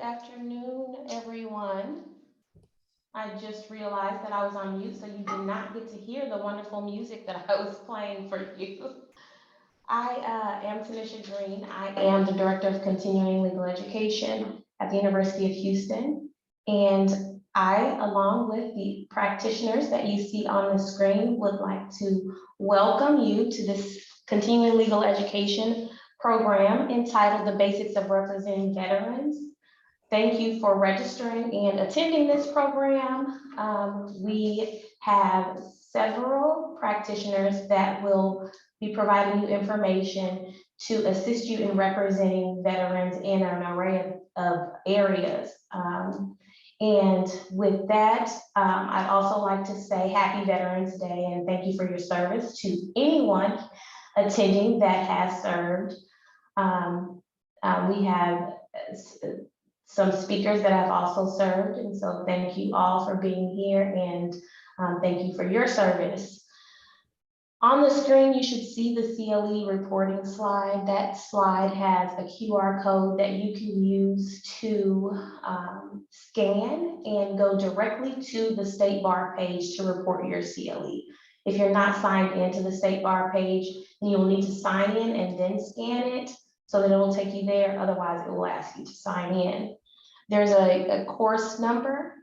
afternoon, everyone. I just realized that I was on mute, so you did not get to hear the wonderful music that I was playing for you. I am Tanisha Green. I am the Director of Continuing Legal Education at the University of Houston. And I, along with the practitioners that you see on the screen, would like to welcome you to this Continuing Legal Education program entitled The Basics of Representing Veterans. Thank you for registering and attending this program. We have several practitioners that will be providing you information to assist you in representing veterans in an array of areas. And with that, I'd also like to say Happy Veterans Day and thank you for your service to anyone attending that has served. We have some speakers that have also served, and so thank you all for being here and thank you for your service. On the screen, you should see the CLE reporting slide. That slide has a QR code that you can use to scan and go directly to the State Bar page to report your CLE. If you're not signed into the State Bar page, then you'll need to sign in and then scan it so that it will take you there. Otherwise, it will ask you to sign in. There's a course number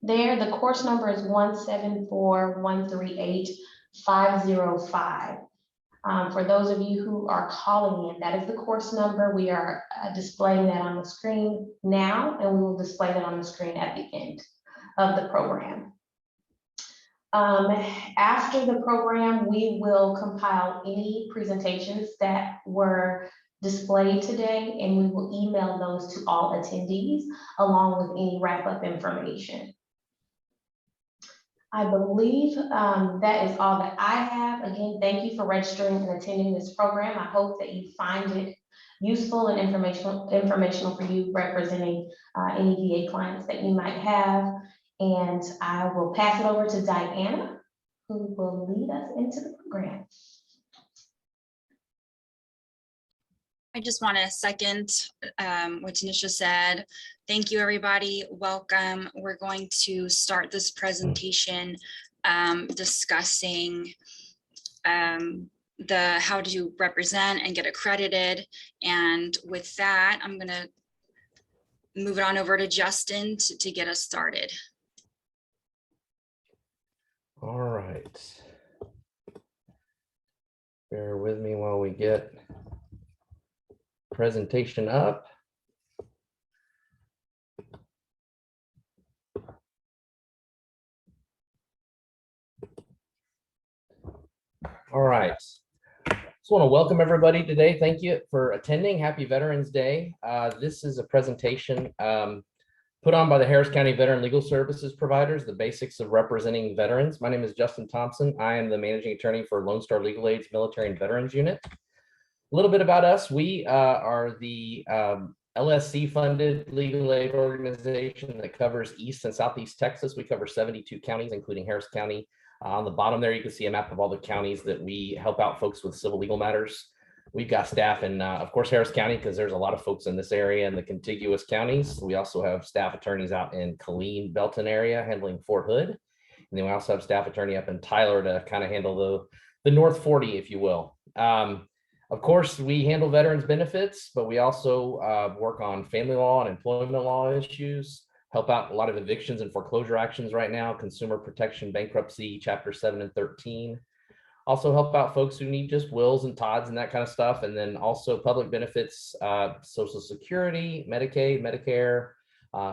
there. The course number is 174138505. For those of you who are calling in, that is the course number. We are displaying that on the screen now, and we will display that on the screen at the end of the program. After the program, we will compile any presentations that were displayed today, and we will email those to all attendees along with any wrap-up information. I believe that is all that I have. Again, thank you for registering and attending this program. I hope that you find it useful and informational for you representing any VA clients that you might have. And I will pass it over to Diana, who will lead us into the program. I just want to second what Tanisha said. Thank you, everybody. Welcome. We're going to start this presentation discussing how to represent and get accredited. And with that, I'm going to move it on over to Justin to get us started. All right. Bear with me while we get presentation up. All right. Just want to welcome everybody today. Thank you for attending. Happy Veterans Day. This is a presentation put on by the Harris County Veteran Legal Services Providers, the basics of representing veterans. My name is Justin Thompson. I am the managing attorney for Lone Star Legal Aid's Military and Veterans Unit. A little bit about us. We are the LSC funded legal aid organization that covers East and Southeast Texas. We cover 72 counties, including Harris County. On the bottom there, you can see a map of all the counties that we help out folks with civil legal matters. We've got staff in, of course, Harris County, because there's a lot of folks in this area and the contiguous counties. We also have staff attorneys out in Killeen, Belton area handling Fort Hood. And then we also have staff attorney up in Tyler to kind of handle the North 40, if you will. Of course, we handle veterans benefits, but we also work on family law and employment law issues, help out a lot of evictions and foreclosure actions right now, consumer protection, bankruptcy, Chapter 7 and 13. Also help out folks who need just wills and TODs and that kind of stuff. And then also public benefits, Social Security, Medicaid, Medicare,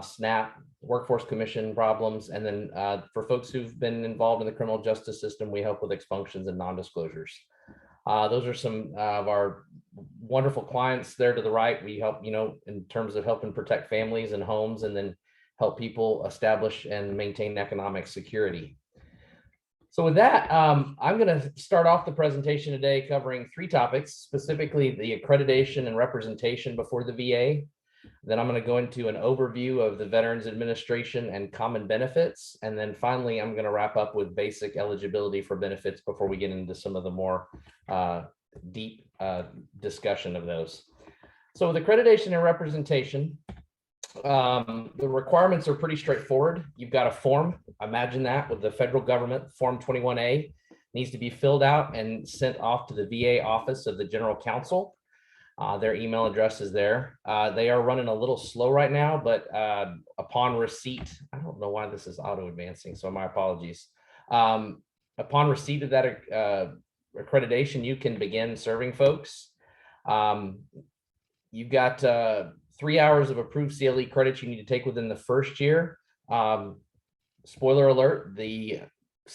SNAP, Workforce Commission problems. And then for folks who've been involved in the criminal justice system, we help with expunctions and non-disclosures. Those are some of our wonderful clients there to the right. We help, in terms of helping protect families and homes, and then help people establish and maintain economic security. So with that, I'm going to start off the presentation today covering 3 topics, specifically the accreditation and representation before the VA. Then I'm going to go into an overview of the Veterans Administration and common benefits. And then finally, I'm going to wrap up with basic eligibility for benefits before we get into some of the more deep discussion of those. So with accreditation and representation, The requirements are pretty straightforward. You've got a form, imagine that, with the federal government, Form 21A, needs to be filled out and sent off to the VA office of the general counsel. Their email address is there. They are running a little slow right now, but upon receipt, I don't know why this is auto advancing, so my apologies. Upon receipt of that accreditation, you can begin serving folks. You've got 3 hours of approved CLE credits you need to take within the first year. Spoiler alert, the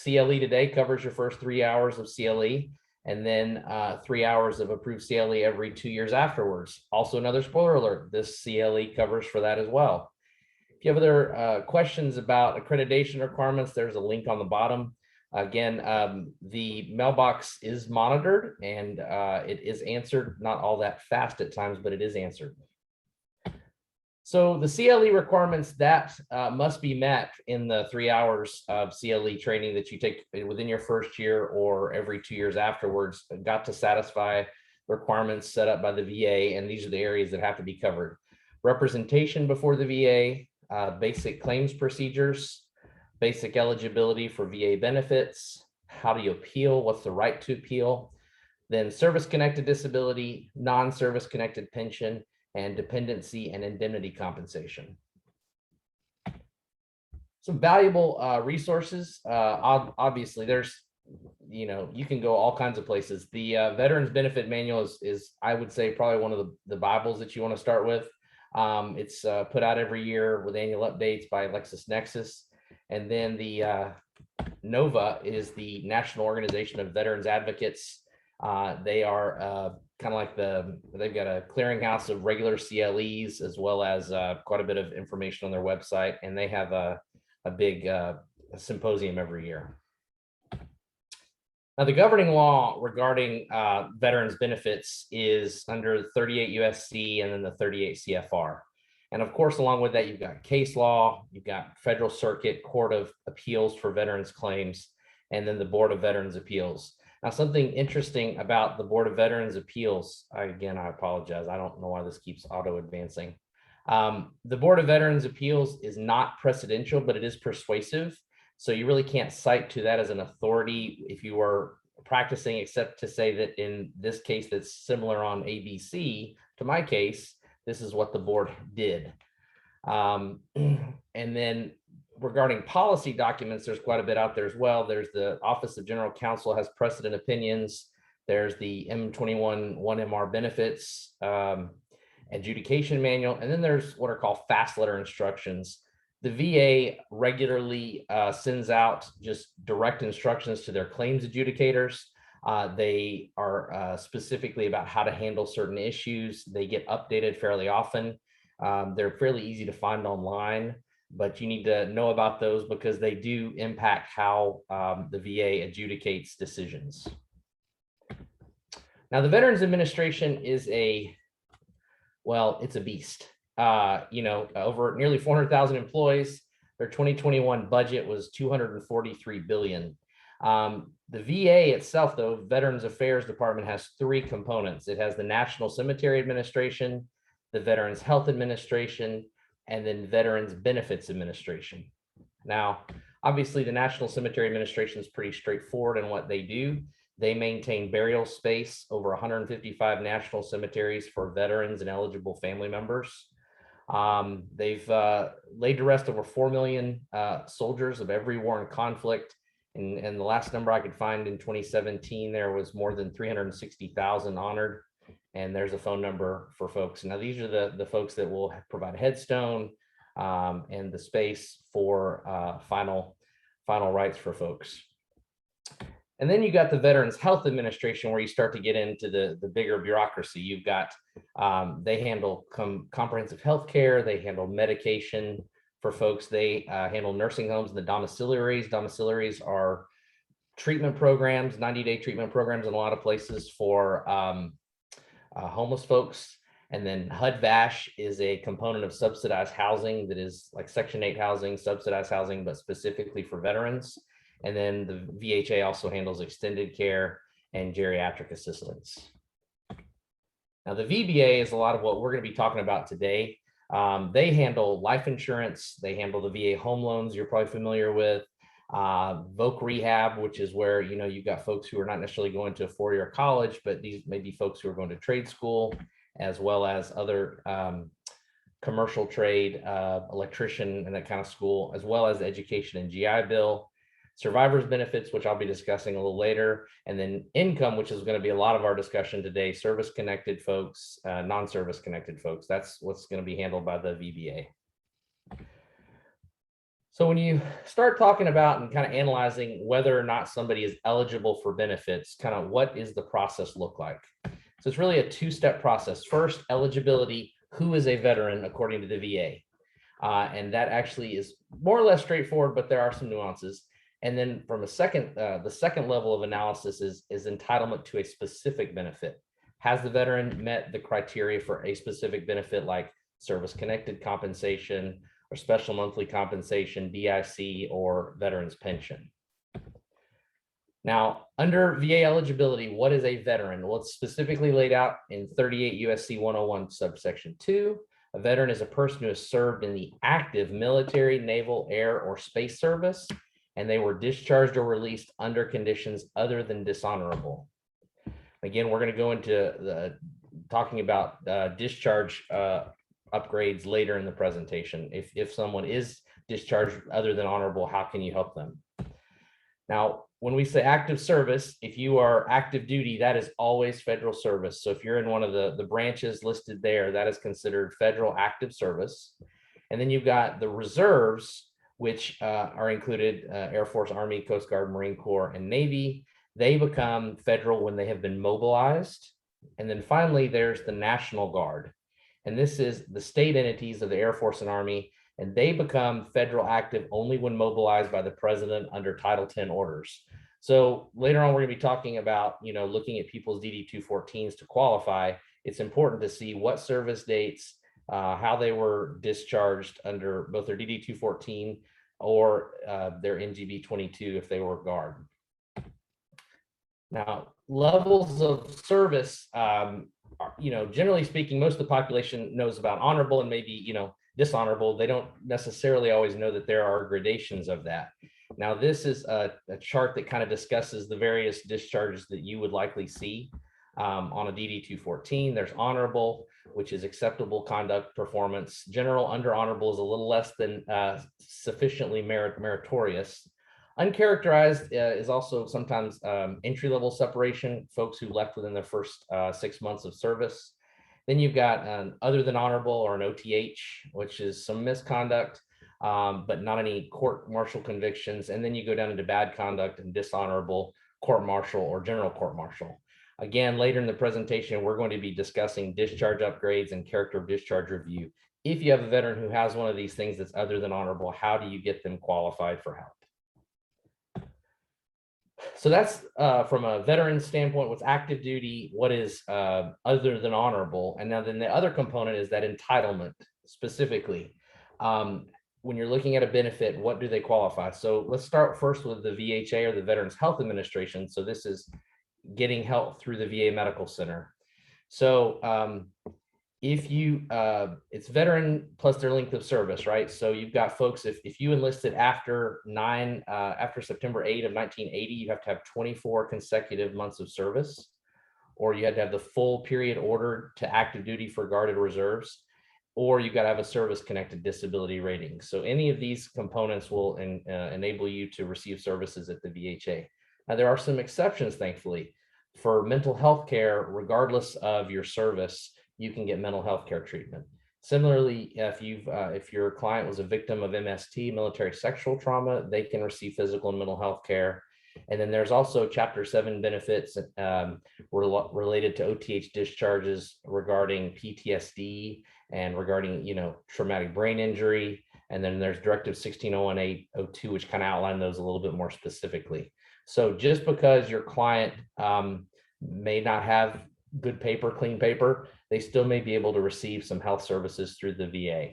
CLE today covers your first 3 hours of CLE, and then 3 hours of approved CLE every 2 years afterwards. Also, another spoiler alert, this CLE covers for that as well. If you have other questions about accreditation requirements, there's a link on the bottom. Again, the mailbox is monitored and it is answered, not all that fast at times, but it is answered. So the CLE requirements that must be met in the 3 hours of CLE training that you take within your first year or every 2 years afterwards got to satisfy requirements set up by the VA, and these are the areas that have to be covered. Representation before the VA, basic claims procedures, basic eligibility for VA benefits, how do you appeal, what's the right to appeal, then service-connected disability, non-service-connected pension, and dependency and indemnity compensation. Some valuable resources. Obviously, there's, you can go all kinds of places. The Veterans Benefit Manual is, I would say, probably one of the Bibles that you want to start with. It's put out every year with annual updates by LexisNexis. And then the NOVA is the National Organization of Veterans Advocates. They are kind of like they've got a clearinghouse of regular CLEs as well as quite a bit of information on their website. And they have a big symposium every year. Now, the governing law regarding veterans benefits is under 38 USC and then the 38 CFR. And of course, along with that, you've got case law, you've got Federal Circuit Court of Appeals for Veterans Claims, and then the Board of Veterans Appeals. Now, something interesting about the Board of Veterans Appeals, again, I apologize, I don't know why this keeps auto advancing. The Board of Veterans Appeals is not precedential, but it is persuasive. So you really can't cite to that as an authority if you were practicing, except to say that in this case that's similar on ABC to my case, this is what the board did. And then regarding policy documents, there's quite a bit out there as well. There's the Office of General Counsel has precedent opinions. There's the M21 1MR benefits adjudication manual. And then there's what are called fast letter instructions. The VA regularly sends out just direct instructions to their claims adjudicators. They are specifically about how to handle certain issues. They get updated fairly often. They're fairly easy to find online, but you need to know about those because they do impact how the VA adjudicates decisions. Now, the Veterans Administration is it's a beast. Over nearly 400,000 employees. Their 2021 budget was $243 billion. The VA itself, though, Veterans Affairs Department, has three components. It has the National Cemetery Administration, the Veterans Health Administration, and then Veterans Benefits Administration. Now, obviously, the National Cemetery Administration is pretty straightforward in what they do. They maintain burial space over 155 national cemeteries for veterans and eligible family members. They've laid to rest over 4 million soldiers of every war and conflict. And the last number I could find in 2017, there was more than 360,000 honored. And there's a phone number for folks. Now, these are the folks that will provide headstone and the space for final rights for folks. And then you got the Veterans Health Administration, where you start to get into the bigger bureaucracy. You've got, they handle comprehensive health care, they handle medication for folks, they handle nursing homes and the domiciliaries. Domiciliaries are treatment programs, 90-day treatment programs in a lot of places for homeless folks. And then HUD-VASH is a component of subsidized housing that is like Section 8 housing, subsidized housing, but specifically for veterans. And then the VHA also handles extended care and geriatric assistance. Now, the VBA is a lot of what we're going to be talking about today. They handle life insurance. They handle the VA home loans you're probably familiar with. Voc rehab, which is where, you've got folks who are not necessarily going to a 4-year college, but these may be folks who are going to trade school, as well as other commercial trade, electrician and that kind of school, as well as education and GI Bill, survivors benefits, which I'll be discussing a little later, and then income, which is going to be a lot of our discussion today, service connected folks, non-service connected folks. That's what's going to be handled by the VBA. So when you start talking about and kind of analyzing whether or not somebody is eligible for benefits, kind of what is the process look like? So it's really a two-step process. First, eligibility, who is a veteran according to the VA? And that actually is more or less straightforward, but there are some nuances. And then from the second level of analysis is entitlement to a specific benefit. Has the veteran met the criteria for a specific benefit like service-connected compensation or special monthly compensation, DIC, or veterans pension? Now, under VA eligibility, what is a veteran? Well, it's specifically laid out in 38 USC 101 subsection 2. A veteran is a person who has served in the active military, naval, air, or space service, and they were discharged or released under conditions other than dishonorable. Again, we're going to go into talking about discharge upgrades later in the presentation. If someone is discharged other than honorable, how can you help them? Now, when we say active service, if you are active duty, that is always federal service. So if you're in one of the branches listed there, that is considered federal active service. And then you've got the reserves, which are included Air Force, Army, Coast Guard, Marine Corps, and Navy. They become federal when they have been mobilized. And then finally, there's the National Guard. And this is the state entities of the Air Force and Army, and they become federal active only when mobilized by the president under Title 10 orders. So later on, we're going to be talking about, looking at people's DD-214s to qualify. It's important to see what service dates, how they were discharged under both their DD-214 or their NGB-22 if they were Guard. Now, levels of service, generally speaking, most of the population knows about honorable and maybe, dishonorable. They don't necessarily always know that there are gradations of that. Now, this is a chart that kind of discusses the various discharges that you would likely see on a DD-214. There's honorable, which is acceptable conduct performance. General under honorable is a little less than sufficiently meritorious. Uncharacterized is also sometimes entry-level separation, folks who left within their first 6 months of service. Then you've got other than honorable or an OTH, which is some misconduct, but not any court-martial convictions. And then you go down into bad conduct and dishonorable, court-martial, or general court-martial. Again, later in the presentation, we're going to be discussing discharge upgrades and character of discharge review. If you have a veteran who has one of these things that's other than honorable, how do you get them qualified for help? So that's from a veteran standpoint, what's active duty, what is other than honorable. And now then the other component is that entitlement specifically. When you're looking at a benefit, what do they qualify? So let's start first with the VHA or the Veterans Health Administration. So this is getting help through the VA Medical Center. So if you, it's veteran plus their length of service, right? So you've got folks, if you enlisted after September 8 of 1980, you have to have 24 consecutive months of service, or you had to have the full period ordered to active duty for guarded reserves, or you've got to have a service-connected disability rating. So any of these components will enable you to receive services at the VHA. Now, there are some exceptions, thankfully. For mental health care, regardless of your service, you can get mental health care treatment. Similarly, if your client was a victim of MST, military sexual trauma, they can receive physical and mental health care. And then there's also Chapter 7 benefits related to OTH discharges regarding PTSD and regarding, traumatic brain injury. And then there's Directive 1601-802, which kind of outline those a little bit more specifically. So just because your client may not have good paper, clean paper, they still may be able to receive some health services through the VA.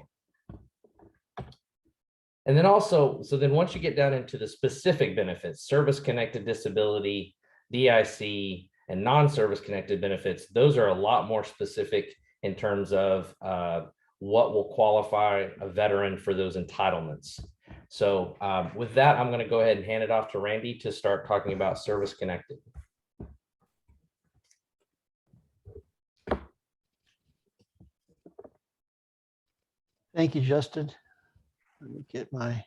And then also, so then once you get down into the specific benefits, service-connected disability, DIC, and non-service connected benefits, those are a lot more specific in terms of what will qualify a veteran for those entitlements. So with that, I'm going to go ahead and hand it off to Randy to start talking about service connected. Thank you, Justin. Let me get my.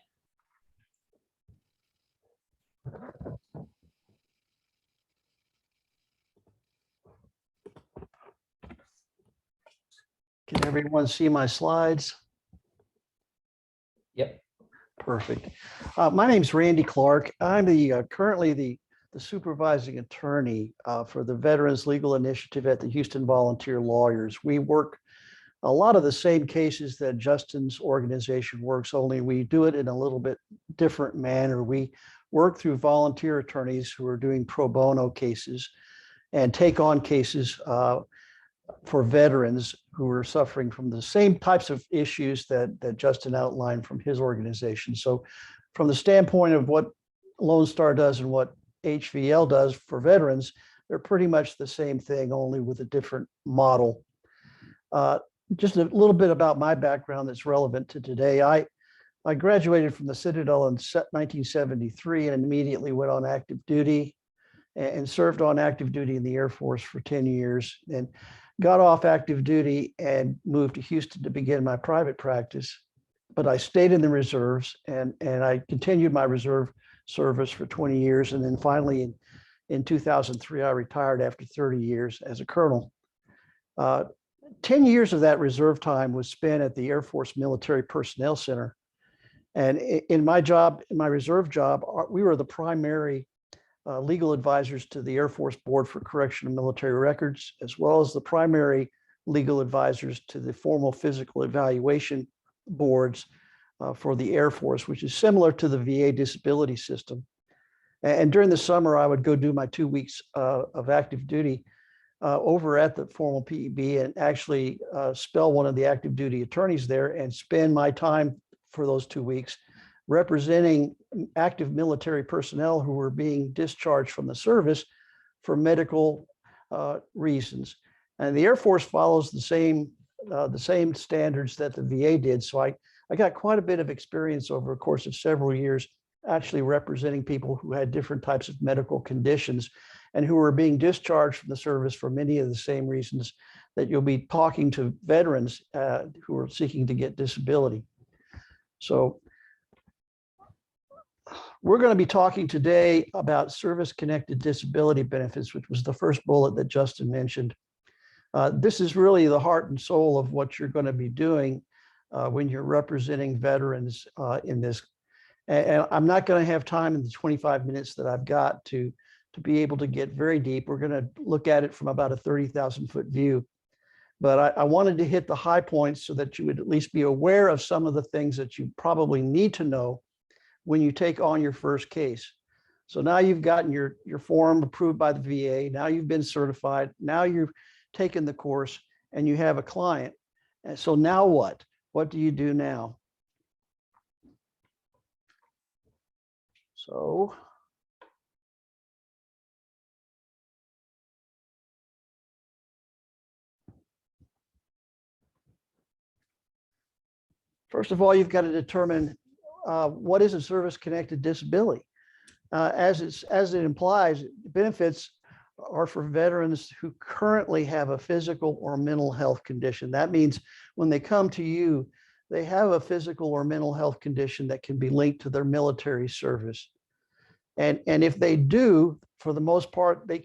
Can everyone see my slides? Yep. Perfect. My name's Randy Clark. I'm the currently the supervising attorney for the Veterans Legal Initiative at the Houston Volunteer Lawyers. We work a lot of the same cases that Justin's organization works, only we do it in a little bit different manner. We work through volunteer attorneys who are doing pro bono cases and take on cases for veterans who are suffering from the same types of issues that Justin outlined from his organization. So from the standpoint of what Lone Star does and what HVL does for veterans, they're pretty much the same thing, only with a different model. Just a little bit about my background that's relevant to today. I graduated from the Citadel in 1973 and immediately went on active duty and served on active duty in the Air Force for 10 years and got off active duty and moved to Houston to begin my private practice. But I stayed in the reserves and I continued my reserve service for 20 years. And then finally in 2003, I retired after 30 years as a colonel. 10 years of that reserve time was spent at the Air Force Military Personnel Center. And in my job, in my reserve job, we were the primary legal advisors to the Air Force Board for Correction of Military Records, as well as the primary legal advisors to the formal physical evaluation boards for the Air Force, which is similar to the VA disability system. And during the summer, I would go do my 2 weeks of active duty over at the formal PEB and actually spell one of the active duty attorneys there and spend my time for those 2 weeks representing active military personnel who were being discharged from the service for medical reasons. And the Air Force follows the same standards that the VA did. So I got quite a bit of experience over a course of several years actually representing people who had different types of medical conditions and who were being discharged from the service for many of the same reasons that you'll be talking to veterans who are seeking to get disability. So we're going to be talking today about service-connected disability benefits, which was the first bullet that Justin mentioned. This is really the heart and soul of what you're going to be doing when you're representing veterans in this. And I'm not going to have time in the 25 minutes that I've got to be able to get very deep. We're going to look at it from about a 30,000-foot view. But I wanted to hit the high points so that you would at least be aware of some of the things that you probably need to know when you take on your first case. So now you've gotten your form approved by the VA. Now you've been certified. Now you've taken the course and you have a client. And so now what? What do you do now? So first of all, you've got to determine what is a service-connected disability. As it implies, benefits are for veterans who currently have a physical or mental health condition. That means when they come to you, they have a physical or mental health condition that can be linked to their military service. And if they do, for the most part, they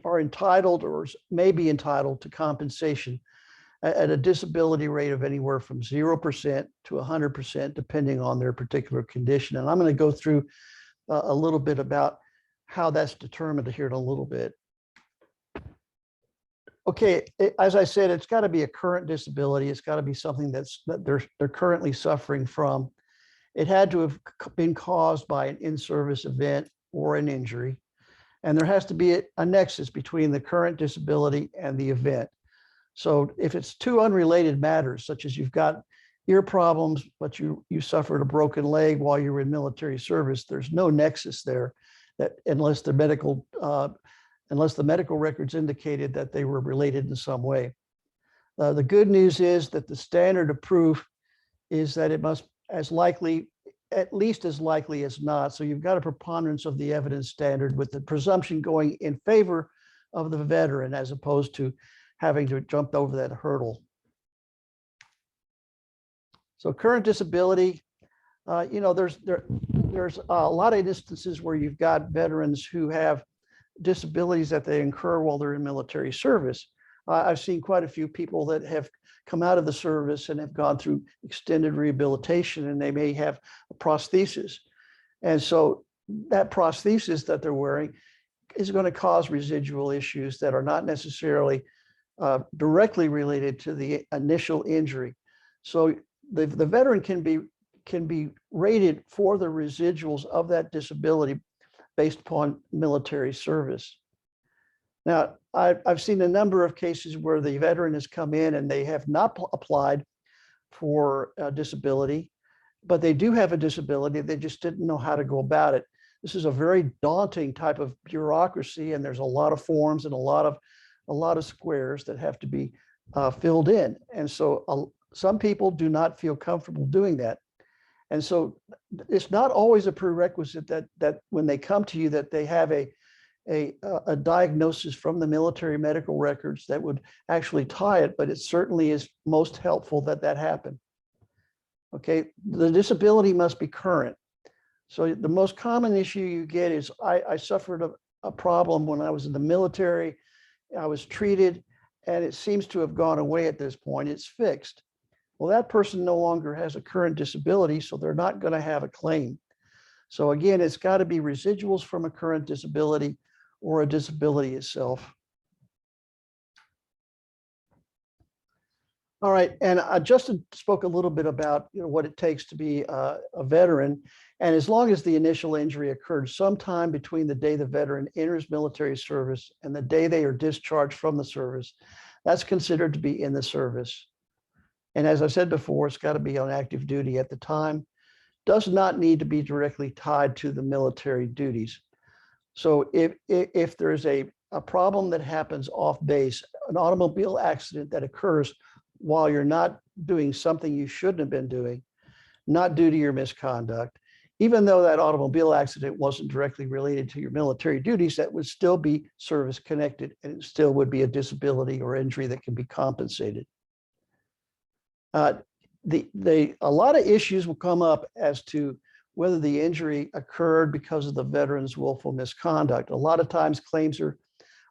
are entitled or may be entitled to compensation at a disability rate of anywhere from 0% to 100%, depending on their particular condition. And I'm going to go through a little bit about how that's determined here in a little bit. Okay, as I said, it's got to be a current disability. It's got to be something that they're currently suffering from. It had to have been caused by an in-service event or an injury. And there has to be a nexus between the current disability and the event. So if it's two unrelated matters, such as you've got ear problems, but you suffered a broken leg while you were in military service, there's no nexus there that unless the medical records indicated that they were related in some way. The good news is that the standard of proof is that it must at least as likely as not. So you've got a preponderance of the evidence standard with the presumption going in favor of the veteran as opposed to having to jump over that hurdle. So current disability, there's a lot of instances where you've got veterans who have disabilities that they incur while they're in military service. I've seen quite a few people that have come out of the service and have gone through extended rehabilitation, and they may have a prosthesis. And so that prosthesis that they're wearing is going to cause residual issues that are not necessarily directly related to the initial injury. So the veteran can be rated for the residuals of that disability based upon military service. Now, I've seen a number of cases where the veteran has come in and they have not applied for a disability, but they do have a disability. They just didn't know how to go about it. This is a very daunting type of bureaucracy, and there's a lot of forms and a lot of squares that have to be filled in. And so some people do not feel comfortable doing that. And so it's not always a prerequisite that when they come to you that they have a diagnosis from the military medical records that would actually tie it, but it certainly is most helpful that happen. Okay, the disability must be current. So the most common issue you get is I suffered a problem when I was in the military. I was treated and it seems to have gone away at this point. It's fixed. Well, that person no longer has a current disability, so they're not going to have a claim. So again, it's got to be residuals from a current disability or a disability itself. All right, and Justin spoke a little bit about what it takes to be a veteran. And as long as the initial injury occurred sometime between the day the veteran enters military service and the day they are discharged from the service, that's considered to be in the service. And as I said before, it's got to be on active duty at the time. Does not need to be directly tied to the military duties. So if there's a problem that happens off base, an automobile accident that occurs while you're not doing something you shouldn't have been doing, not due to your misconduct, even though that automobile accident wasn't directly related to your military duties, that would still be service connected, and it still would be a disability or injury that can be compensated. A lot of issues will come up as to whether the injury occurred because of the veteran's willful misconduct. A lot of times claims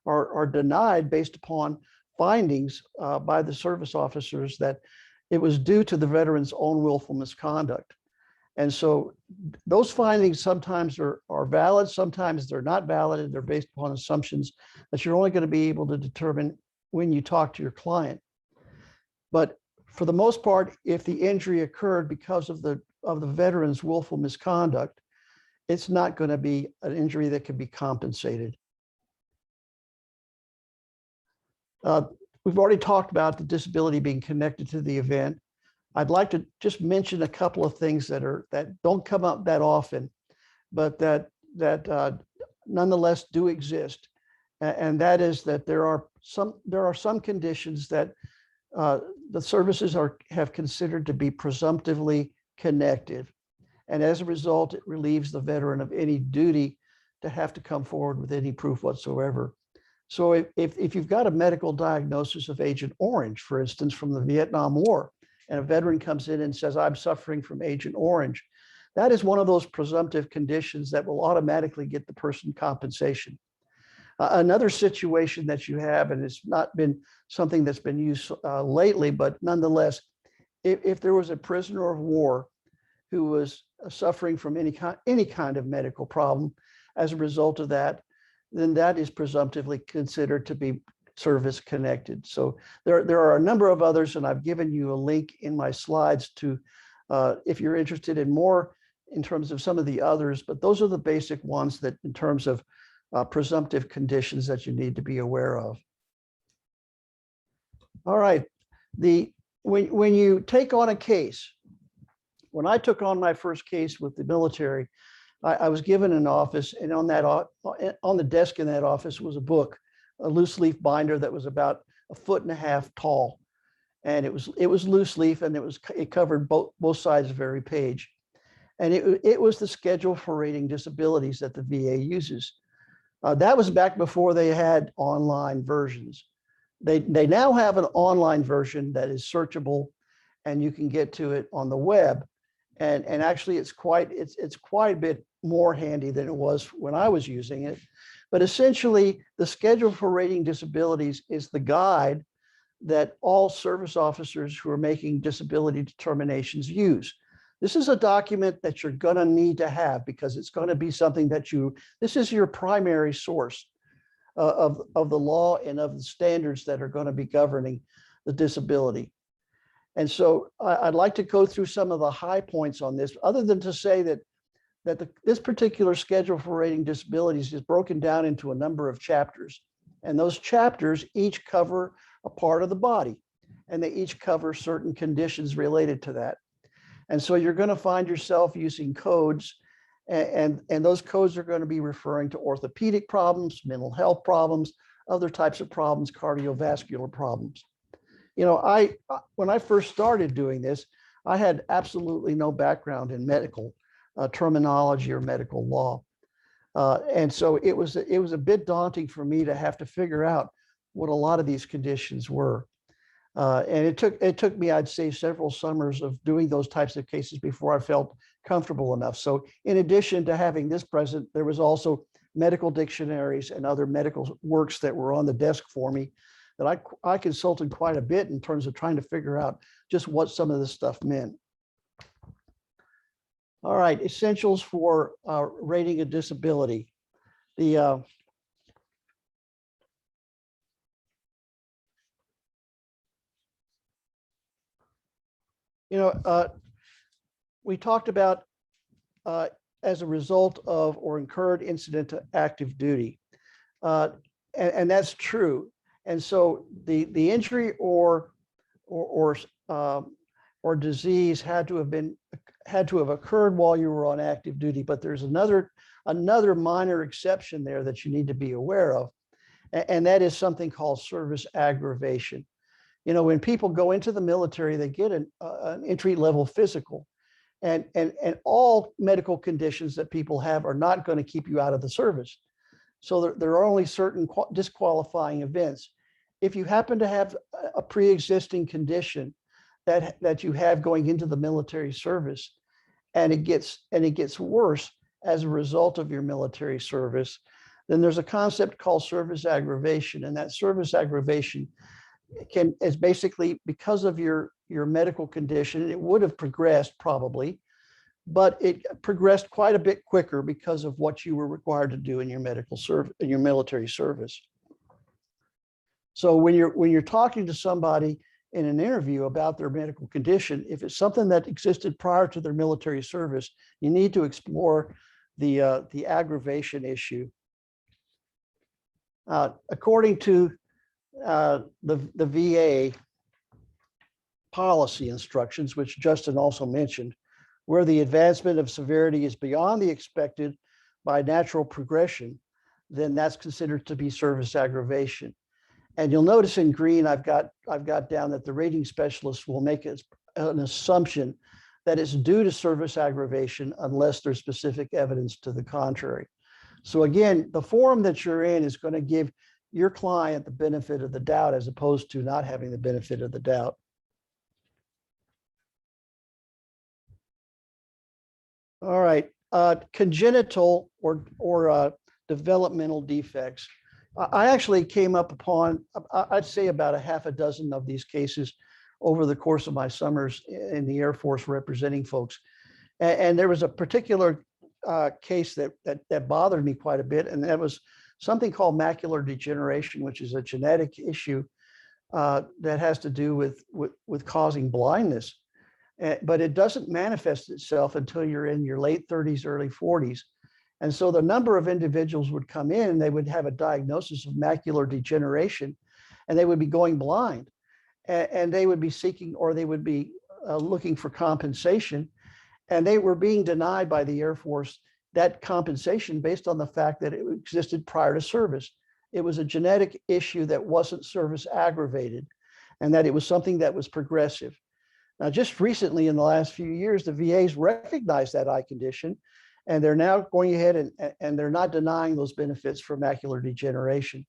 are denied based upon findings by the service officers that it was due to the veteran's own willful misconduct. And so those findings sometimes are valid, sometimes they're not valid, and they're based upon assumptions that you're only going to be able to determine when you talk to your client. But for the most part, if the injury occurred because of the veteran's willful misconduct, it's not going to be an injury that can be compensated. We've already talked about the disability being connected to the event. I'd like to just mention a couple of things that don't come up that often, but that nonetheless do exist. And that is that there are some conditions that the services have considered to be presumptively connected. And as a result, it relieves the veteran of any duty to have to come forward with any proof whatsoever. So if you've got a medical diagnosis of Agent Orange, for instance, from the Vietnam War, and a veteran comes in and says, I'm suffering from Agent Orange, that is one of those presumptive conditions that will automatically get the person compensation. Another situation that you have, and it's not been something that's been used lately, but nonetheless, if there was a prisoner of war who was suffering from any kind of medical problem as a result of that, then that is presumptively considered to be service connected. So there are a number of others, and I've given you a link in my slides to, if you're interested in more in terms of some of the others, but those are the basic ones that in terms of presumptive conditions that you need to be aware of. All right, when you take on a case, when I took on my first case with the military, I was given an office, and on the desk in that office was a book, a loose leaf binder that was about 1.5 feet tall. and it was loose leaf, and it covered both sides of every page. And it was the schedule for rating disabilities that the VA uses. That was back before they had online versions. They now have an online version that is searchable, and you can get to it on the web. And actually, it's quite a bit more handy than it was when I was using it. But essentially, the schedule for rating disabilities is the guide that all service officers who are making disability determinations use. This is a document that you're going to need to have, because it's going to be something that this is your primary source of the law and of the standards that are going to be governing the disability. And so I'd like to go through some of the high points on this, other than to say that this particular schedule for rating disabilities is broken down into a number of chapters. And those chapters each cover a part of the body, and they each cover certain conditions related to that. And so you're going to find yourself using codes, and those codes are going to be referring to orthopedic problems, mental health problems, other types of problems, cardiovascular problems. You know, when I first started doing this, I had absolutely no background in medical terminology or medical law. And so it was a bit daunting for me to have to figure out what a lot of these conditions were. And it took me, I'd say, several summers of doing those types of cases before I felt comfortable enough. So in addition to having this present, there was also medical dictionaries and other medical works that were on the desk for me that I consulted quite a bit in terms of trying to figure out just what some of this stuff meant. All right, essentials for rating a disability. The we talked about as a result of or incurred incident to active duty, and that's true. And so the injury or disease had to have occurred while you were on active duty. But there's another minor exception there that you need to be aware of, and that is something called service aggravation. You know, when people go into the military, they get an entry-level physical, and all medical conditions that people have are not going to keep you out of the service. So there are only certain disqualifying events. If you happen to have a pre-existing condition that you have going into the military service, and it gets worse as a result of your military service, then there's a concept called service aggravation, and that service aggravation is basically because of your medical condition. It would have progressed probably, but it progressed quite a bit quicker because of what you were required to do in your military service. So when you're talking to somebody in an interview about their medical condition, if it's something that existed prior to their military service, you need to explore the aggravation issue. According to the VA policy instructions, which Justin also mentioned, where the advancement of severity is beyond the expected by natural progression, then that's considered to be service aggravation. And you'll notice in green, I've got down that the rating specialist will make an assumption that it's due to service aggravation unless there's specific evidence to the contrary. So again, the forum that you're in is going to give your client the benefit of the doubt as opposed to not having the benefit of the doubt. All right, congenital or developmental defects. I actually came up upon, I'd say, about a half a dozen of these cases over the course of my summers in the Air Force representing folks. And there was a particular case that bothered me quite a bit, and that was something called macular degeneration, which is a genetic issue that has to do with causing blindness. But it doesn't manifest itself until you're in your late 30s, early 40s. And so the number of individuals would come in and they would have a diagnosis of macular degeneration, and they would be going blind, and they would be seeking, or they would be looking for compensation. And they were being denied by the Air Force that compensation based on the fact that it existed prior to service. It was a genetic issue that wasn't service aggravated. and that it was something that was progressive. Now, just recently in the last few years, the VA's recognized that eye condition, and they're now going ahead and they're not denying those benefits for macular degeneration.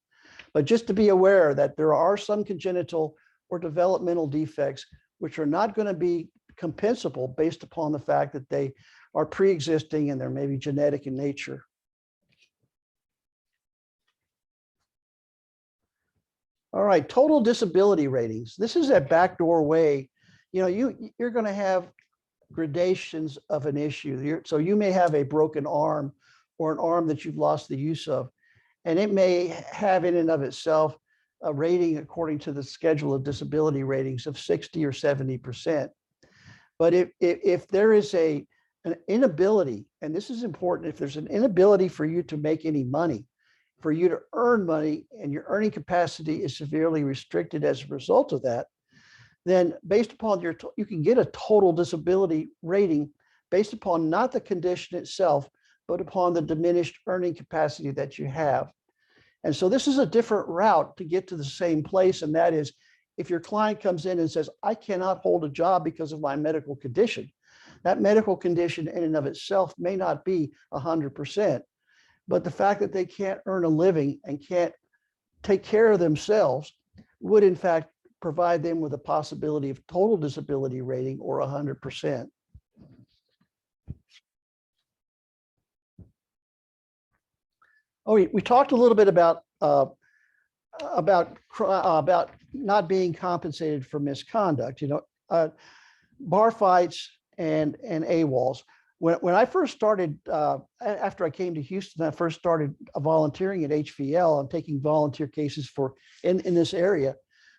But just to be aware that there are some congenital or developmental defects which are not going to be compensable based upon the fact that they are pre-existing and they're maybe genetic in nature. All right, total disability ratings. This is a backdoor way. You know, you're going to have gradations of an issue. So you may have a broken arm or an arm that you've lost the use of, and it may have in and of itself a rating according to the schedule of disability ratings of 60 or 70%. But if there is an inability, and this is important, if there's an inability for you to make any money, for you to earn money, and your earning capacity is severely restricted as a result of that, then based upon you can get a total disability rating based upon not the condition itself, but upon the diminished earning capacity that you have. And so this is a different route to get to the same place. And that is, if your client comes in and says, I cannot hold a job because of my medical condition, that medical condition in and of itself may not be 100%. But the fact that they can't earn a living and can't take care of themselves would in fact provide them with a possibility of total disability rating or 100%. Oh, we talked a little bit about not being compensated for misconduct. You know, bar fights and AWOLs. When I first started, after I came to Houston, I first started volunteering at HVL and taking volunteer cases in this area.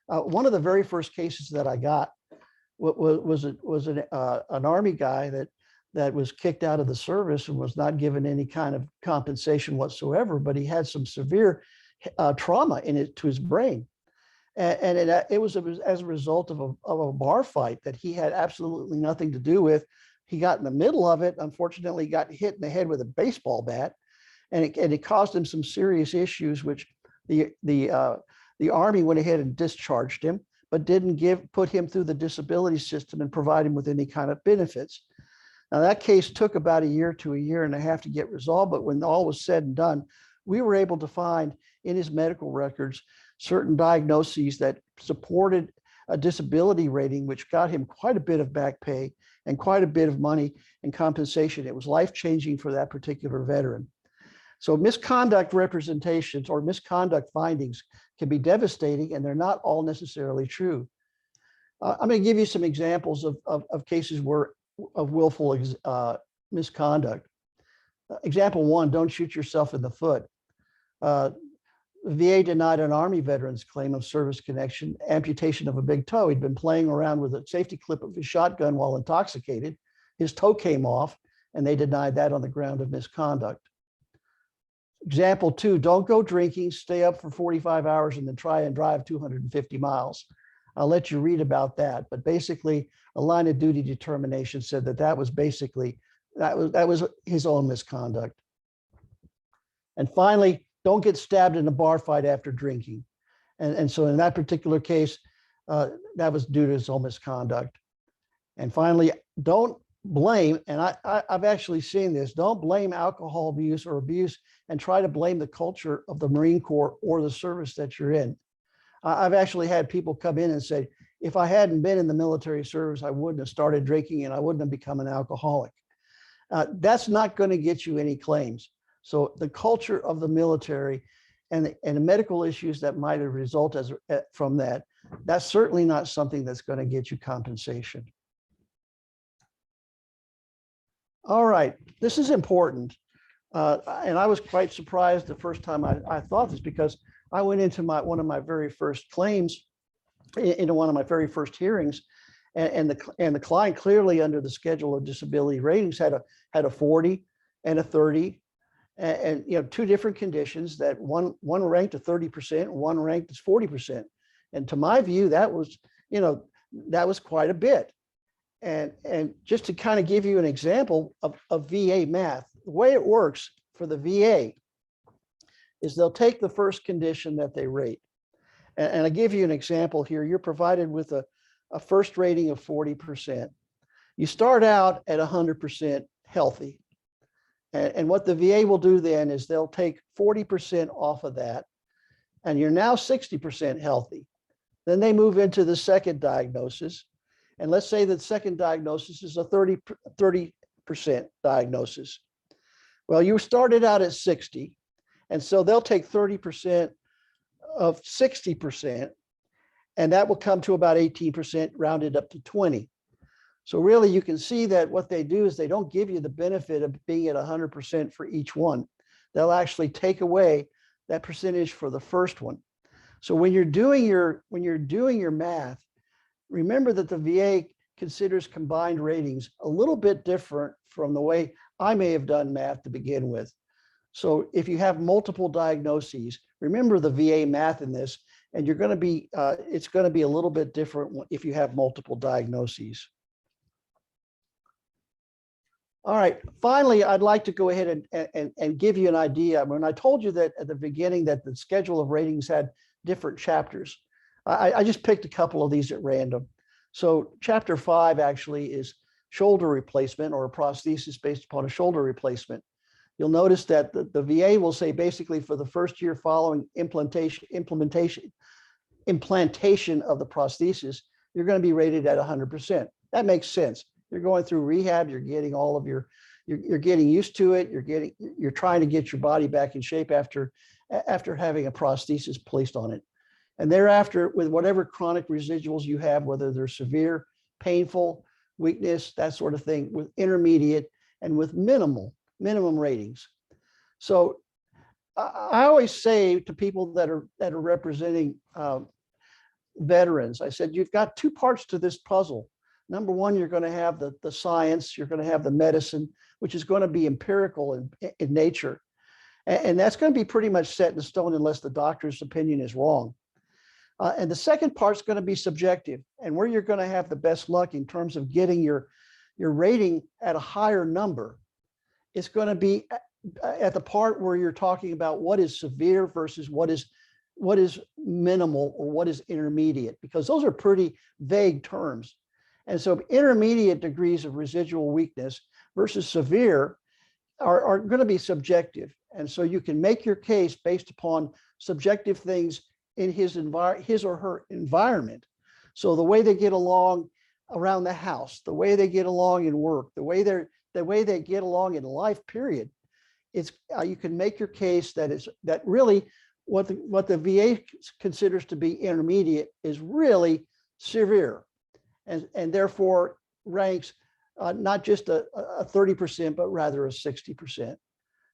One of the very first cases that I got was an Army guy that was kicked out of the service and was not given any kind of compensation whatsoever, but he had some severe trauma to his brain. And it was as a result of a bar fight that he had absolutely nothing to do with. He got in the middle of it, unfortunately got hit in the head with a baseball bat, and it caused him some serious issues, which the Army went ahead and discharged him, but didn't put him through the disability system and provide him with any kind of benefits. Now, that case took about a year to a year and a half to get resolved, but when all was said and done, we were able to find in his medical records certain diagnoses that supported a disability rating, which got him quite a bit of back pay and quite a bit of money and compensation. It was life-changing for that particular veteran. So misconduct representations or misconduct findings can be devastating, and they're not all necessarily true. I'm going to give you some examples of cases of willful misconduct. Example one, don't shoot yourself in the foot. VA denied an Army veteran's claim of service connection, amputation of a big toe. He'd been playing around with a safety clip of his shotgun while intoxicated. His toe came off, and they denied that on the ground of misconduct. Example two, don't go drinking, stay up for 45 hours, and then try and drive 250 miles. I'll let you read about that. But basically, a line of duty determination said that was his own misconduct. And finally, don't get stabbed in a bar fight after drinking. And so in that particular case, that was due to his own misconduct. And finally, don't blame, and I've actually seen this, don't blame alcohol abuse or abuse and try to blame the culture of the Marine Corps or the service that you're in. I've actually had people come in and say, if I hadn't been in the military service, I wouldn't have started drinking and I wouldn't have become an alcoholic. That's not going to get you any claims. So the culture of the military and the medical issues that might have resulted from that, that's certainly not something that's going to get you compensation. All right, this is important. And I was quite surprised the first time I thought this, because I went into one of my very first claims, into one of my very first hearings, and the client clearly under the schedule of disability ratings had a 40 and a 30, and you know, two different conditions that one ranked at 30%, one ranked as 40%. And to my view, that was, you know, that was quite a bit. And just to kind of give you an example of VA math, the way it works for the VA is they'll take the first condition that they rate, And I give you an example here. You're provided with a first rating of 40%. You start out at 100% healthy. And what the VA will do then is they'll take 40% off of that, and you're now 60% healthy. Then they move into the second diagnosis. And let's say that second diagnosis is a 30% diagnosis. Well, you started out at 60, and so they'll take 30% of 60%, and that will come to about 18%, rounded up to 20. So really, you can see that what they do is they don't give you the benefit of being at 100% for each one. They'll actually take away that percentage for the first one. So when you're doing your math, remember that the VA considers combined ratings a little bit different from the way I may have done math to begin with. So if you have multiple diagnoses, remember the VA math in this, and you're going to be, it's going to be a little bit different if you have multiple diagnoses. All right, finally, I'd like to go ahead and give you an idea. When I told you that at the beginning that the schedule of ratings had different chapters, I just picked a couple of these at random. So chapter 5 actually is shoulder replacement, or a prosthesis based upon a shoulder replacement. You'll notice that the VA will say basically for the first year following implantation of the prosthesis, you're going to be rated at 100%. That makes sense. You're going through rehab, you're getting all of you're getting used to it, you're trying to get your body back in shape after having a prosthesis placed on it. And thereafter, with whatever chronic residuals you have, whether they're severe, painful, weakness, that sort of thing, with intermediate and with minimum ratings. So I always say to people that are representing veterans, I said, you've got two parts to this puzzle. Number one, you're going to have the science, you're going to have the medicine, which is going to be empirical in nature. And that's going to be pretty much set in stone unless the doctor's opinion is wrong. And the second part is going to be subjective, and where you're going to have the best luck in terms of getting your rating at a higher number. It's going to be at the part where you're talking about what is severe versus what is minimal or what is intermediate, because those are pretty vague terms. And so intermediate degrees of residual weakness versus severe are going to be subjective. And so you can make your case based upon subjective things in his or her environment. So the way they get along around the house, the way they get along in work, the way they get along in life, period. It's you can make your case that really what the VA considers to be intermediate is really severe, and therefore ranks not just a 30%, but rather a 60%.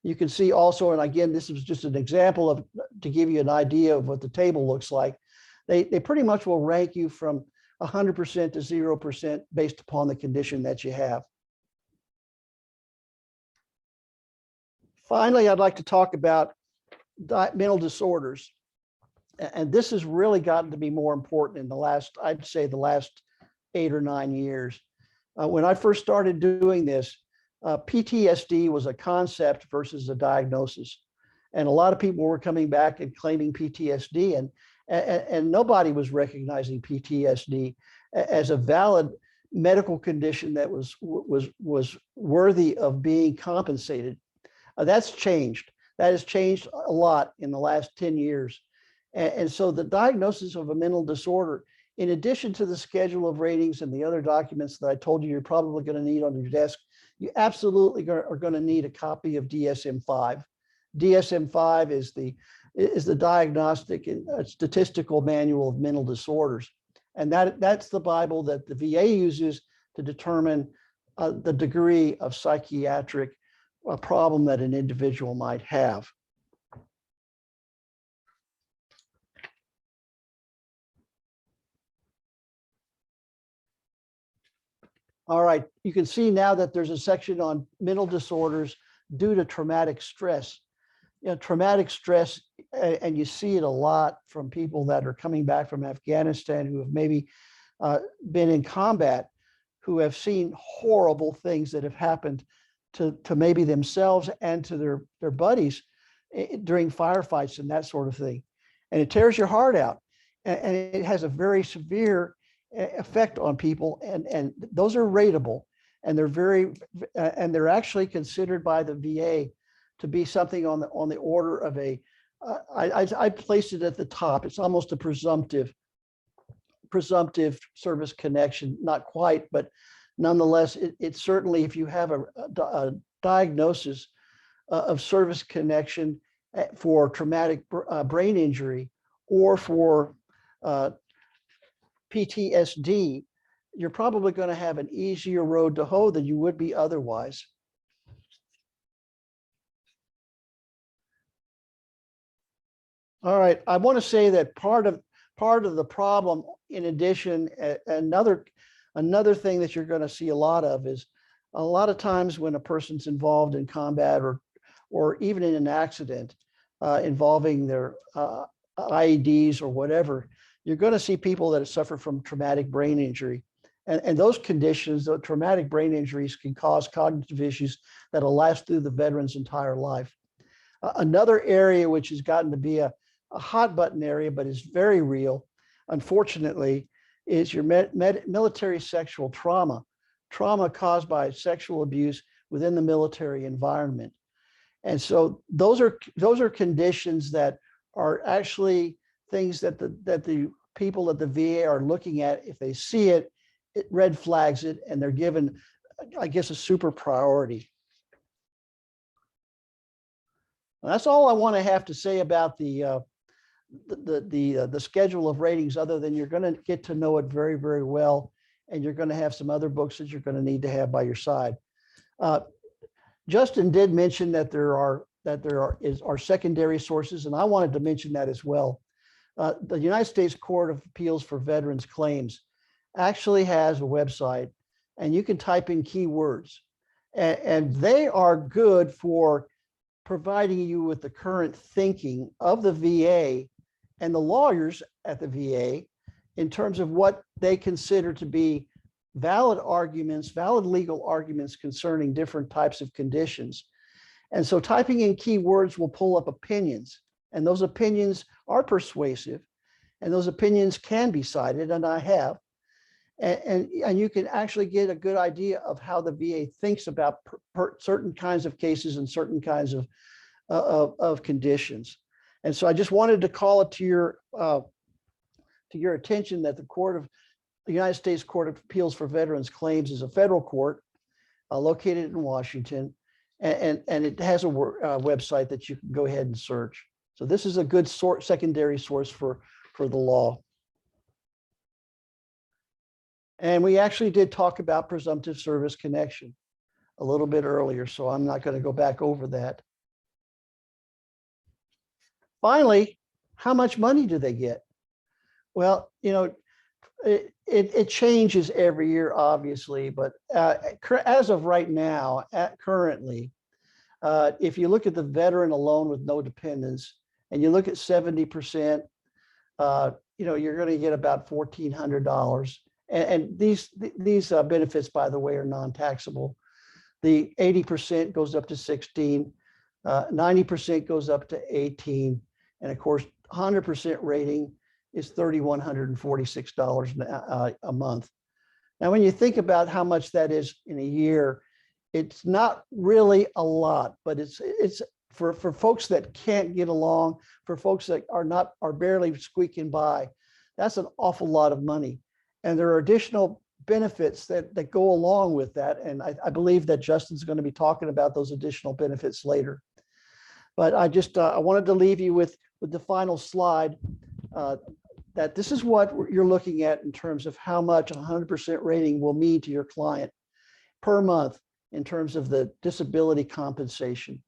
You can see also, and again, this is just an example to give you an idea of what the table looks like. They pretty much will rank you from 100% to 0% based upon the condition that you have. Finally, I'd like to talk about mental disorders. And this has really gotten to be more important in I'd say the last 8 or 9 years. When I first started doing this, PTSD was a concept versus a diagnosis. And a lot of people were coming back and claiming PTSD, and nobody was recognizing PTSD as a valid medical condition that was worthy of being compensated. That's changed. That has changed a lot in the last 10 years. And so the diagnosis of a mental disorder, in addition to the schedule of ratings and the other documents that I told you you're probably going to need on your desk, you absolutely are going to need a copy of DSM-5. DSM-5 is the diagnostic and statistical manual of mental disorders. And that's the Bible that the VA uses to determine the degree of psychiatric problem that an individual might have. All right, you can see now that there's a section on mental disorders due to traumatic stress. You know, traumatic stress, and you see it a lot from people that are coming back from Afghanistan who have maybe been in combat, who have seen horrible things that have happened to maybe themselves and to their buddies during firefights and that sort of thing. And it tears your heart out. and it has a very severe effect on people, and those are rateable, and they're actually considered by the VA to be something on the order of a I placed it at the top. It's almost a presumptive service connection, not quite, but nonetheless, it certainly, if you have a diagnosis of service connection for traumatic brain injury or for PTSD, you're probably going to have an easier road to hoe than you would be otherwise. All right, I want to say that part of the problem, in addition, another thing that you're going to see a lot of is a lot of times when a person's involved in combat or even in an accident involving their IEDs or whatever, you're going to see people that suffer from traumatic brain injury. And those conditions, the traumatic brain injuries, can cause cognitive issues that'll last through the veteran's entire life. Another area which has gotten to be a hot button area, but is very real, unfortunately, is your military sexual trauma caused by sexual abuse within the military environment. And so those are conditions that are actually things that the people at the VA are looking at. If they see it, it red flags it, and they're given, I guess, a super priority. That's all I want to have to say about the schedule of ratings, other than you're going to get to know it very, very well, and you're going to have some other books that you're going to need to have by your side. Justin did mention that there are secondary sources, and I wanted to mention that as well. The United States Court of Appeals for Veterans Claims actually has a website, and you can type in keywords, and they are good for providing you with the current thinking of the VA and the lawyers at the VA in terms of what they consider to be valid legal arguments concerning different types of conditions. And so typing in keywords will pull up opinions, and those opinions are persuasive, and those opinions can be cited, and I have. And you can actually get a good idea of how the VA thinks about certain kinds of cases and certain kinds of conditions. And so I just wanted to call it to your attention that the United States Court of Appeals for Veterans Claims is a federal court located in Washington, and it has a website that you can go ahead and search. So this is a good secondary source for the law. And we actually did talk about presumptive service connection a little bit earlier, so I'm not going to go back over that. Finally, how much money do they get? Well, it changes every year, obviously, but as of right now, currently, if you look at the veteran alone with no dependents, and you look at 70%, you're going to get about $1,400. And these benefits, by the way, are non-taxable. The 80% goes up to 16, 90% goes up to 18, and of course, 100% rating is $3,146 a month. Now, when you think about how much that is in a year, it's not really a lot, but it's for folks that can't get along, for folks that are barely squeaking by, that's an awful lot of money. And there are additional benefits that go along with that. And I believe that Justin's going to be talking about those additional benefits later. But I wanted to leave you with the final slide, that this is what you're looking at in terms of how much 100% rating will mean to your client per month in terms of the disability compensation.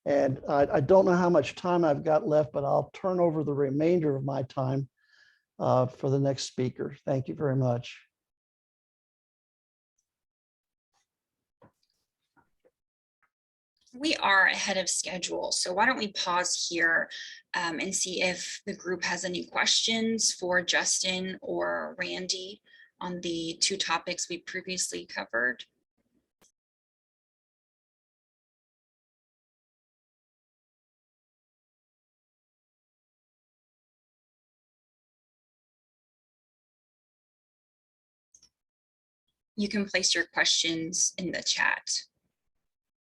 And I don't know how much time I've got left, but I'll turn over the remainder of my time for the next speaker. Thank you very much. We are ahead of schedule, so why don't we pause here and see if the group has any questions for Justin or Randy on the two topics we previously covered. You can place your questions in the chat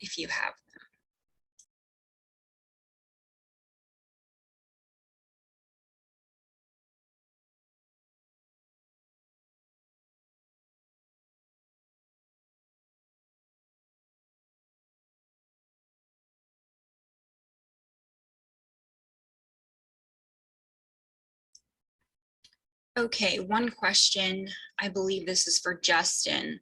if you have them. Okay, one question. I believe this is for Justin.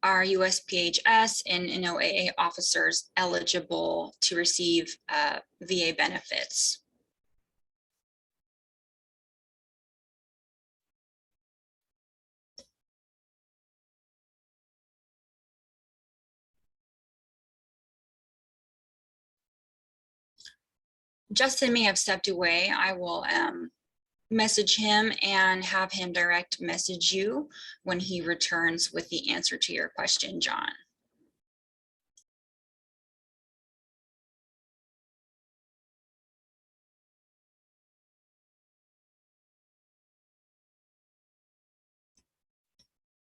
Are USPHS and NOAA officers eligible to receive VA benefits? Justin may have stepped away. I will message him and have him direct message you when he returns with the answer to your question, John.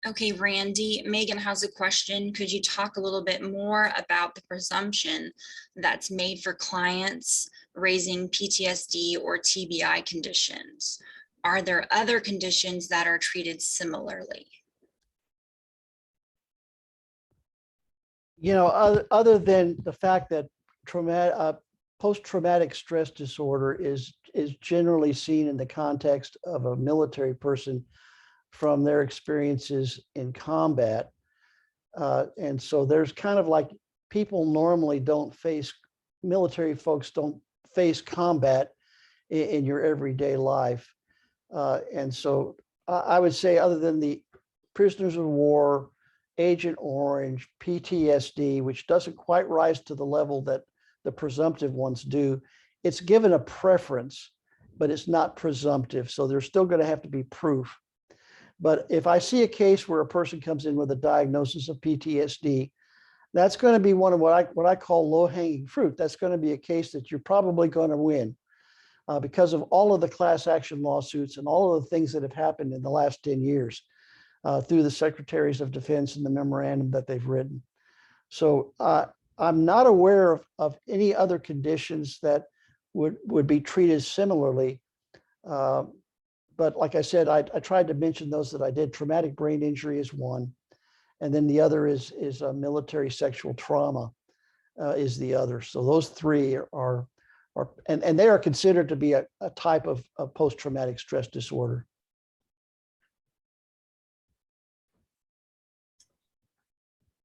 Okay, Randy, Megan has a question. Could you talk a little bit more about the presumption that's made for clients raising PTSD or TBI conditions? Are there other conditions that are treated similarly? You know, other than the fact that post-traumatic stress disorder is generally seen in the context of a military person from their experiences in combat. And so there's kind of like people normally military folks don't face combat in your everyday life. And so I would say other than the prisoners of war, Agent Orange, PTSD, which doesn't quite rise to the level that the presumptive ones do, it's given a preference, but it's not presumptive. So there's still going to have to be proof. But if I see a case where a person comes in with a diagnosis of PTSD, that's going to be one of what I call low-hanging fruit. That's going to be a case that you're probably going to win because of all of the class action lawsuits and all of the things that have happened in the last 10 years through the Secretaries of Defense and the memorandum that they've written. So I'm not aware of any other conditions that would be treated similarly. But like I said, I tried to mention those that I did. Traumatic brain injury is one. And then the other is military sexual trauma is the other. So those three are and they are considered to be a type of post-traumatic stress disorder.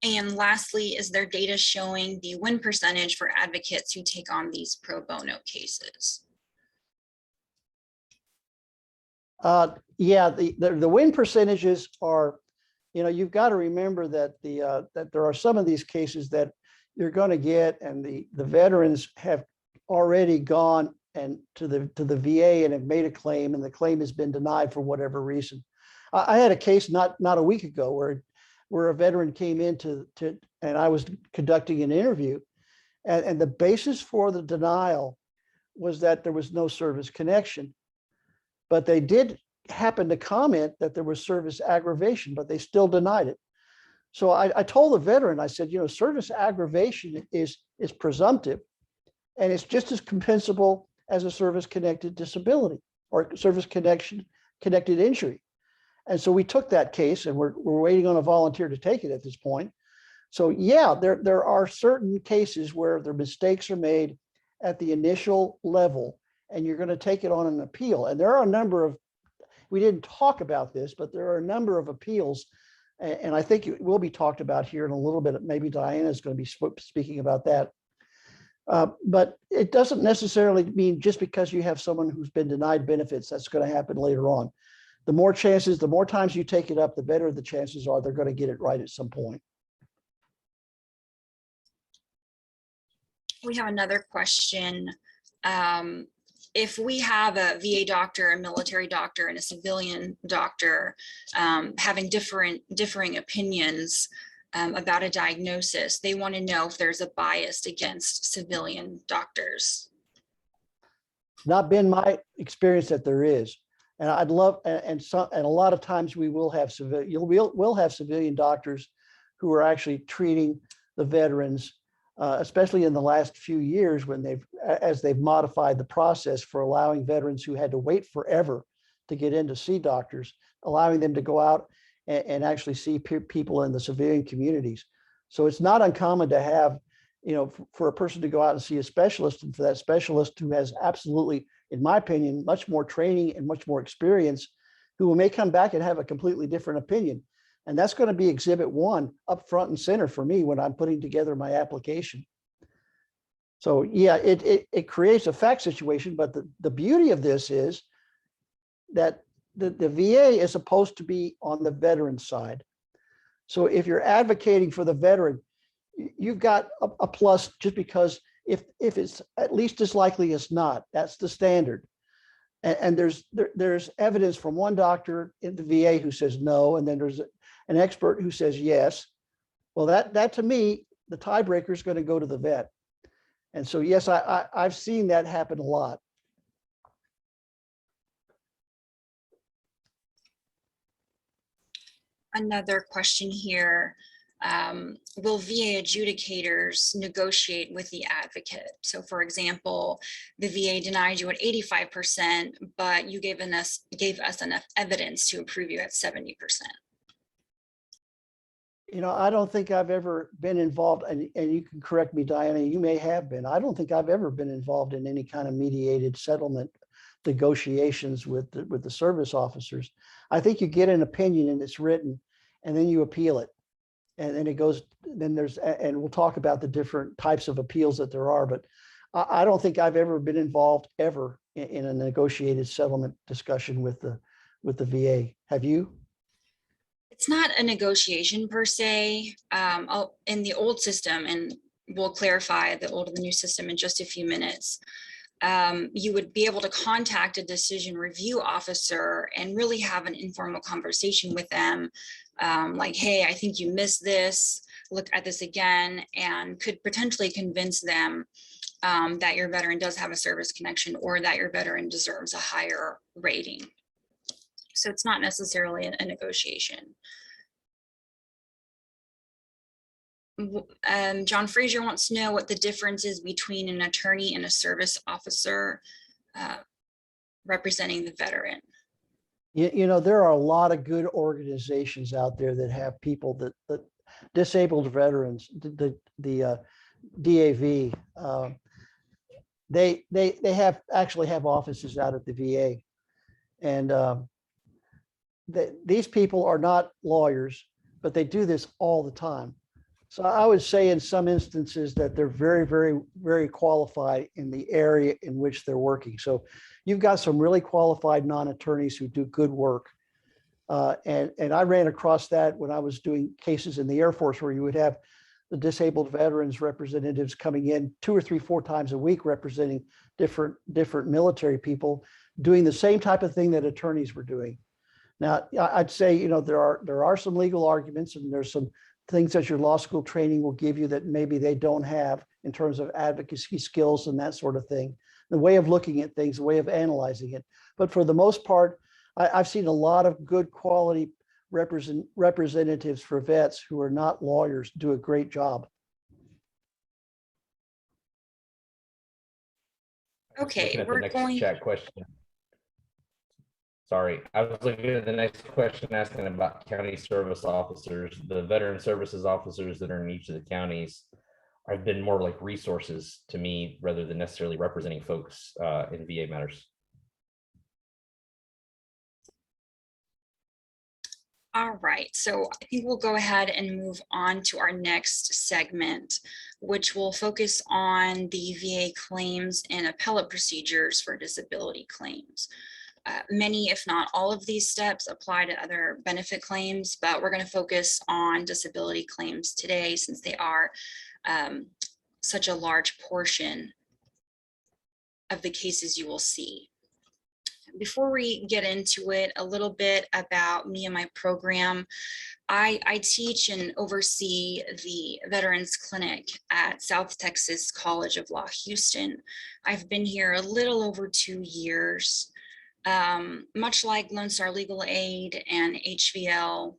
And lastly, is there data showing the win percentage for advocates who take on these pro bono cases? Yeah, the win percentages are, you know, you've got to remember that that there are some of these cases that you're going to get, and the veterans have already gone and to the VA and have made a claim, and the claim has been denied for whatever reason. I had a case not a week ago where a veteran came in and I was conducting an interview, and the basis for the denial was that there was no service connection. But they did happen to comment that there was service aggravation, but they still denied it. So I told the veteran, I said, you know, service aggravation is presumptive, and it's just as compensable as a service-connected disability or service-connected injury. And so we took that case, and we're waiting on a volunteer to take it at this point. So yeah, there are certain cases where the mistakes are made at the initial level, and you're going to take it on an appeal. And there are a number of, we didn't talk about this, but there are a number of appeals, and I think it will be talked about here in a little bit. Maybe Diana is going to be speaking about that. But it doesn't necessarily mean just because you have someone who's been denied benefits, that's going to happen later on. The more times you take it up, the better the chances are they're going to get it right at some point. We have another question. If we have a VA doctor, a military doctor, and a civilian doctor having differing opinions about a diagnosis, they want to know if there's a bias against civilian doctors. It's not been my experience that there is. And I'd love, and a lot of times we will have we'll have civilian doctors who are actually treating the veterans, especially in the last few years when as they've modified the process for allowing veterans who had to wait forever to get in to see doctors, allowing them to go out and actually see people in the civilian communities. So it's not uncommon to have, for a person to go out and see a specialist, and for that specialist who has absolutely, in my opinion, much more training and much more experience, who may come back and have a completely different opinion. And that's going to be exhibit 1 up front and center for me when I'm putting together my application. So yeah, it creates a fact situation, but the beauty of this is that the VA is supposed to be on the veteran side. So if you're advocating for the veteran, you've got a plus, just because if it's at least as likely as not, that's the standard. And there's evidence from one doctor in the VA who says no, and then there's an expert who says yes. Well, that to me, the tiebreaker is going to go to the vet. And so, yes, I've seen that happen a lot. Another question here. Will VA adjudicators negotiate with the advocate? So for example, the VA denied you at 85%, but you gave us enough evidence to approve you at 70%. I don't think I've ever been involved, and you can correct me, Diana, you may have been. I don't think I've ever been involved in any kind of mediated settlement negotiations with the service officers. I think you get an opinion and it's written, and then you appeal it. And then it goes, and we'll talk about the different types of appeals that there are, but I don't think I've ever been involved ever in a negotiated settlement discussion with the VA. Have you? It's not a negotiation per se. In the old system, and we'll clarify the old and the new system in just a few minutes, you would be able to contact a decision review officer and really have an informal conversation with them. Like, hey, I think you missed this, look at this again, and could potentially convince them that your veteran does have a service connection, or that your veteran deserves a higher rating. So it's not necessarily a negotiation. John Fraser wants to know what the difference is between an attorney and a service officer representing the veteran. There are a lot of good organizations out there that have people that disabled veterans, the DAV, they actually have offices out at the VA, and these people are not lawyers, but they do this all the time. So I would say in some instances that they're very, very, very qualified in the area in which they're working. So you've got some really qualified non-attorneys who do good work. And I ran across that when I was doing cases in the Air Force, where you would have the disabled veterans representatives coming in 2 or 3, 4 times a week, representing different military people, doing the same type of thing that attorneys were doing. Now, I'd say, there are some legal arguments, and there's some things that your law school training will give you that maybe they don't have in terms of advocacy skills and that sort of thing, the way of looking at things, the way of analyzing it. But for the most part, I've seen a lot of good quality representatives for vets who are not lawyers do a great job. Okay, we're going to chat question. Sorry, I was looking at the next question asking about county service officers. The veteran services officers that are in each of the counties have been more like resources to me rather than necessarily representing folks in VA matters. All right, so I think we'll go ahead and move on to our next segment, which will focus on the VA claims and appellate procedures for disability claims. Many, if not all of these steps apply to other benefit claims, but we're going to focus on disability claims today since they are such a large portion of the cases you will see. Before we get into it, a little bit about me and my program. I teach and oversee the Veterans Clinic at South Texas College of Law, Houston. I've been here a little over 2 years. Much like Lone Star Legal Aid and HVL,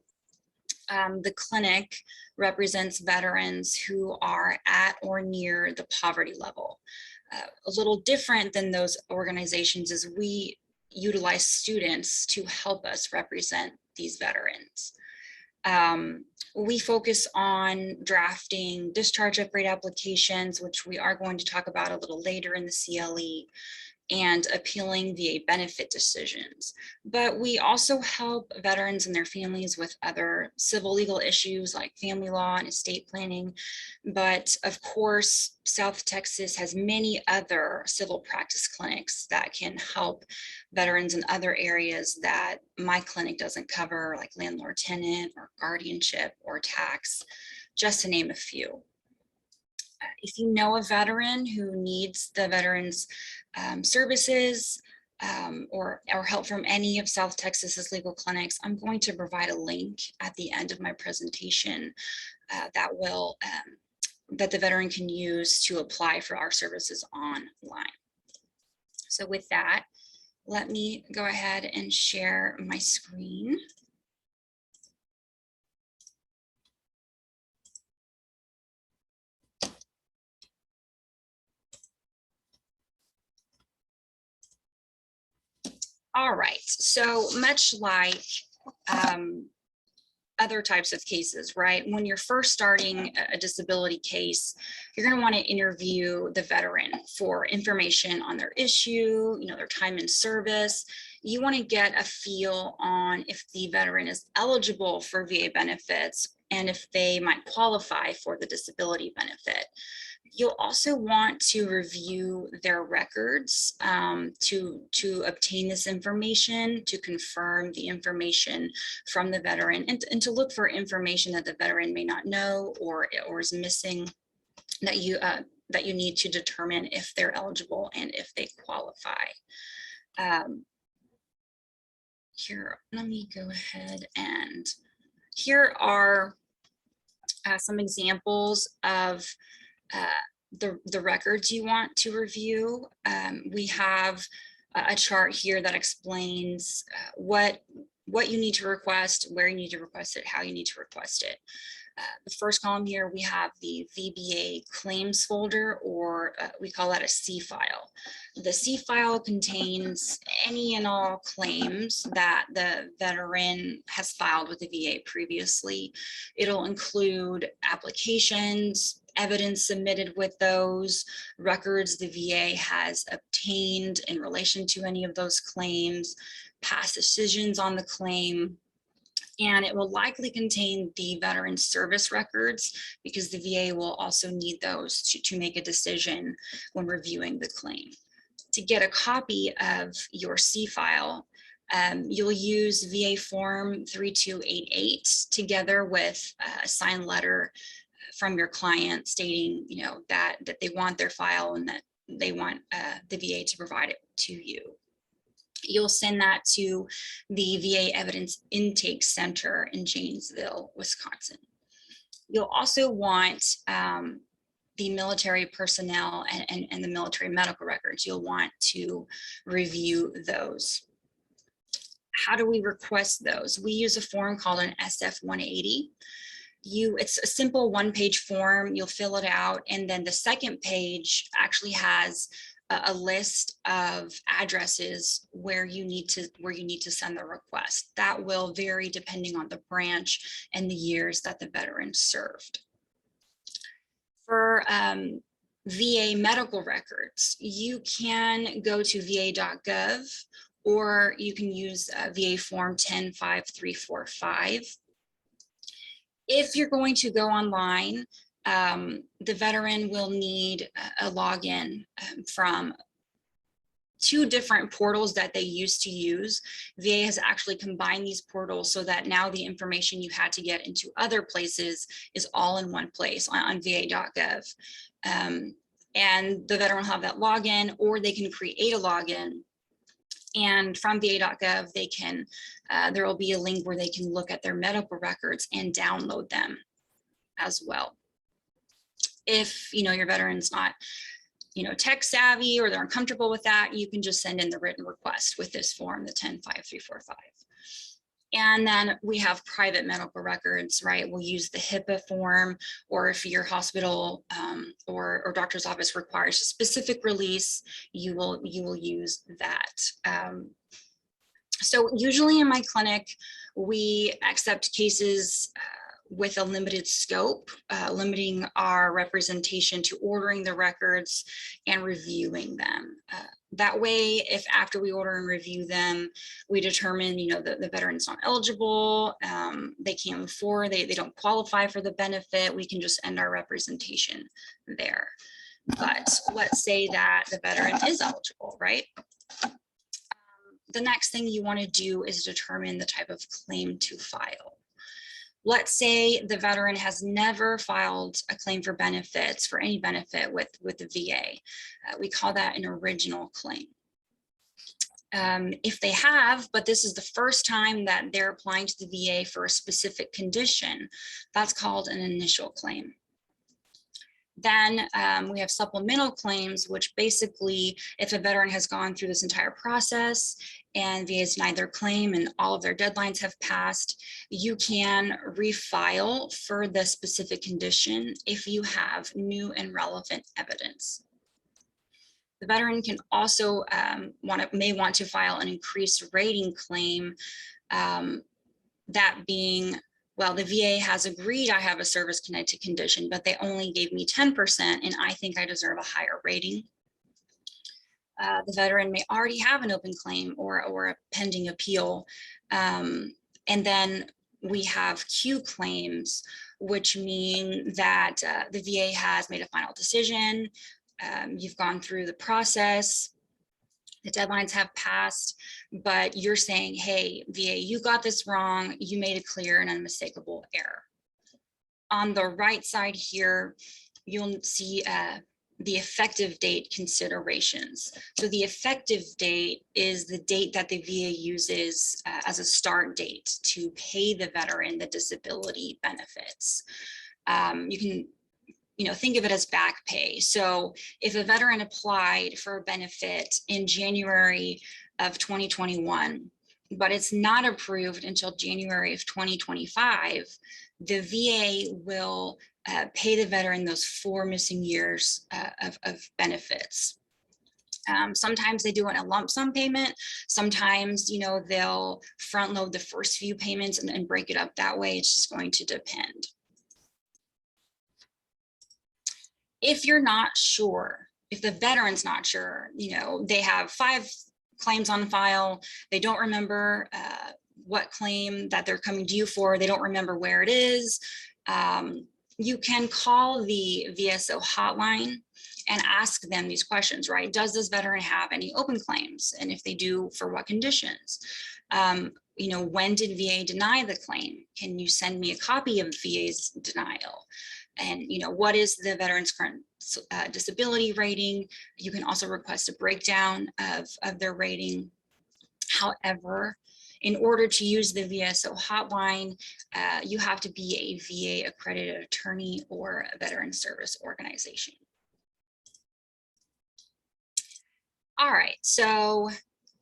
the clinic represents veterans who are at or near the poverty level. A little different than those organizations is we utilize students to help us represent these veterans. We focus on drafting discharge upgrade applications, which we are going to talk about a little later in the CLE, and appealing VA benefit decisions. But we also help veterans and their families with other civil legal issues like family law and estate planning. But of course, South Texas has many other civil practice clinics that can help veterans in other areas that my clinic doesn't cover, like landlord-tenant or guardianship or tax, just to name a few. If you know a veteran who needs the veterans services or help from any of South Texas's legal clinics, I'm going to provide a link at the end of my presentation that the veteran can use to apply for our services online. So with that, let me go ahead and share my screen. All right, so much like other types of cases, right? When you're first starting a disability case, you're going to want to interview the veteran for information on their issue, their time in service. You want to get a feel on if the veteran is eligible for VA benefits and if they might qualify for the disability benefit. You'll also want to review their records to obtain this information, to confirm the information from the veteran, and to look for information that the veteran may not know or is missing that you need to determine if they're eligible and if they qualify. Here, let me go ahead, and here are some examples of the records you want to review. We have a chart here that explains what you need to request, where you need to request it, how you need to request it. The first column here, we have the VBA claims folder, or we call that a C file. The C file contains any and all claims that the veteran has filed with the VA previously. It'll include applications, evidence submitted with those, records the VA has obtained in relation to any of those claims, past decisions on the claim, and it will likely contain the veteran service records because the VA will also need those to make a decision when reviewing the claim. To get a copy of your C file, you'll use VA form 3288 together with a signed letter from your client stating, that they want their file and that they want the VA to provide it to you. You'll send that to the VA Evidence Intake Center in Janesville, Wisconsin. You'll also want the military personnel and the military medical records. You'll want to review those. How do we request those? We use a form called an SF-180. It's a simple one-page form. You'll fill it out, and then the second page actually has a list of addresses where you need to send the request. That will vary depending on the branch and the years that the veteran served. For VA medical records, you can go to va.gov, or you can use VA form 105345. If you're going to go online, the veteran will need a login from two different portals that they used to use. VA has actually combined these portals so that now the information you had to get into other places is all in one place on va.gov. And the veteran will have that login, or they can create a login. And from va.gov, they can, there will be a link where they can look at their medical records and download them as well. If your veteran's not tech savvy or they're uncomfortable with that, you can just send in the written request with this form, the 105345. And then we have private medical records, right? We'll use the HIPAA form, or if your hospital or doctor's office requires a specific release, you will use that. So usually in my clinic, we accept cases with a limited scope, limiting our representation to ordering the records and reviewing them. That way, if after we order and review them, we determine, the veteran's not eligible, they can't move forward, they don't qualify for the benefit, we can just end our representation there. But let's say that the veteran is eligible, right? The next thing you want to do is determine the type of claim to file. Let's say the veteran has never filed a claim for benefits, for any benefit with the VA. We call that an original claim. If they have, but this is the first time that they're applying to the VA for a specific condition, that's called an initial claim. Then we have supplemental claims, which basically, if a veteran has gone through this entire process and VA has denied their claim and all of their deadlines have passed, you can refile for the specific condition if you have new and relevant evidence. The veteran can also may want to file an increased rating claim, that being, well, the VA has agreed I have a service-connected condition, but they only gave me 10%, and I think I deserve a higher rating. The veteran may already have an open claim or a pending appeal. And then we have Q claims, which mean that the VA has made a final decision. You've gone through the process. The deadlines have passed, but you're saying, hey, VA, you got this wrong. You made a clear and unmistakable error. On the right side here, you'll see the effective date considerations. So the effective date is the date that the VA uses as a start date to pay the veteran the disability benefits. You can think of it as back pay. So if a veteran applied for a benefit in January of 2021, but it's not approved until January of 2025, the VA will pay the veteran those 4 missing years of benefits. Sometimes they do it in a lump sum payment. Sometimes, they'll front load the first few payments and break it up that way. It's just going to depend. If you're not sure, if the veteran's not sure, they have 5 claims on file, they don't remember what claim that they're coming to you for, they don't remember where it is, you can call the VSO hotline and ask them these questions, right? Does this veteran have any open claims? And if they do, for what conditions? When did VA deny the claim? Can you send me a copy of VA's denial? And what is the veteran's current disability rating? You can also request a breakdown of their rating. However, in order to use the VSO hotline, you have to be a VA accredited attorney or a veteran service organization. All right, so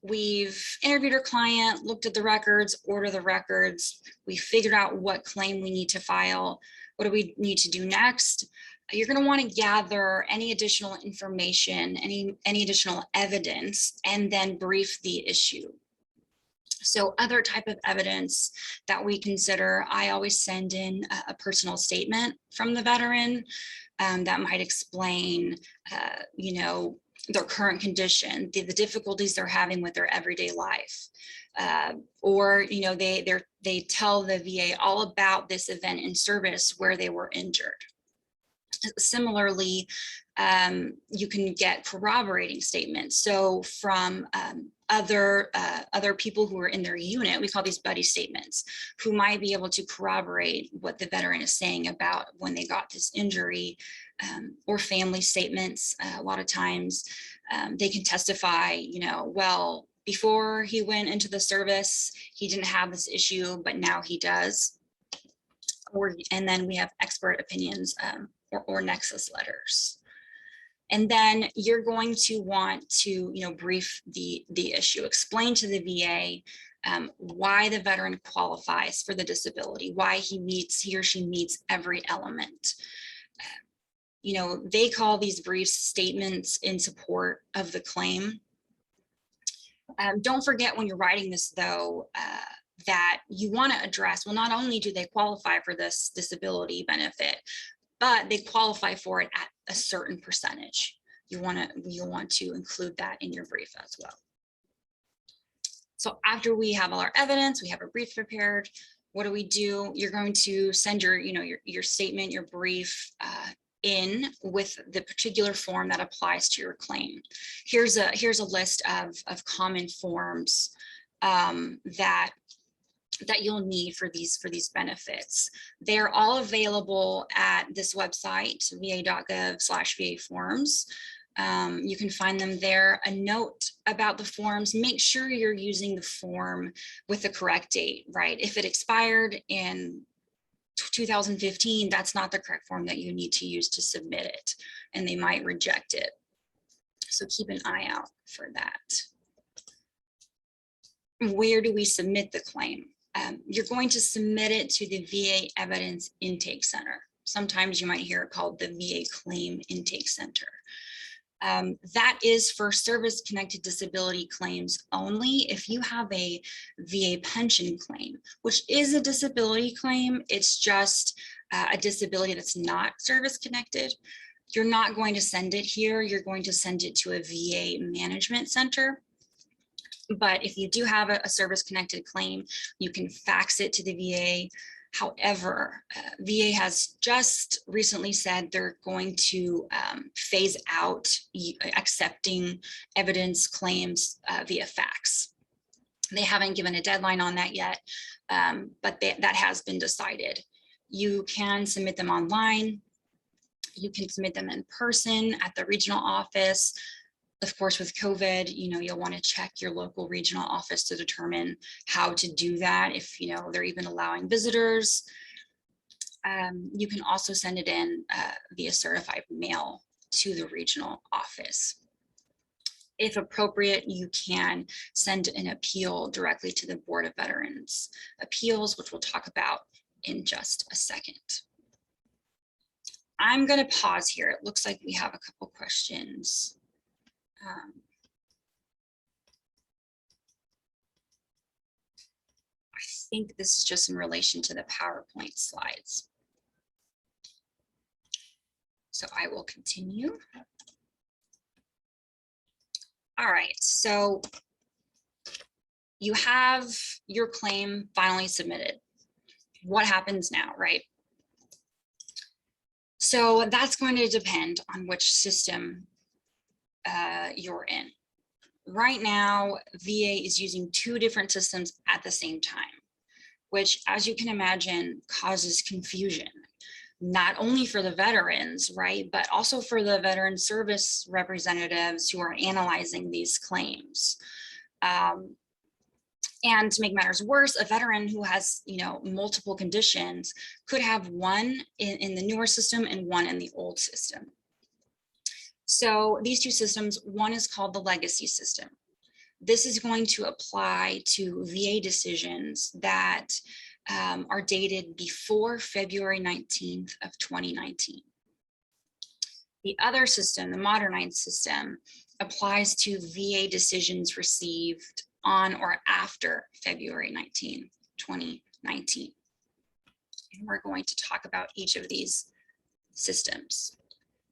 we've interviewed our client, looked at the records, ordered the records. We figured out what claim we need to file. What do we need to do next? You're going to want to gather any additional information, any additional evidence, and then brief the issue. So other type of evidence that we consider, I always send in a personal statement from the veteran that might explain, their current condition, the difficulties they're having with their everyday life. Or they tell the VA all about this event in service where they were injured. Similarly, you can get corroborating statements. So from other people who are in their unit, we call these buddy statements, who might be able to corroborate what the veteran is saying about when they got this injury, or family statements. A lot of times they can testify, well, before he went into the service, he didn't have this issue, but now he does. And then we have expert opinions or nexus letters. And then you're going to want to, brief the issue, explain to the VA why the veteran qualifies for the disability, why he or she meets every element. They call these briefs statements in support of the claim. Don't forget when you're writing this, though, that you want to address, well, not only do they qualify for this disability benefit, but they qualify for it at a certain percentage. You'll want to include that in your brief as well. So after we have all our evidence, we have a brief prepared, what do? You're going to send your statement, your brief in with the particular form that applies to your claim. Here's a list of common forms that you'll need for these benefits. They're all available at this website, va.gov/va-forms. You can find them there. A note about the forms: make sure you're using the form with the correct date, right? If it expired in 2015, that's not the correct form that you need to use to submit it, and they might reject it. So keep an eye out for that. Where do we submit the claim? You're going to submit it to the VA Evidence Intake Center. Sometimes you might hear it called the VA Claim Intake Center. That is for service-connected disability claims only. If you have a VA pension claim, which is a disability claim, it's just a disability that's not service-connected, you're not going to send it here. You're going to send it to a VA management center. But if you do have a service-connected claim, you can fax it to the VA. However, VA has just recently said they're going to phase out accepting evidence claims via fax. They haven't given a deadline on that yet, but that has been decided. You can submit them online. You can submit them in person at the regional office. Of course, with COVID, you'll want to check your local regional office to determine how to do that, if they're even allowing visitors. You can also send it in via certified mail to the regional office. If appropriate, you can send an appeal directly to the Board of Veterans Appeals, which we'll talk about in just a second. I'm going to pause here. It looks like we have a couple questions. I think this is just in relation to the PowerPoint slides. So I will continue. All right, so you have your claim finally submitted. What happens now, right? So that's going to depend on which system you're in. Right now, VA is using two different systems at the same time, which, as you can imagine, causes confusion, not only for the veterans, right, but also for the veteran service representatives who are analyzing these claims. And to make matters worse, a veteran who has, multiple conditions could have one in the newer system and one in the old system. So these two systems, one is called the legacy system. This is going to apply to VA decisions that are dated before February 19th of 2019. The other system, the modernized system, applies to VA decisions received on or after February 19, 2019. And we're going to talk about each of these systems.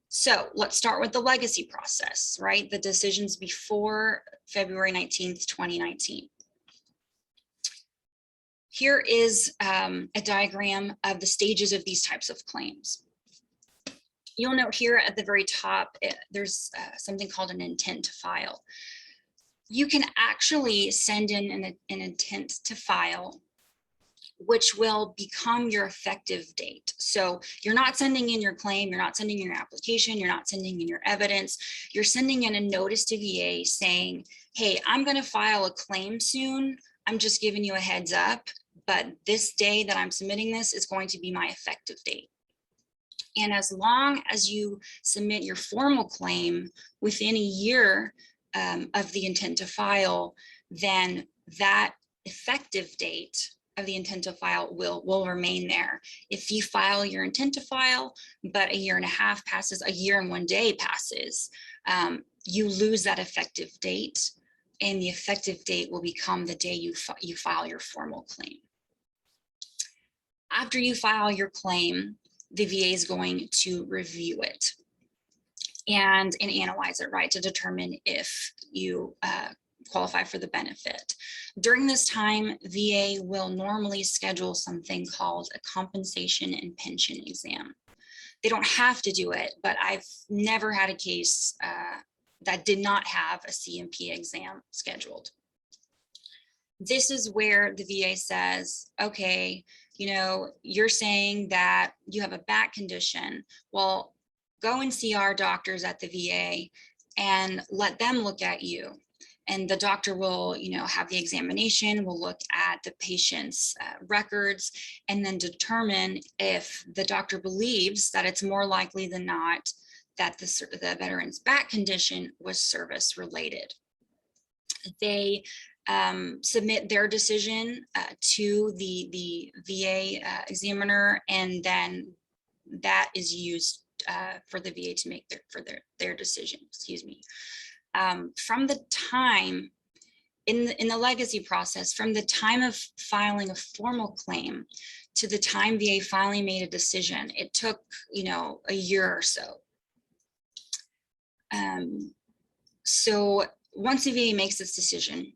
So let's start with the legacy process, right? The decisions before February 19th, 2019. Here is a diagram of the stages of these types of claims. You'll note here at the very top, there's something called an intent to file. You can actually send in an intent to file, which will become your effective date. So you're not sending in your claim, you're not sending in your application, you're not sending in your evidence, you're sending in a notice to VA saying, hey, I'm gonna file a claim soon, I'm just giving you a heads up, but this day that I'm submitting this is going to be my effective date. And as long as you submit your formal claim within a year of the intent to file, then that effective date of the intent to file will remain there. If you file your intent to file, but a year and a half passes, a year and 1 day passes, you lose that effective date, and the effective date will become the day you file your formal claim. After you file your claim, the VA is going to review it and analyze it, right, to determine if you qualify for the benefit. During this time, VA will normally schedule something called a compensation and pension exam. They don't have to do it, but I've never had a case that did not have a CMP exam scheduled. This is where the VA says, okay, you know, you're saying that you have a back condition. Well, go and see our doctors at the VA and let them look at you. And the doctor will, you know, have the examination, will look at the patient's records, and then determine if the doctor believes that it's more likely than not that the veteran's back condition was service related. They submit their decision to the VA examiner, and then that is used for the VA to make their decision, excuse me. From the time in the legacy process, from the time of filing a formal claim to the time VA finally made a decision, it took, you know, a year or so. So once the VA makes this decision,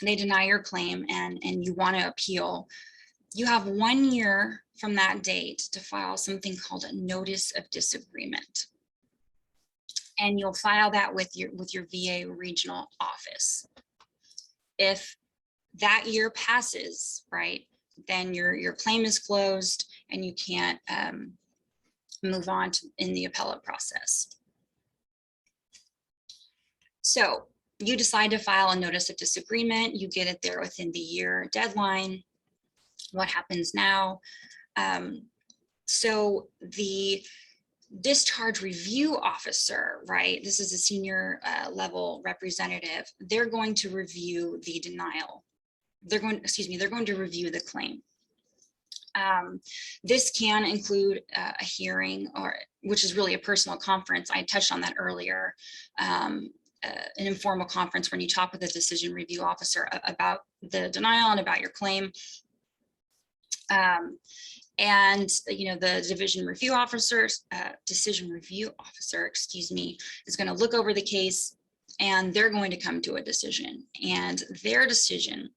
they deny your claim and you want to appeal, you have 1 year from that date to file something called a notice of disagreement. And you'll file that with your VA regional office. If that year passes, right, then your claim is closed and you can't move on in the appellate process. So you decide to file a notice of disagreement, you get it there within the year deadline. What happens now? So the discharge review officer, right, this is a senior level representative, they're going to review the denial. They're going to review the claim. This can include a hearing, or which is really a personal conference. I touched on that earlier. An informal conference when you talk with the decision review officer about the denial and about your claim. And you know, the decision review officer, excuse me, is going to look over the case, and they're going to come to a decision. And their decision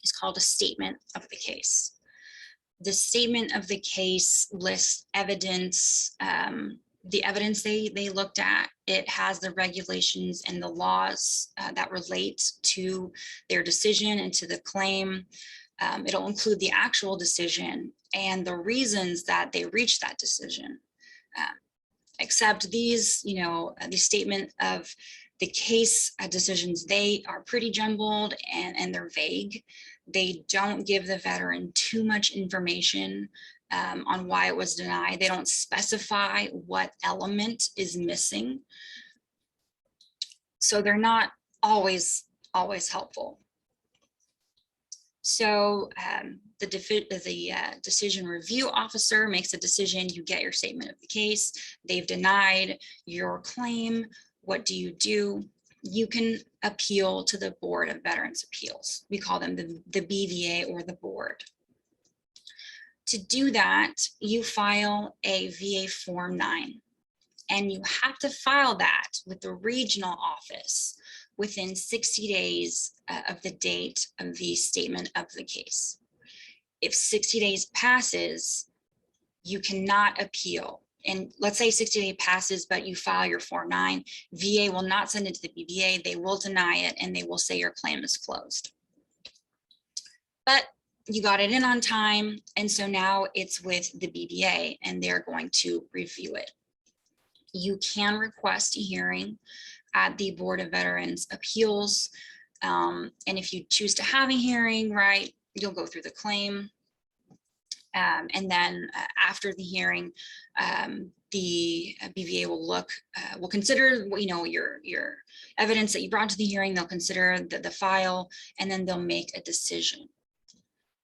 is called a statement of the case. The statement of the case lists evidence, the evidence they looked at. It has the regulations and the laws that relate to their decision and to the claim. It'll include the actual decision and the reasons that they reached that decision. Except these, you know, the statement of the case decisions, they are pretty jumbled and they're vague. They don't give the veteran too much information on why it was denied. They don't specify what element is missing. So they're not always helpful. So the decision review officer makes a decision, you get your statement of the case, they've denied your claim. What do? You can appeal to the Board of Veterans Appeals. We call them the BVA or the board. To do that, you file a VA Form 9, and you have to file that with the regional office within 60 days of the date of the statement of the case. If 60 days passes, you cannot appeal. And let's say 60 days passes, but you file your Form 9, VA will not send it to the BVA, they will deny it, and they will say your claim is closed. But you got it in on time, and so now it's with the BVA, and they're going to review it. You can request a hearing at the Board of Veterans Appeals. And if you choose to have a hearing, right, you'll go through the claim. And then after the hearing, the BVA will consider, your evidence that you brought to the hearing. They'll consider the file, and then they'll make a decision.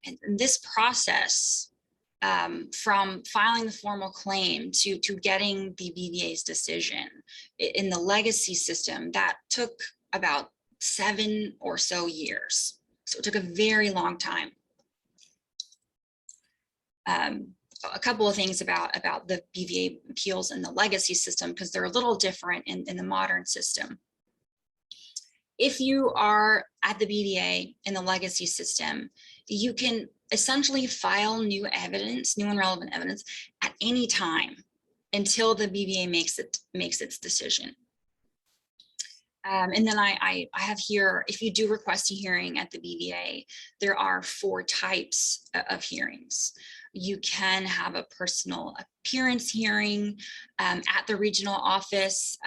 And this process, from filing the formal claim to getting the BVA's decision in the legacy system, that took about 7 or so years. So it took a very long time. A couple of things about the BVA appeals in the legacy system, because they're a little different in the modern system. If you are at the BVA in the legacy system, you can essentially file new evidence, new and relevant evidence at any time until the BVA makes its decision. And then I have here, if you do request a hearing at the BVA, there are 4 types of hearings. You can have a personal appearance hearing at the regional office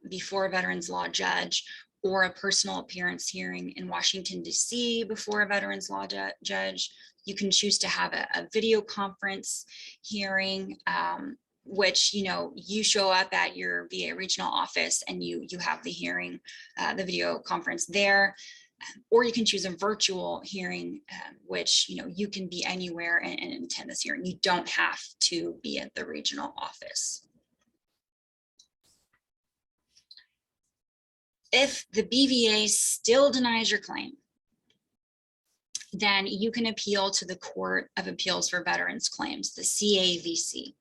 before a veterans law judge, or a personal appearance hearing in Washington, D.C. before a veterans law judge. You can choose to have a video conference hearing, which, you show up at your VA regional office and you have the hearing, the video conference there. Or you can choose a virtual hearing, which, you can be anywhere and attend this hearing. You don't have to be at the regional office. If the BVA still denies your claim, then you can appeal to the Court of Appeals for Veterans Claims, the CAVC.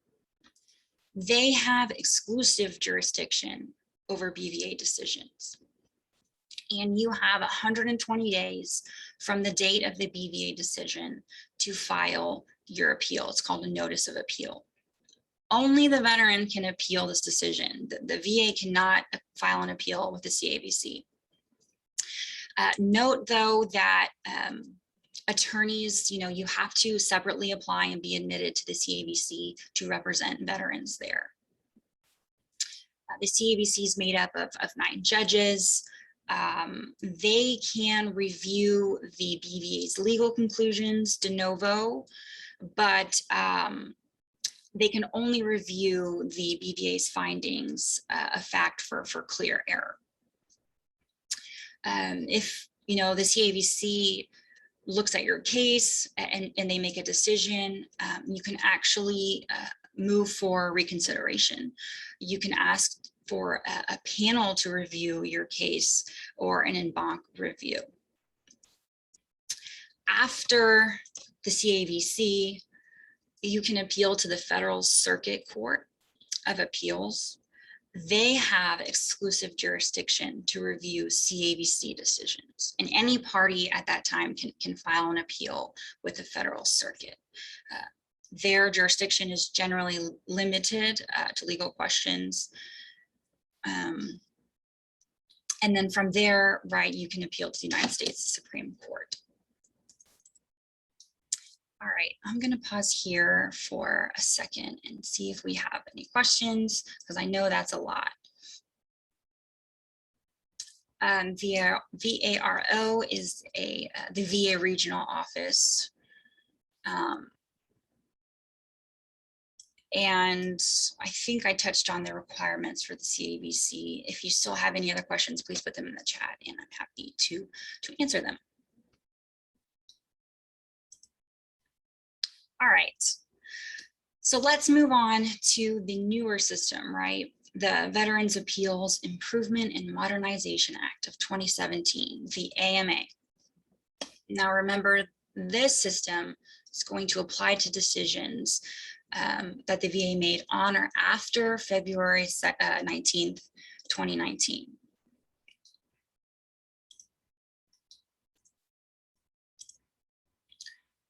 They have exclusive jurisdiction over BVA decisions. And you have 120 days from the date of the BVA decision to file your appeal. It's called a notice of appeal. Only the veteran can appeal this decision. The VA cannot file an appeal with the CAVC. Note, though, that attorneys, you have to separately apply and be admitted to the CAVC to represent veterans there. The CAVC is made up of 9 judges. They can review the BVA's legal conclusions de novo, but they can only review the BVA's findings of fact for clear error. If the CAVC looks at your case and they make a decision, you can actually move for reconsideration. You can ask for a panel to review your case or an en banc review. After the CAVC, you can appeal to the Federal Circuit Court of Appeals. They have exclusive jurisdiction to review CAVC decisions, and any party at that time can file an appeal with the Federal Circuit. Their jurisdiction is generally limited to legal questions. And then from there, right, you can appeal to the United States Supreme Court. All right, I'm going to pause here for a second and see if we have any questions, because I know that's a lot. VARO is the VA regional office. And I think I touched on the requirements for the CAVC. If you still have any other questions, please put them in the chat and I'm happy to answer them. All right, so let's move on to the newer system, right? The Veterans Appeals Improvement and Modernization Act of 2017, the AMA. Now remember, this system is going to apply to decisions that the VA made on or after February 19th, 2019.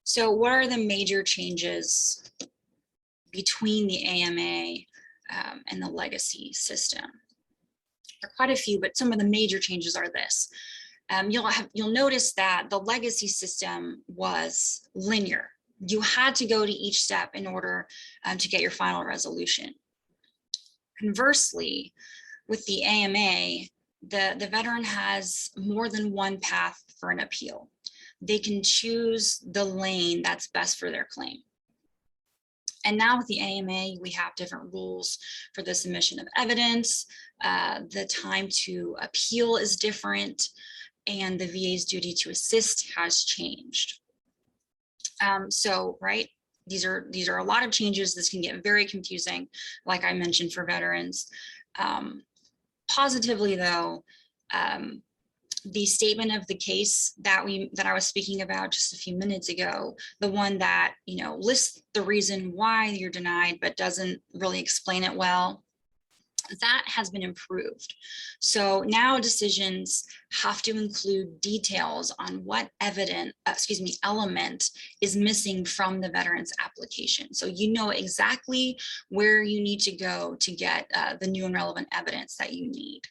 So what are the major changes between the AMA and the legacy system? There are quite a few, but some of the major changes are this. You'll notice that the legacy system was linear. You had to go to each step in order to get your final resolution. Conversely, with the AMA, the veteran has more than one path for an appeal. They can choose the lane that's best for their claim. And now with the AMA, we have different rules for the submission of evidence. The time to appeal is different, and the VA's duty to assist has changed. Right, these are a lot of changes. This can get very confusing, like I mentioned, for veterans. Positively though, the statement of the case that I was speaking about just a few minutes ago, the one that, you know, lists the reason why you're denied but doesn't really explain it well, that has been improved. So now decisions have to include details on what element is missing from the veteran's application. So you know exactly where you need to go to get the new and relevant evidence that you need.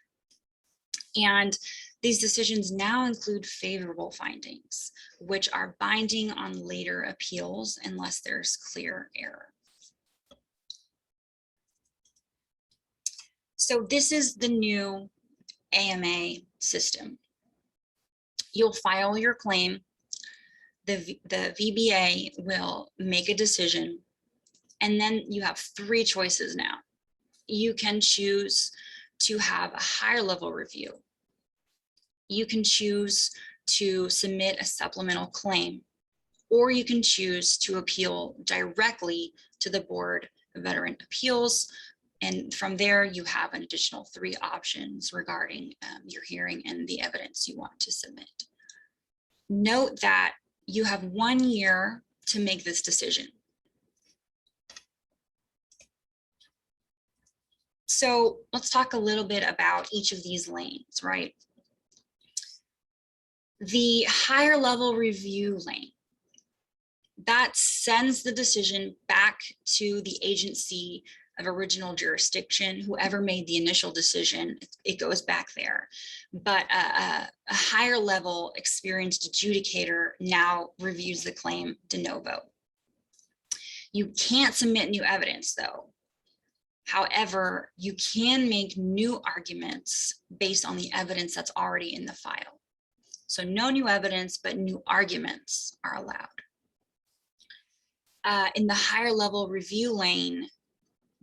And these decisions now include favorable findings, which are binding on later appeals unless there's clear error. So this is the new AMA system. You'll file your claim. The VBA will make a decision. And then you have 3 choices now. You can choose to have a higher level review. You can choose to submit a supplemental claim, or you can choose to appeal directly to the Board of Veteran Appeals. And from there, you have an additional 3 options regarding your hearing and the evidence you want to submit. Note that you have 1 year to make this decision. So let's talk a little bit about each of these lanes, right? The higher level review lane, that sends the decision back to the agency of original jurisdiction. Whoever made the initial decision, it goes back there. But a higher level experienced adjudicator now reviews the claim de novo. You can't submit new evidence though. However, you can make new arguments based on the evidence that's already in the file. So no new evidence, but new arguments are allowed. In the higher level review lane,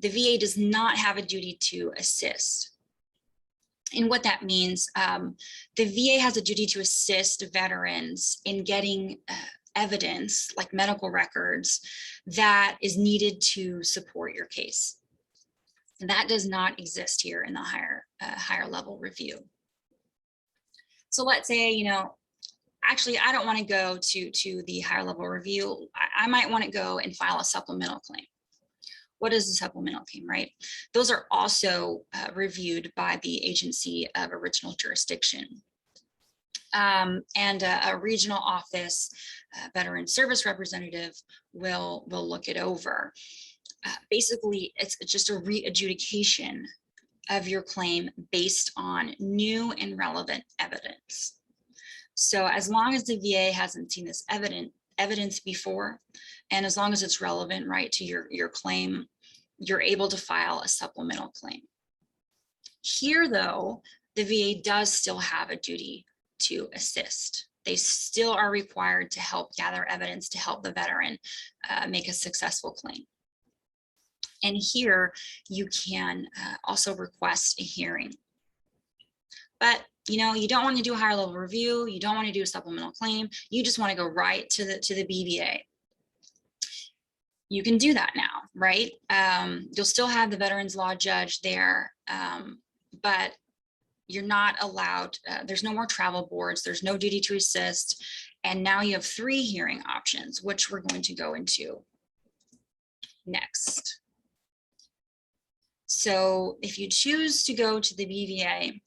the VA does not have a duty to assist. And what that means, the VA has a duty to assist veterans in getting evidence like medical records that is needed to support your case. And that does not exist here in the higher level review. So let's say, you know, actually, I don't want to go to the higher level review. I might want to go and file a supplemental claim. What is a supplemental claim, right? Those are also reviewed by the agency of original jurisdiction. And a regional office, veteran service representative will look it over. Basically, it's just a re-adjudication of your claim based on new and relevant evidence. So as long as the VA hasn't seen this evidence before, and as long as it's relevant, right, to your claim, you're able to file a supplemental claim. Here, though, the VA does still have a duty to assist. They still are required to help gather evidence to help the veteran make a successful claim. And here you can also request a hearing. But you know, you don't want to do a higher level review, you don't want to do a supplemental claim, you just want to go right to the BVA. You can do that now, right? You'll still have the veterans law judge there, but you're not allowed, there's no more travel boards, there's no duty to assist, and now you have 3 hearing options, which we're going to go into next. So if you choose to go to the BVA,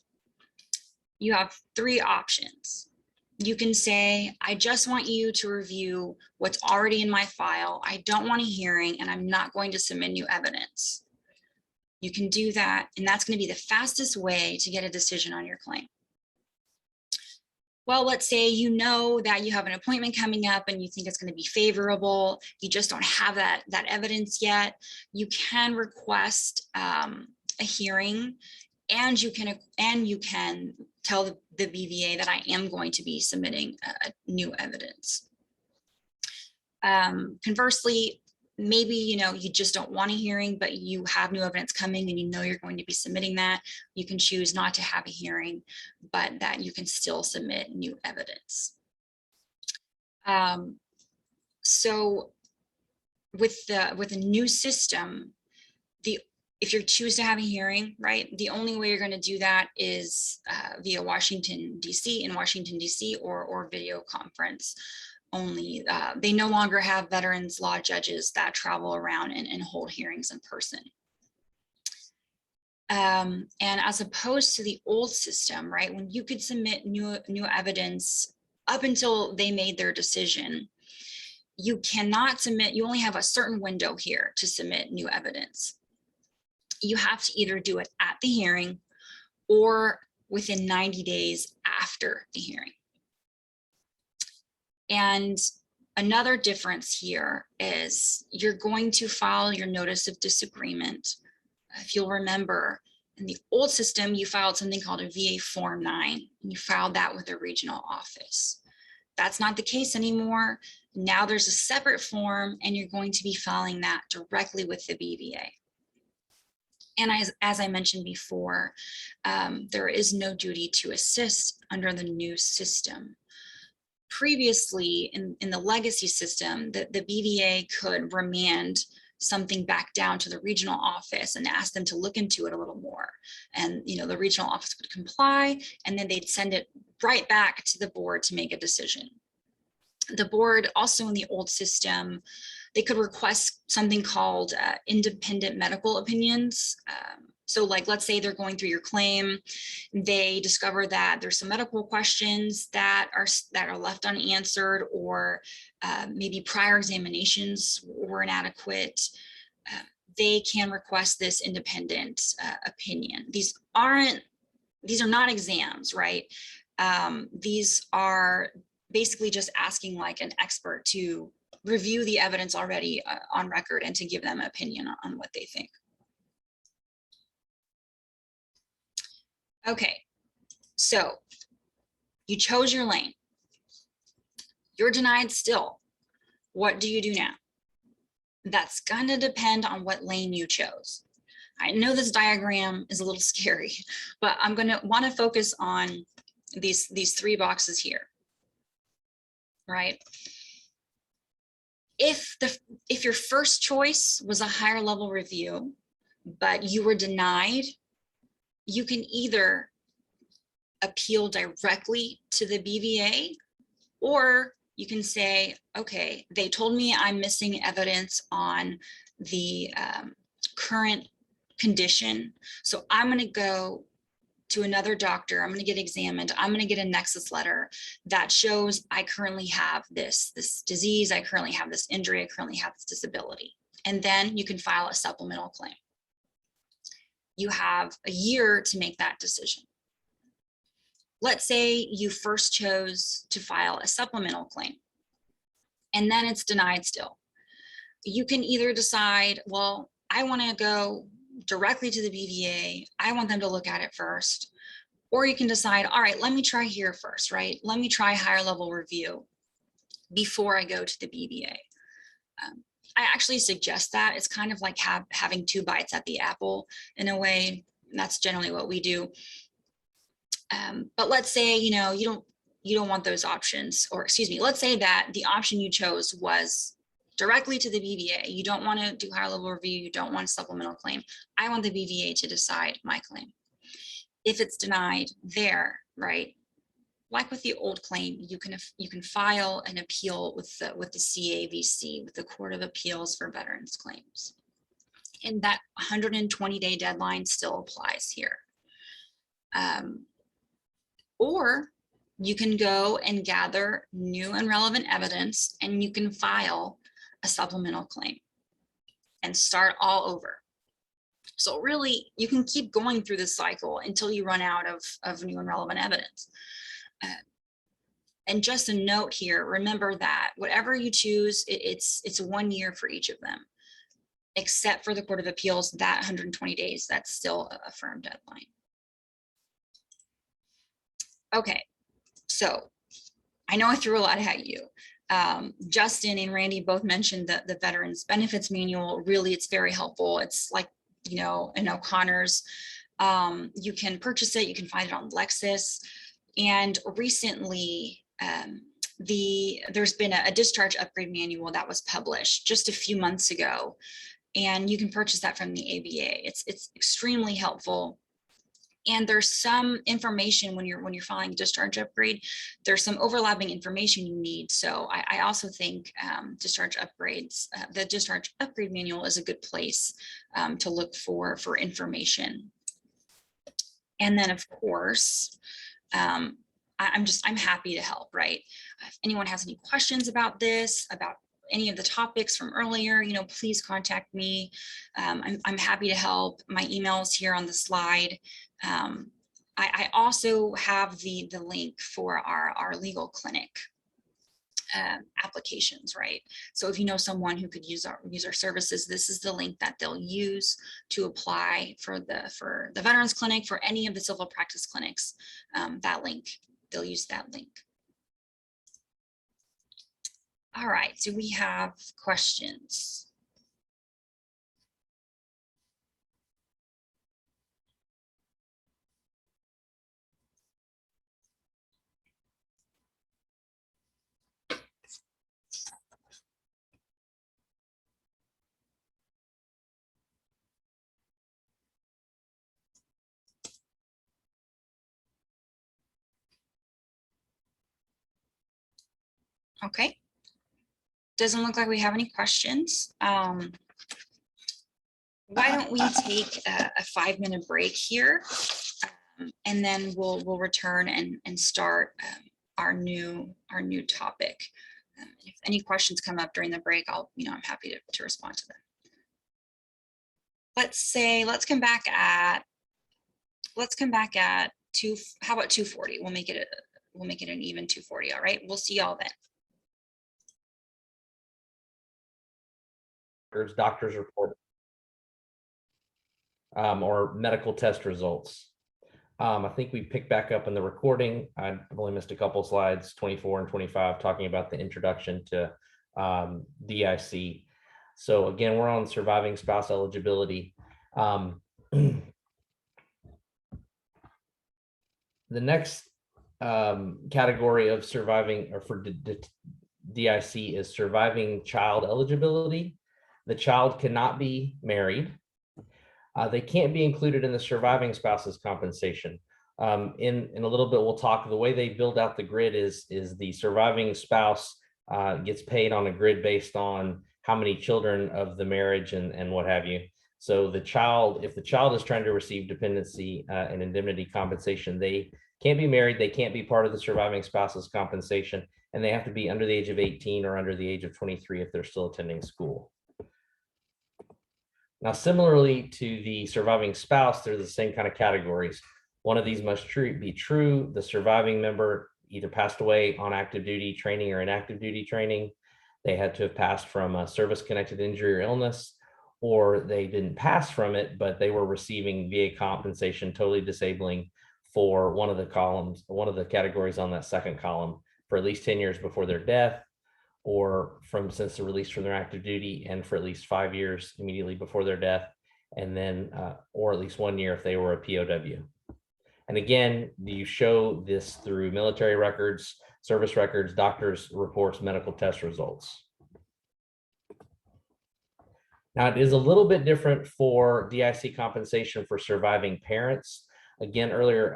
you have 3 options. You can say, I just want you to review what's already in my file. I don't want a hearing, and I'm not going to submit new evidence. You can do that, and that's going to be the fastest way to get a decision on your claim. Well, let's say you know that you have an appointment coming up and you think it's going to be favorable. You just don't have that evidence yet. You can request a hearing, and you can tell the BVA that I am going to be submitting new evidence. Conversely, maybe, you just don't want a hearing, but you have new evidence coming and you're going to be submitting that. You can choose not to have a hearing, but that you can still submit new evidence. So with a new system, if you choose to have a hearing, right, the only way you're going to do that is via Washington, D.C. or video conference only. They no longer have veterans law judges that travel around and hold hearings in person. And as opposed to the old system, right, when you could submit new evidence up until they made their decision, you cannot submit, you only have a certain window here to submit new evidence. You have to either do it at the hearing or within 90 days after the hearing. And another difference here is you're going to file your notice of disagreement. If you'll remember, in the old system, you filed something called a VA Form 9, and you filed that with the regional office. That's not the case anymore. Now there's a separate form, and you're going to be filing that directly with the BVA. And as I mentioned before, there is no duty to assist under the new system. Previously, in the legacy system, the BVA could remand something back down to the regional office and ask them to look into it a little more. And the regional office would comply, and then they'd send it right back to the board to make a decision. The board also in the old system, they could request something called independent medical opinions. So like, let's say they're going through your claim, they discover that there's some medical questions that are left unanswered, or maybe prior examinations were inadequate. They can request this independent opinion. These are not exams, right? These are basically just asking like an expert to review the evidence already on record and to give them an opinion on what they think. Okay, so you chose your lane. You're denied still. What do you do now? That's gonna depend on what lane you chose. I know this diagram is a little scary, but I'm gonna wanna focus on these three boxes here, right? If your first choice was a higher level review, but you were denied, you can either appeal directly to the BVA, or you can say, okay, they told me I'm missing evidence on the current condition, so I'm going to go to another doctor, I'm going to get examined, I'm going to get a nexus letter that shows I currently have this disease, I currently have this injury, I currently have this disability. And then you can file a supplemental claim. You have a year to make that decision. Let's say you first chose to file a supplemental claim, and then it's denied still. You can either decide, well, I want to go directly to the BVA, I want them to look at it first, or you can decide, all right, let me try here first, right? Let me try higher level review before I go to the BVA. I actually suggest that. It's kind of like having two bites at the apple in a way. That's generally what we do. But let's say, you don't want those options, or excuse me, let's say that the option you chose was directly to the BVA. You don't want to do higher level review. You don't want a supplemental claim. I want the BVA to decide my claim. If it's denied there, right? Like with the old claim, you can file an appeal with the CAVC, with the Court of Appeals for Veterans Claims. And that 120-day deadline still applies here. Or you can go and gather new and relevant evidence, and you can file a supplemental claim and start all over. So really, you can keep going through this cycle until you run out of new and relevant evidence. And just a note here, remember that whatever you choose, it's 1 year for each of them, except for the Court of Appeals, that 120 days, that's still a firm deadline. Okay, so I know I threw a lot at you. Justin and Randy both mentioned that the Veterans Benefits Manual. Really, it's very helpful. It's like, you know, in O'Connor's. You can purchase it. You can find it on Lexus. And recently, there's been a discharge upgrade manual that was published just a few months ago, and you can purchase that from the ABA. It's extremely helpful. And there's some information when you're filing discharge upgrade, there's some overlapping information you need. So I also think discharge upgrades, the discharge upgrade manual is a good place to look for information. And then of course, I'm happy to help, right? If anyone has any questions about this, about any of the topics from earlier, you know, please contact me. I'm happy to help. My email is here on the slide. I also have the link for our legal clinic applications, right? So if you know someone who could use our services, this is the link that they'll use to apply for the Veterans Clinic, for any of the civil practice clinics. That link, they'll use that link. All right, do we have questions? Okay. Doesn't look like we have any questions. Why don't we take a 5-minute break here, and then we'll return and start our new topic. If any questions come up during the break, I'm happy to respond to them. Let's come back at how about 2:40? We'll make it an even 2:40. All right. We'll see y'all then. Doctor's report, or medical test results. I think we picked back up in the recording. I've only missed a couple slides, 24 and 25, talking about the introduction to DIC. So again, we're on surviving spouse eligibility. The next category of surviving, or for DIC, is surviving child eligibility. The child cannot be married. They can't be included in the surviving spouse's compensation. In a little bit, we'll talk. The way they build out the grid is the surviving spouse gets paid on a grid based on how many children of the marriage and what have you. So the child, if the child is trying to receive dependency and indemnity compensation, they can't be married. They can't be part of the surviving spouse's compensation, and they have to be under the age of 18 or under the age of 23 if they're still attending school. Now, similarly to the surviving spouse, they're the same kind of categories. One of these must be true. The surviving member either passed away on active duty training or inactive duty training. They had to have passed from a service-connected injury or illness, or they didn't pass from it, but they were receiving VA compensation, totally disabling, for one of the columns, one of the categories on that second column, for at least 10 years before their death, or since they're released from their active duty, and for at least 5 years immediately before their death, and then or at least 1 year if they were a POW. And again, you show this through military records, service records, doctors' reports, medical test results. Now, it is a little bit different for DIC compensation for surviving parents. Again, earlier,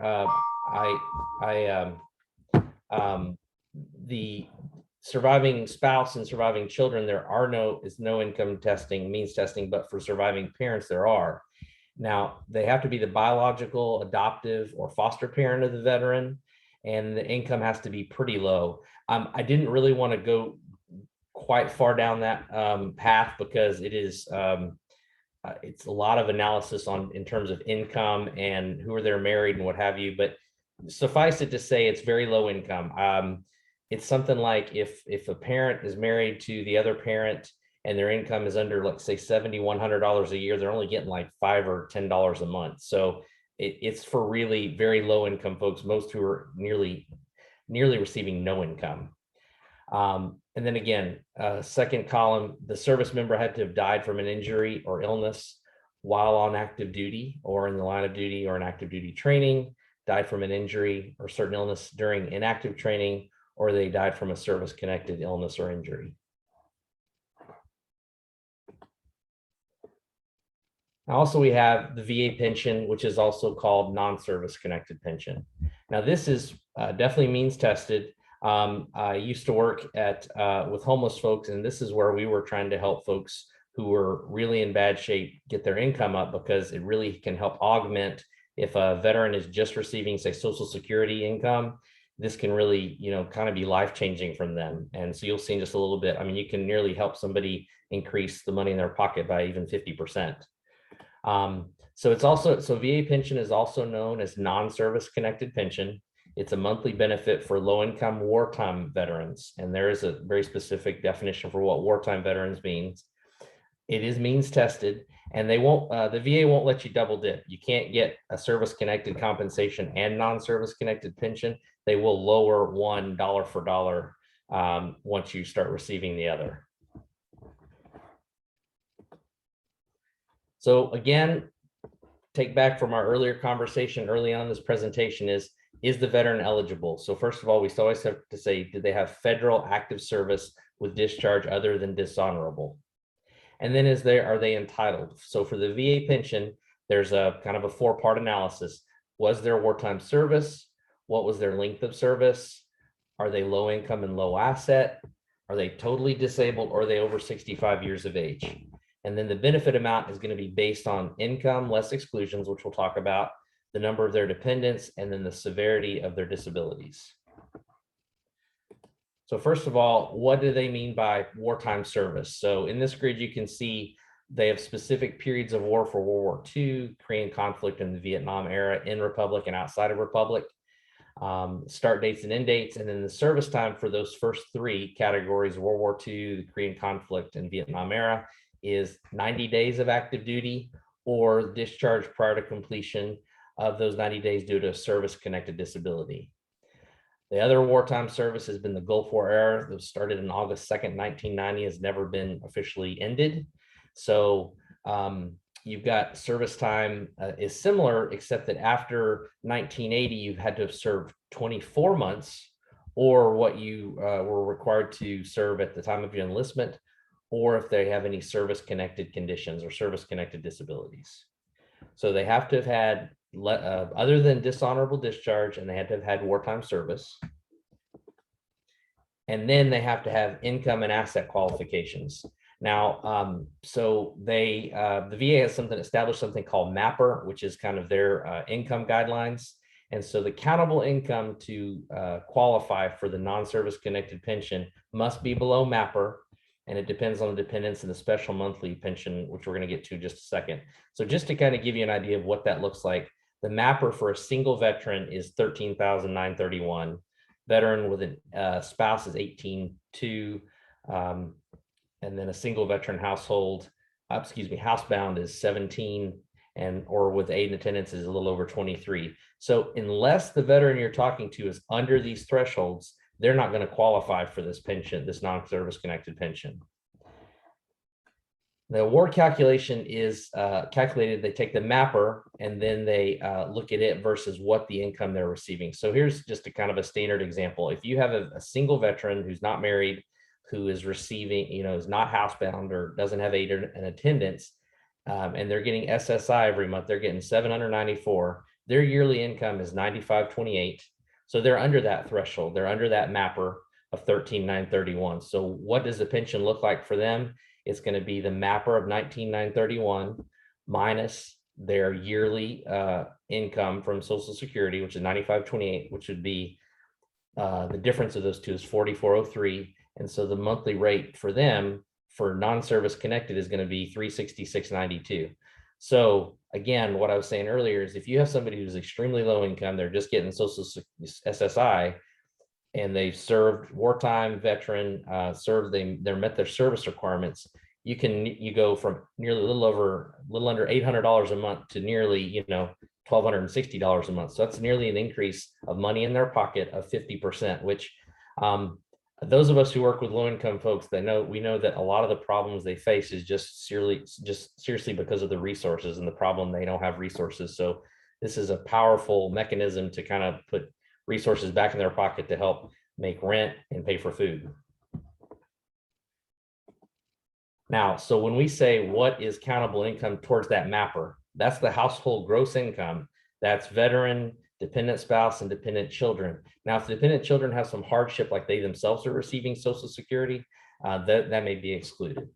the surviving spouse and surviving children, there is no income testing, means testing, but for surviving parents, there are. Now, they have to be the biological, adoptive, or foster parent of the veteran, and the income has to be pretty low. I didn't really want to go quite far down that path, because it is it's a lot of analysis in terms of income and who are they're married and what have you, but suffice it to say it's very low income. It's something like if a parent is married to the other parent and their income is under, let's say, $7,100 a year, they're only getting like $5 or $10 a month. So it's for really very low income folks, most who are nearly receiving no income. And then again, second column, the service member had to have died from an injury or illness while on active duty or in the line of duty or in active duty training, died from an injury or certain illness during inactive training, or they died from a service-connected illness or injury. Also, we have the VA pension, which is also called non-service connected pension. Now, this is definitely means tested. I used to work at with homeless folks, and this is where we were trying to help folks who were really in bad shape get their income up, because it really can help augment if a veteran is just receiving, say, Social Security income. This can really, kind of be life-changing from them. And so you'll see in just a little bit, I mean, you can nearly help somebody increase the money in their pocket by even 50%. So VA pension is also known as non-service connected pension. It's a monthly benefit for low-income wartime veterans. And there is a very specific definition for what wartime veterans means. It is means tested, and they won't, the VA won't let you double dip. You can't get a service connected compensation and non-service connected pension. They will lower one dollar for dollar once you start receiving the other. So again, take back from our earlier conversation early on in this presentation is the veteran eligible? So first of all, we always have to say, do they have federal active service with discharge other than dishonorable? And then are they entitled? So for the VA pension, there's a kind of a 4-part analysis. Was there wartime service? What was their length of service? Are they low income and low asset? Are they totally disabled, or are they over 65 years of age? And then the benefit amount is going to be based on income less exclusions, which we'll talk about, the number of their dependents, and then the severity of their disabilities. So first of all, what do they mean by wartime service? So in this grid, you can see they have specific periods of war for World War II, Korean conflict, and the Vietnam era in Republic and outside of Republic, start dates and end dates, and then the service time for those first 3 categories, World War II, the Korean conflict, and Vietnam era, is 90 days of active duty or discharge prior to completion of those 90 days due to a service-connected disability. The other wartime service has been the Gulf War era that was started on August 2nd, 1990, has never been officially ended. So you've got service time is similar, except that after 1980, you've had to have served 24 months or what you were required to serve at the time of your enlistment, or if they have any service-connected conditions or service-connected disabilities. So they have to have had, other than dishonorable discharge, and they had to have had wartime service. And then they have to have income and asset qualifications. Now, so the VA has established something called MAPR, which is kind of their income guidelines. And so the countable income to qualify for the non-service connected pension must be below MAPR. And it depends on the dependents and the special monthly pension, which we're going to get to in just a second. So just to kind of give you an idea of what that looks like, the MAPR for a single veteran is $13,931. Veteran with a spouse is $18,200. And then a single veteran household, housebound is 17, and or with aid and attendance is a little over 23. So unless the veteran you're talking to is under these thresholds, they're not going to qualify for this pension, this non-service connected pension. The award calculation is calculated. They take the MAPR and then they look at it versus what the income they're receiving. So here's just a kind of a standard example. If you have a single veteran who's not married, who is receiving, is not housebound or doesn't have aid and attendance, and they're getting SSI every month, they're getting $794. Their yearly income is $95.28. So they're under that threshold. They're under that MAPR of $13,931. So what does the pension look like for them? It's going to be the MAPR of $19,931 minus their yearly income from Social Security, which is $95.28, which would be the difference of those two is $44.03. And so the monthly rate for them for non-service connected is going to be $366.92. So again, what I was saying earlier is if you have somebody who's extremely low income, they're just getting Social SSI, and they've served wartime veteran, they met their service requirements, you go from nearly a little under $800 a month to nearly, $1,260 a month. So that's nearly an increase of money in their pocket of 50%, which those of us who work with low-income folks, we know that a lot of the problems they face is just seriously because of the resources and the problem they don't have resources. So this is a powerful mechanism to kind of put resources back in their pocket to help make rent and pay for food. Now, so when we say what is countable income towards that mapper, that's the household gross income. That's veteran, dependent spouse, and dependent children. Now, if dependent children have some hardship, like they themselves are receiving Social Security, that may be excluded.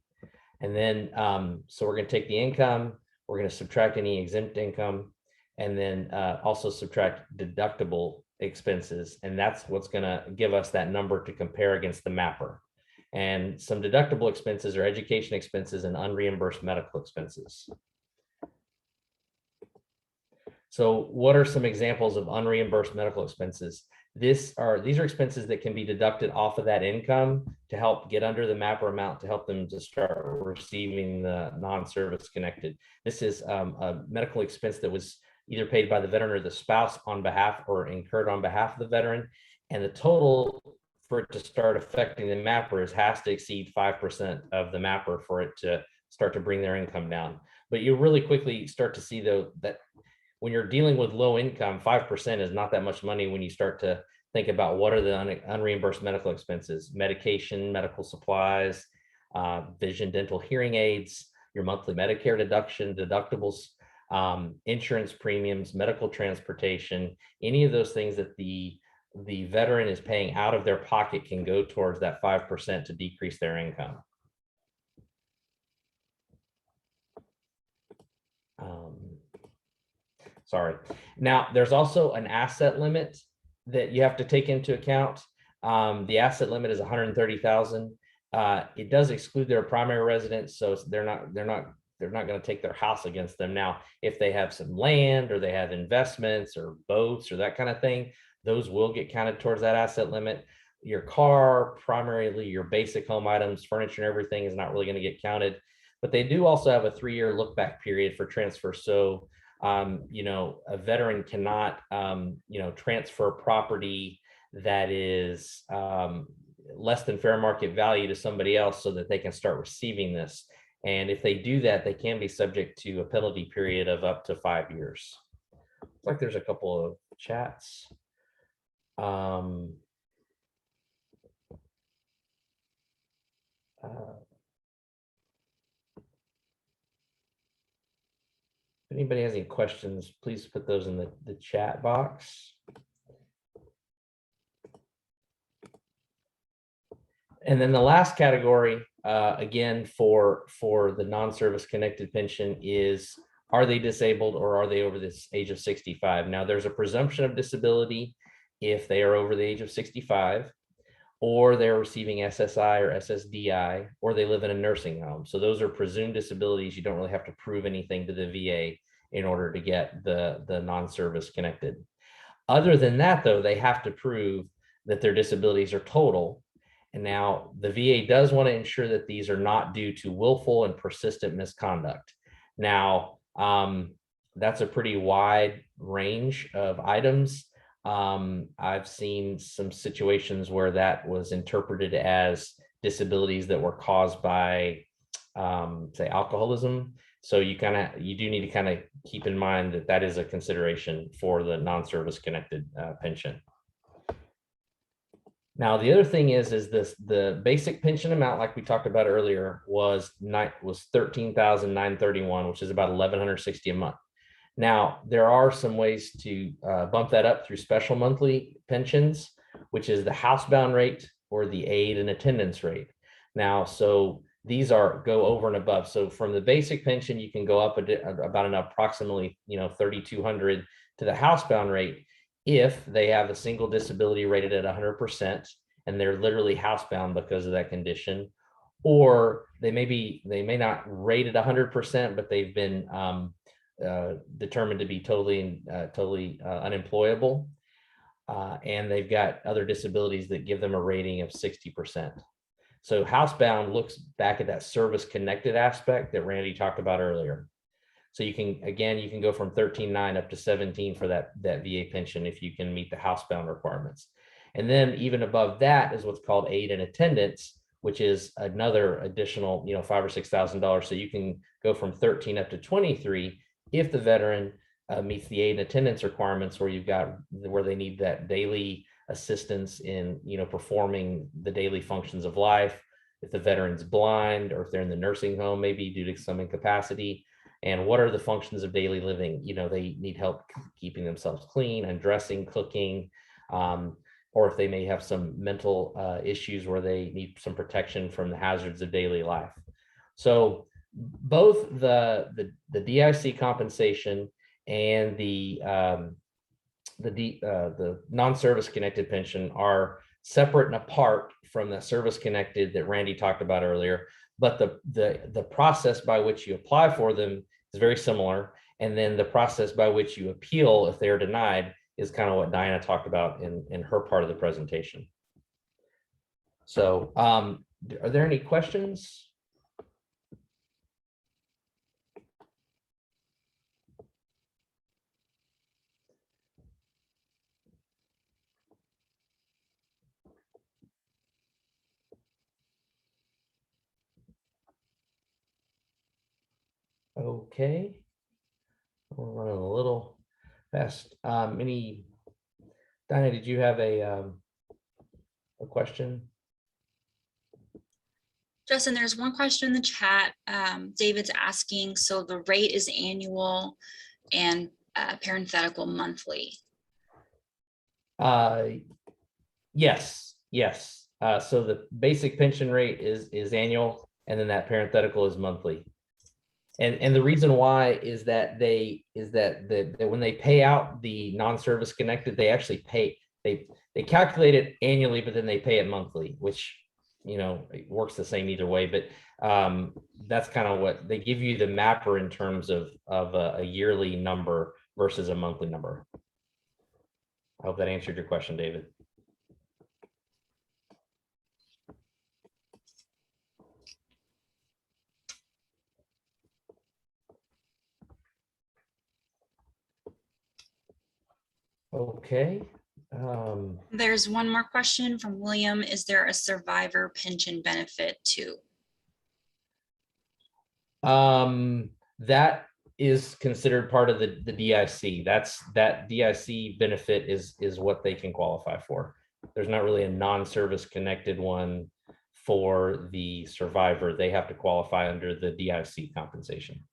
And then, so we're going to take the income, we're going to subtract any exempt income, and then also subtract deductible expenses. And that's what's going to give us that number to compare against the mapper. And some deductible expenses are education expenses and unreimbursed medical expenses. So what are some examples of unreimbursed medical expenses? These are expenses that can be deducted off of that income to help get under the mapper amount to help them to start receiving the non-service connected. This is a medical expense that was either paid by the veteran or the spouse on behalf or incurred on behalf of the veteran. And the total for it to start affecting the mappers has to exceed 5% of the mapper for it to start to bring their income down. But you really quickly start to see though that when you're dealing with low income, 5% is not that much money when you start to think about what are the unreimbursed medical expenses, medication, medical supplies, vision, dental, hearing aids, your monthly Medicare deduction, deductibles, insurance premiums, medical transportation, any of those things that the veteran is paying out of their pocket can go towards that 5% to decrease their income. Sorry. Now, there's also an asset limit that you have to take into account. The asset limit is 130,000. It does exclude their primary residence, so they're not going to take their house against them. Now, if they have some land or they have investments or boats or that kind of thing, those will get counted towards that asset limit. Your car, primarily your basic home items, furniture and everything is not really going to get counted, but they do also have a 3-year look back period for transfer. So, a veteran cannot, transfer property that is less than fair market value to somebody else so that they can start receiving this. And if they do that, they can be subject to a penalty period of up to 5 years. Looks like there's a couple of chats. If anybody has any questions, please put those in the chat box. And then the last category, again, for the non-service connected pension is, are they disabled or are they over this age of 65? Now, there's a presumption of disability if they are over the age of 65, or they're receiving SSI or SSDI, or they live in a nursing home. So those are presumed disabilities. You don't really have to prove anything to the VA in order to get the non-service connected. Other than that, though, they have to prove that their disabilities are total. And now the VA does want to ensure that these are not due to willful and persistent misconduct. Now, that's a pretty wide range of items. I've seen some situations where that was interpreted as disabilities that were caused by, say, alcoholism. So you do need to kind of keep in mind that that is a consideration for the non-service connected pension. Now, the other thing is the basic pension amount, like we talked about earlier, was $13,931, which is about $1,160 a month. Now, there are some ways to bump that up through special monthly pensions, which is the housebound rate or the aid and attendance rate. Now, so these go over and above. So from the basic pension, you can go up about an approximately, $3,200 to the housebound rate if they have a single disability rated at 100% and they're literally housebound because of that condition, or they may not rate at 100%, but they've been determined to be totally unemployable, and they've got other disabilities that give them a rating of 60%. So housebound looks back at that service connected aspect that Randy talked about earlier. So you can go from 13,900 up to 17 for that VA pension if you can meet the housebound requirements. And then even above that is what's called aid and attendance, which is another additional, $5,000 or $6,000. So you can go from 13 up to 23 if the veteran meets the aid and attendance requirements, where they need that daily assistance in, performing the daily functions of life. If the veteran's blind, or if they're in the nursing home, maybe due to some incapacity. And what are the functions of daily living? They need help keeping themselves clean, undressing, cooking, or if they may have some mental issues where they need some protection from the hazards of daily life. So both the DIC compensation and the non-service connected pension are separate and apart from the service connected that Randy talked about earlier. But the process by which you apply for them is very similar. And then the process by which you appeal if they're denied is kind of what Diana talked about in her part of the presentation. So are there any questions? Okay. We're running a little fast. Diana, did you have a question? Justin, there's one question in the chat. David's asking, so the rate is annual and parenthetical monthly. Yes. So the basic pension rate is annual, and then that parenthetical is monthly. And the reason why is that when they pay out the non-service connected, they actually pay, they calculate it annually, but then they pay it monthly, which, it works the same either way. But that's kind of what they give you, the mapper, in terms of a yearly number versus a monthly number. I hope that answered your question, David. Okay. There's one more question from William. Is there a survivor pension benefit too? That is considered part of the DIC. That DIC benefit is what they can qualify for. There's not really a non-service connected one for the survivor. They have to qualify under the DIC compensation.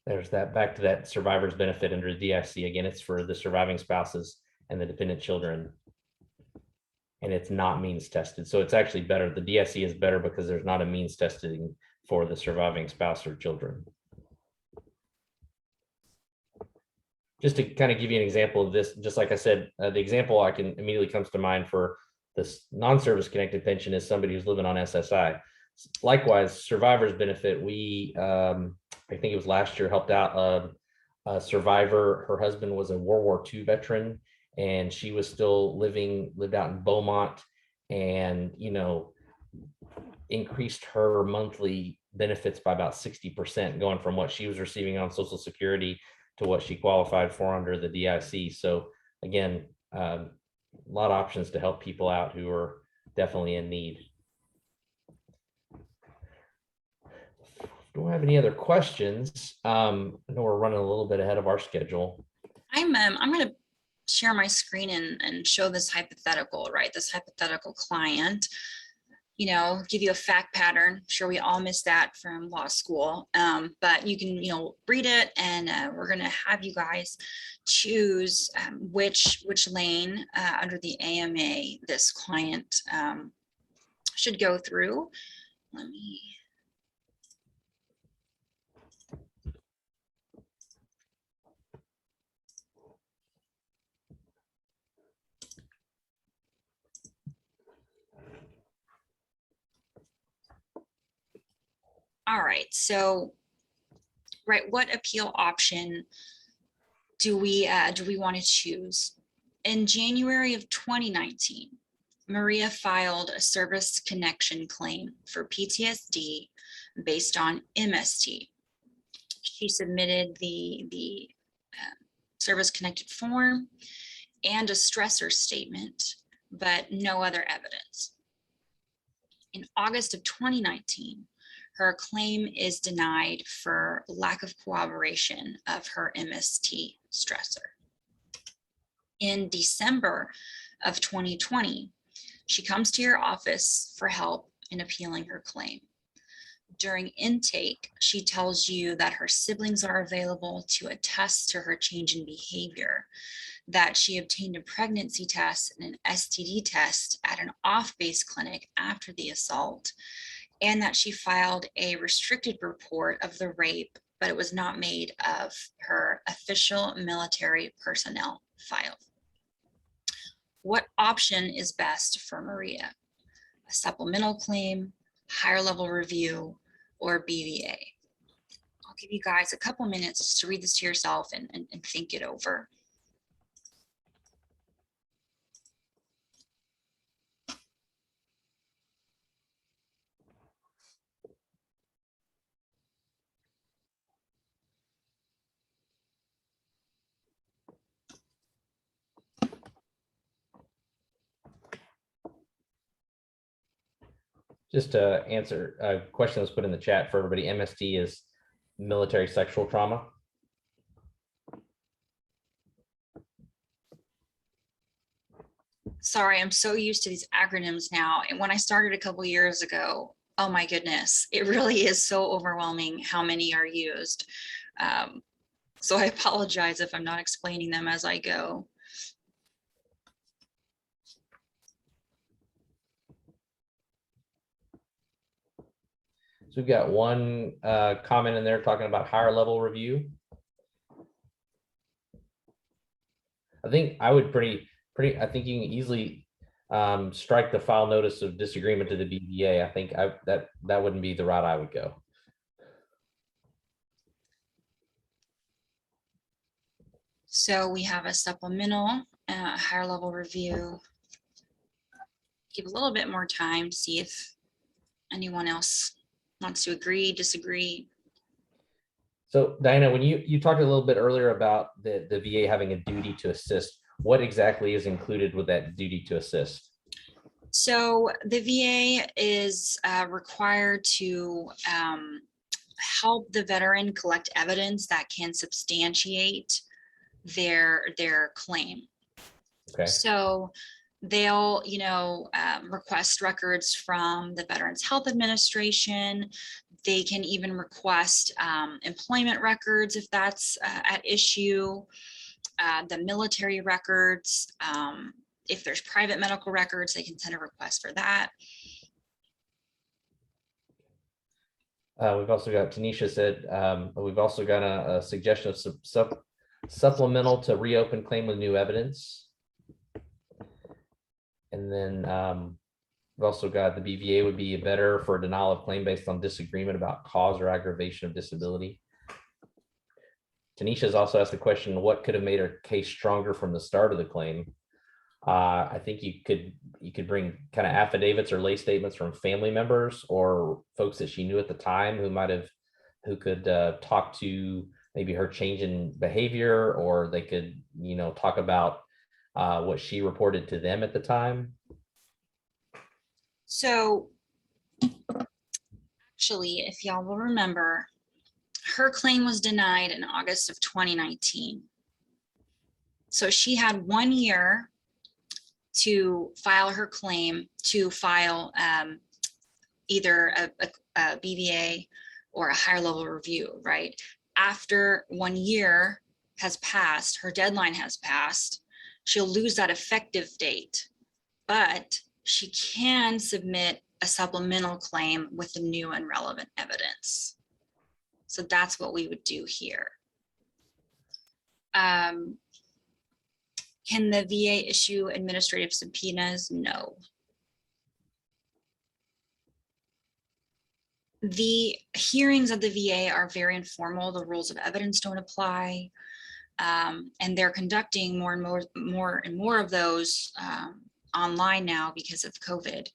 There's that, back to that survivor's benefit under DIC. Again, it's for the surviving spouses and the dependent children. And it's not means tested. So it's actually better. The DIC is better because there's not a means testing for the surviving spouse or children. Just to kind of give you an example of this, just like I said, the example I can immediately comes to mind for this non-service connected pension is somebody who's living on SSI. Likewise, survivor's benefit, we, I think it was last year, helped out a survivor. Her husband was a World War II veteran, and she was still lived out in Beaumont, and, increased her monthly benefits by about 60%, going from what she was receiving on Social Security to what she qualified for under the DIC. So again, a lot of options to help people out who are definitely in need. Don't have any other questions. I know we're running a little bit ahead of our schedule. I'm going to share my screen and show this hypothetical, right? This hypothetical client, give you a fact pattern. I'm sure we all missed that from law school, but you can, read it, and we're going to have you guys choose which lane under the AMA this client should go through. Let me. All right, so, what appeal option do we want to choose? In January of 2019, Maria filed a service connection claim for PTSD based on MST. She submitted the service-connected form and a stressor statement, but no other evidence. In August of 2019, her claim is denied for lack of corroboration of her MST stressor. In December of 2020, she comes to your office for help in appealing her claim. During intake, she tells you that her siblings are available to attest to her change in behavior, that she obtained a pregnancy test and an STD test at an off-base clinic after the assault, and that she filed a restricted report of the rape, but it was not made of her official military personnel file. What option is best for Maria? A supplemental claim, higher level review, or BVA? I'll give you guys a couple minutes just to read this to yourself and think it over. Just to answer a question that was put in the chat for everybody, MST is military sexual trauma. Sorry, I'm so used to these acronyms now. And when I started a couple years ago, oh my goodness, it really is so overwhelming how many are used. So I apologize if I'm not explaining them as I go. So we've got one comment in there talking about higher level review. I think I would I think you can easily strike the file notice of disagreement to the BVA. I think that wouldn't be the route I would go. So we have a supplemental, higher level review. Give a little bit more time to see if anyone else wants to agree, disagree. So Diana, when you talked a little bit earlier about the VA having a duty to assist, what exactly is included with that duty to assist? So the VA is required to help the veteran collect evidence that can substantiate their claim. Okay. So they'll, request records from the Veterans Health Administration. They can even request employment records if that's at issue, the military records. If there's private medical records, they can send a request for that. We've also got, Tanisha said, we've also got a suggestion of supplemental to reopen claim with new evidence. And then we've also got the BVA would be better for a denial of claim based on disagreement about cause or aggravation of disability. Tanisha's also asked the question, what could have made her case stronger from the start of the claim? I think you could bring kind of affidavits or lay statements from family members or folks that she knew at the time who could talk to maybe her change in behavior, or they could, talk about what she reported to them at the time. So actually, if y'all will remember, her claim was denied in August of 2019. So she had 1 year to file her claim, to file either a BVA or a higher level review, right? After 1 year has passed, her deadline has passed, she'll lose that effective date, but she can submit a supplemental claim with the new and relevant evidence. So that's what we would do here. Can the VA issue administrative subpoenas? No. The hearings of the VA are very informal. The rules of evidence don't apply. And they're conducting more and more of those online now because of COVID,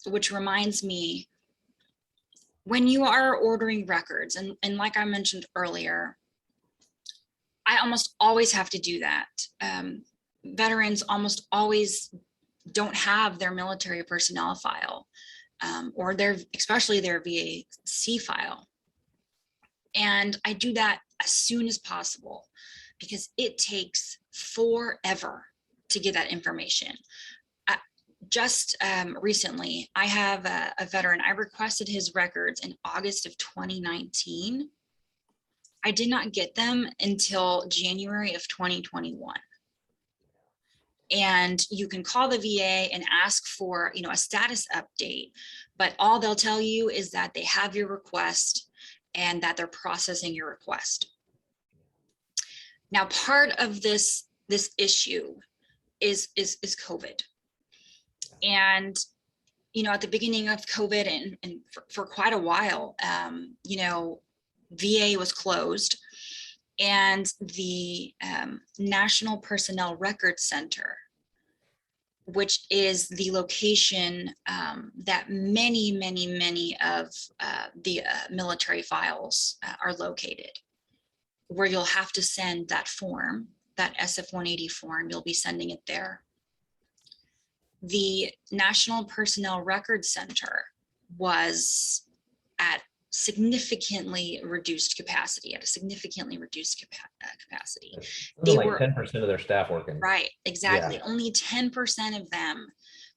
which reminds me, when you are ordering records, and like I mentioned earlier, I almost always have to do that. Veterans almost always don't have their military personnel file, or especially their VAC file. And I do that as soon as possible because it takes forever to get that information. Just recently, I have a veteran. I requested his records in August of 2019. I did not get them until January of 2021. And you can call the VA and ask for, a status update, but all they'll tell you is that they have your request and that they're processing your request. Now, part of this issue is COVID. And, at the beginning of COVID and for quite a while, VA was closed, and the National Personnel Records Center, which is the location that many of the military files are located, where you'll have to send that form, that SF-180 form, you'll be sending it there. The National Personnel Records Center was at significantly reduced capacity, capacity. They like were 10% of their staff working. Right, exactly. Yeah. Only 10% of them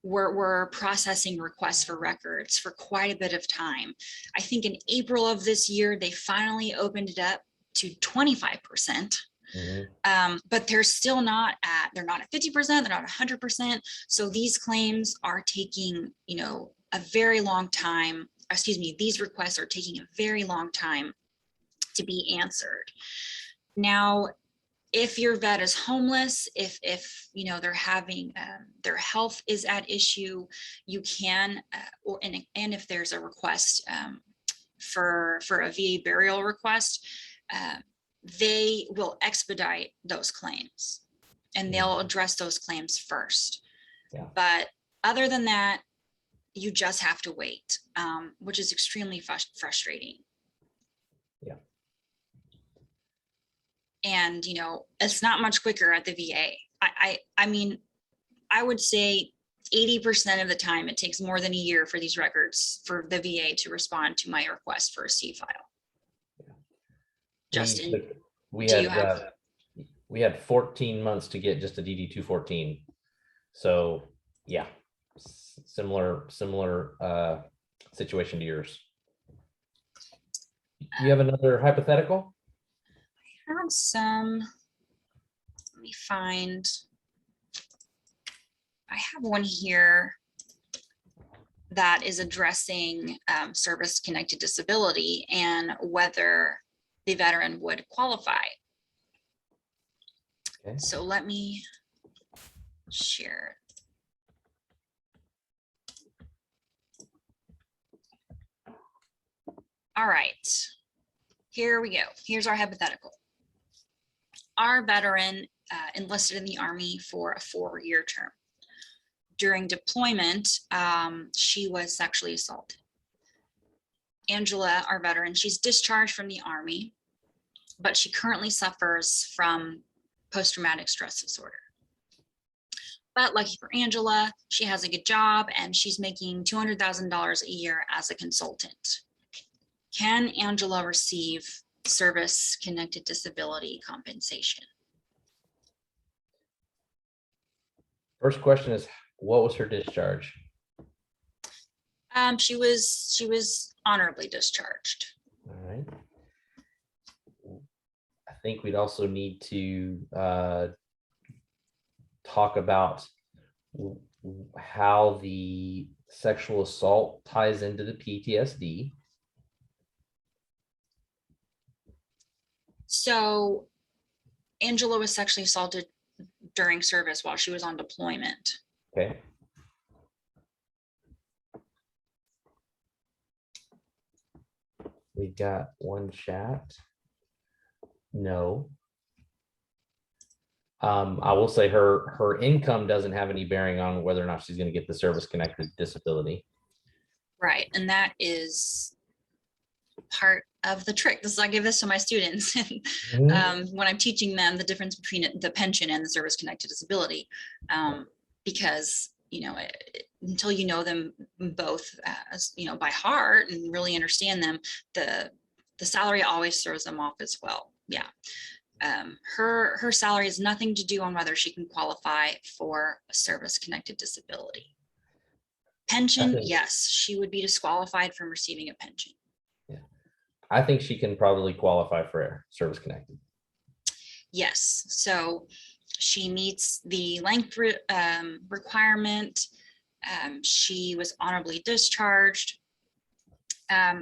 were processing requests for records for quite a bit of time. I think in April of this year, they finally opened it up to 25%. But they're still not at 50%, they're not 100%. So these claims are taking, a very long time. These requests are taking a very long time to be answered. Now, if your vet is homeless, if they're having their health is at issue, you can, and if there's a request for a VA burial request, they will expedite those claims and they'll address those claims first. Yeah. But other than that, you just have to wait, which is extremely frustrating. Yeah. And, it's not much quicker at the VA. I mean, I would say 80% of the time, it takes more than a year for these records for the VA to respond to my request for a C file. Justin, we do had you have? we had 14 months to get just a DD 214. So yeah, similar situation to yours. Do you have another hypothetical? I have some. Let me find. I have one here that is addressing service-connected disability and whether the veteran would qualify. Okay. So let me share. All right, here we go. Here's our hypothetical. Our veteran enlisted in the Army for a 4-year term. During deployment, she was sexually assaulted. Angela, our veteran, she's discharged from the Army, but she currently suffers from post-traumatic stress disorder. But lucky for Angela, she has a good job and she's making $200,000 a year as a consultant. Can Angela receive service-connected disability compensation? First question is, what was her discharge? She was honorably discharged. All right. I think we'd also need to talk about how the sexual assault ties into the PTSD. So Angela was sexually assaulted during service while she was on deployment. Okay. We've got one chat. No. I will say her income doesn't have any bearing on whether or not she's going to get the service-connected disability. Right, and that is part of the trick. I give this to my students Mhm. when I'm teaching them the difference between the pension and the service-connected disability, because until you know them both as by heart and really understand them, the salary always throws them off as well. Yeah. Her salary has nothing to do on whether she can qualify for a service-connected disability. Pension, yes, she would be disqualified from receiving a pension. Yeah, I think she can probably qualify for service connected. Yes, so she meets the length requirement. She was honorably discharged.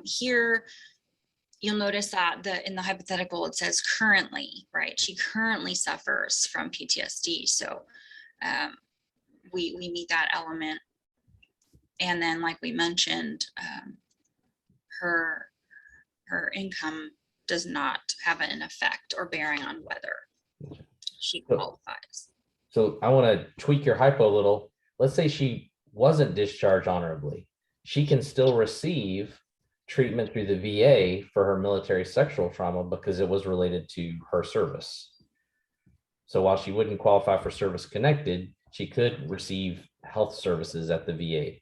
Here, you'll notice that in the hypothetical, it says currently, right? She currently suffers from PTSD. So we meet that element. And then, like we mentioned, her income does not have an effect or bearing on whether she qualifies. So I want to tweak your hypo a little. Let's say she wasn't discharged honorably. She can still receive treatment through the VA for her military sexual trauma because it was related to her service. So while she wouldn't qualify for service connected, she could receive health services at the VA.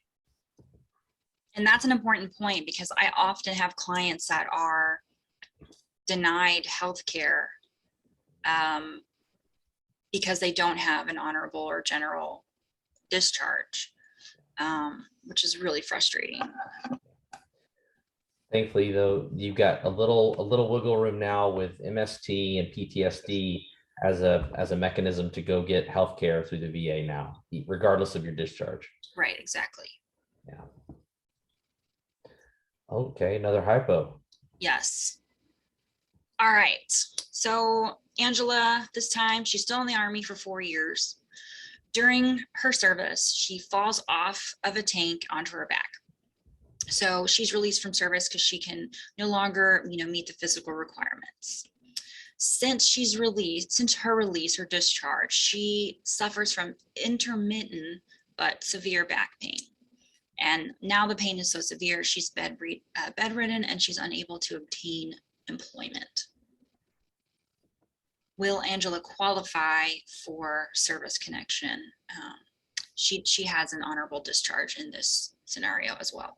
And that's an important point, because I often have clients that are denied health care because they don't have an honorable or general discharge, which is really frustrating. Thankfully, though, you've got a little wiggle room now with MST and PTSD as a mechanism to go get healthcare through the VA now, regardless of your discharge. Right, exactly. Yeah. Okay, another hypo. Yes. All right. So Angela, this time she's still in the Army for 4 years. During her service, she falls off of a tank onto her back. So she's released from service because she can no longer, meet the physical requirements. Since her release or discharge, she suffers from intermittent but severe back pain. And now the pain is so severe, she's bedridden and she's unable to obtain employment. Will Angela qualify for service connection? She has an honorable discharge in this scenario as well.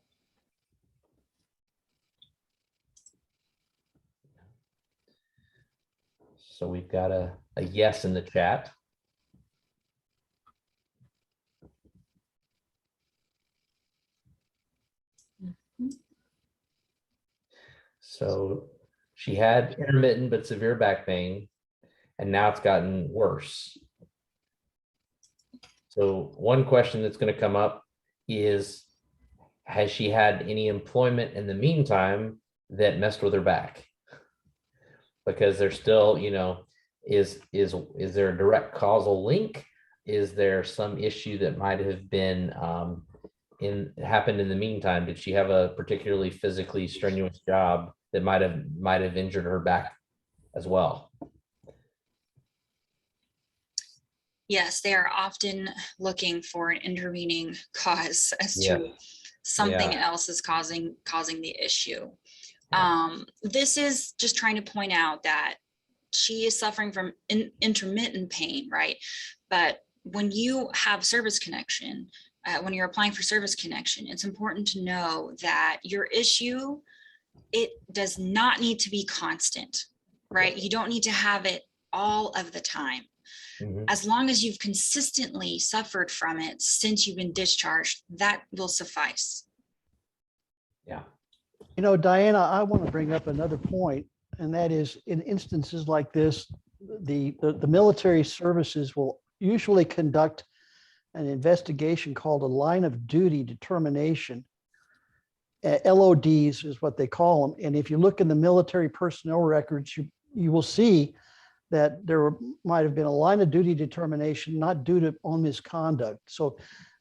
So we've got a yes in the chat. So she had intermittent but severe back pain, and now it's gotten worse. So one question that's going to come up is, has she had any employment in the meantime that messed with her back? Because there's still, is there a direct causal link? Is there some issue that might have been happened in the meantime? Did she have a particularly physically strenuous job that might have injured her back as well? Yes, they are often looking for an intervening cause as to something else is causing the issue. This is just trying to point out that she is suffering from intermittent pain, right? But when you have service connection, when you're applying for service connection, it's important to know that your issue, it does not need to be constant, right? You don't need to have it all of the time. Mm-hmm. As long as you've consistently suffered from it since you've been discharged, that will suffice. Yeah. Diana, I want to bring up another point, and that is, in instances like this, the military services will usually conduct an investigation called a line of duty determination. LODs is what they call them. And if you look in the military personnel records, you will see that there might have been a line of duty determination not due to on misconduct. So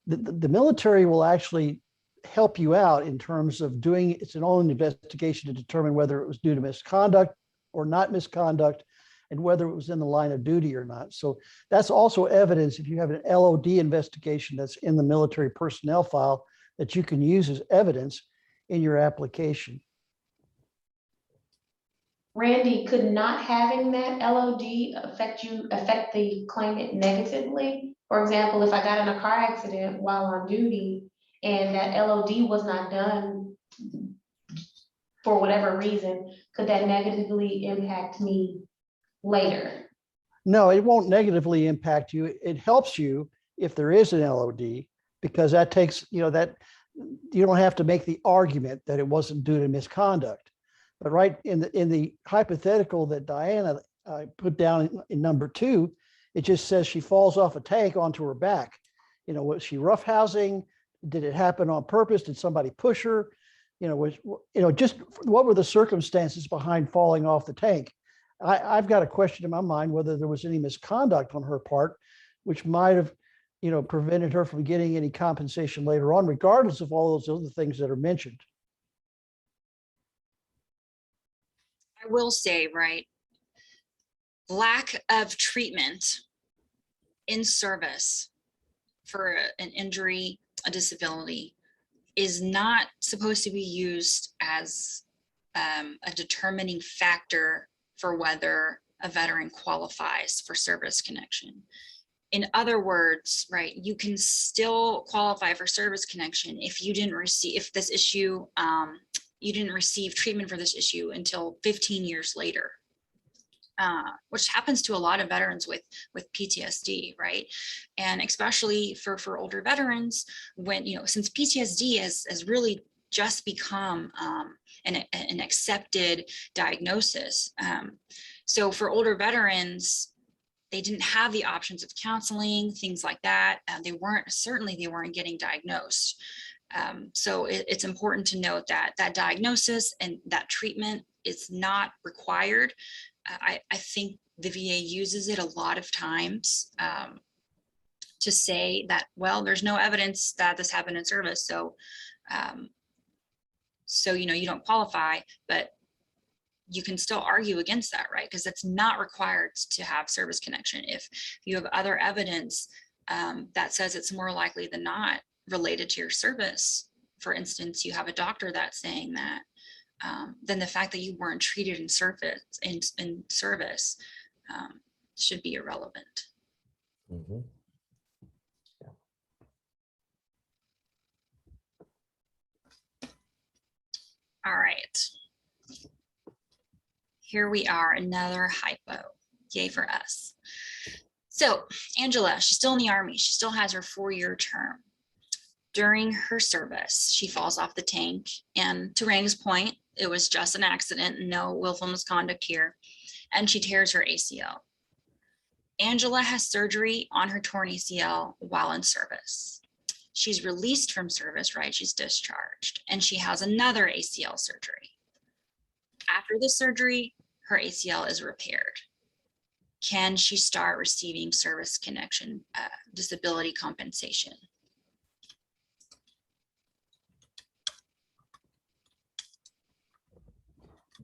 the military will actually help you out in terms of doing its own investigation to determine whether it was due to misconduct or not misconduct, and whether it was in the line of duty or not. So that's also evidence, if you have an LOD investigation that's in the military personnel file, that you can use as evidence in your application. Randy, could not having that LOD affect the claimant negatively? For example, if I got in a car accident while on duty and that LOD was not done for whatever reason, could that negatively impact me later? No, it won't negatively impact you. It helps you if there is an LOD, because that takes, that you don't have to make the argument that it wasn't due to misconduct. But right in the hypothetical that Diana put down in number 2, it just says she falls off a tank onto her back. Was she roughhousing? Did it happen on purpose? Did somebody push her? Just what were the circumstances behind falling off the tank? I've got a question in my mind whether there was any misconduct on her part, which might have, prevented her from getting any compensation later on, regardless of all those other things that are mentioned. I will say, right, lack of treatment in service for an injury, a disability, is not supposed to be used as a determining factor for whether a veteran qualifies for service connection. In other words, right, you can still qualify for service connection if you didn't receive, if this issue, you didn't receive treatment for this issue until 15 years later, which happens to a lot of veterans with PTSD, right? And especially for older veterans, when, since PTSD has really just become an accepted diagnosis. So for older veterans, they didn't have the options of counseling, things like that. They weren't getting diagnosed. So it's important to note that that diagnosis and that treatment is not required. I think the VA uses it a lot of times to say that, well, there's no evidence that this happened in service. So, you don't qualify, but you can still argue against that, right? Because it's not required to have service connection. If you have other evidence that says it's more likely than not related to your service, for instance, you have a doctor that's saying that, then the fact that you weren't treated in service should be irrelevant. Mhm. All right. Here we are, another hypo. Yay for us. So Angela, she's still in the Army. She still has her 4-year term. During her service, she falls off the tank. And to Randy's point, it was just an accident, no willful misconduct here. And she tears her ACL. Angela has surgery on her torn ACL while in service. She's released from service, right? She's discharged, and she has another ACL surgery. After the surgery, her ACL is repaired. Can she start receiving service connection disability compensation?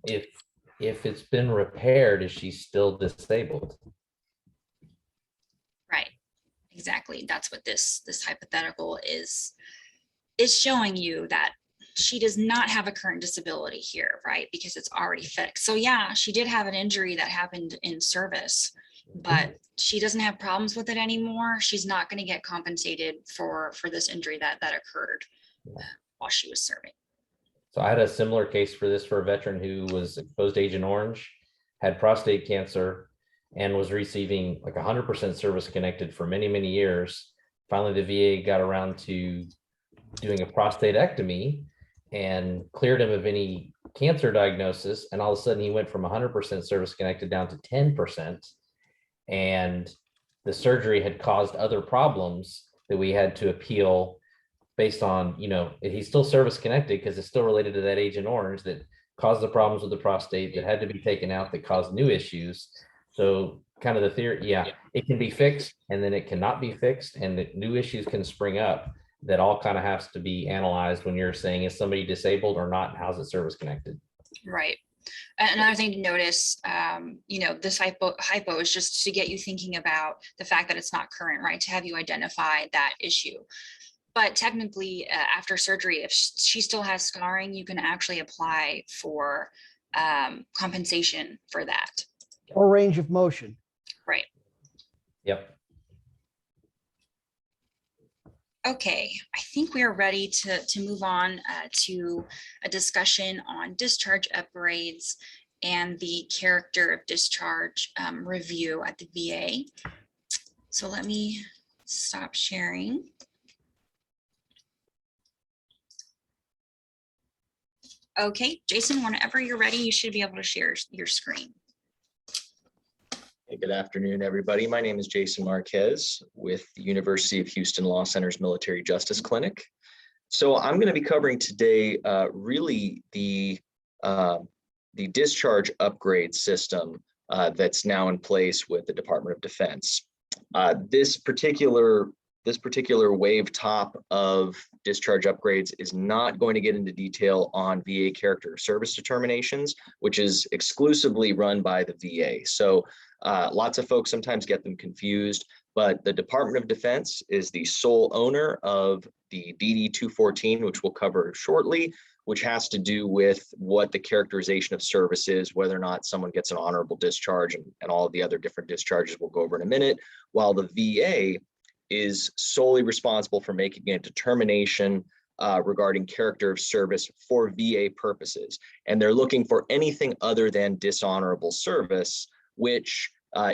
If it's been repaired, is she still disabled? Right, exactly. That's what this hypothetical is showing you, that she does not have a current disability here, right? Because it's already fixed. So yeah, she did have an injury that happened in service, but she doesn't have problems with it anymore. She's not going to get compensated for this injury that occurred while she was serving. So I had a similar case for a veteran who was exposed to Agent Orange, had prostate cancer, and was receiving like 100% service connected for many, many years. Finally, the VA got around to doing a prostatectomy and cleared him of any cancer diagnosis. And all of a sudden he went from 100% service connected down to 10%. And the surgery had caused other problems that we had to appeal based on, he's still service connected because it's still related to that Agent Orange that caused the problems with the prostate that had to be taken out, that caused new issues. So kind of the theory, yeah, it can be fixed and then it cannot be fixed, and that new issues can spring up. That all kind of has to be analyzed when you're saying, is somebody disabled or not, and how's it service connected? Right. Another thing to notice, this hypo is just to get you thinking about the fact that it's not current, right? To have you identify that issue. But technically, after surgery, if she still has scarring, you can actually apply for compensation for that. Or range of motion. Right. Yep. Okay, I think we are ready to move on to a discussion on discharge upgrades and the character of discharge review at the VA. So let me stop sharing. Okay, Jason, whenever you're ready, you should be able to share your screen. Hey, good afternoon, everybody. My name is Jason Marquez with the University of Houston Law Center's Military Justice Clinic. So I'm going to be covering today really the discharge upgrade system that's now in place with the Department of Defense. This particular wave top of discharge upgrades is not going to get into detail on VA character of service determinations, which is exclusively run by the VA. So lots of folks sometimes get them confused, but the Department of Defense is the sole owner of the DD 214, which we'll cover shortly, which has to do with what the characterization of service is, whether or not someone gets an honorable discharge, and all of the other different discharges we'll go over in a minute, while the VA is solely responsible for making a determination regarding character of service for VA purposes. And they're looking for anything other than dishonorable service, which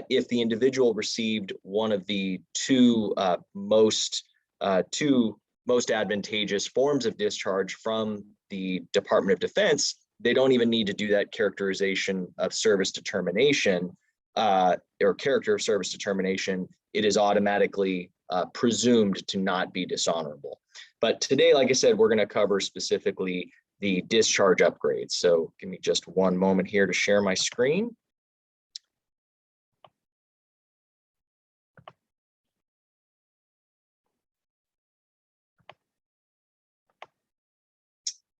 if the individual received one of the two most advantageous forms of discharge from the Department of Defense, they don't even need to do that characterization of service determination or character of service determination. It is automatically presumed to not be dishonorable. But today, like I said, we're going to cover specifically the discharge upgrades. So give me just one moment here to share my screen.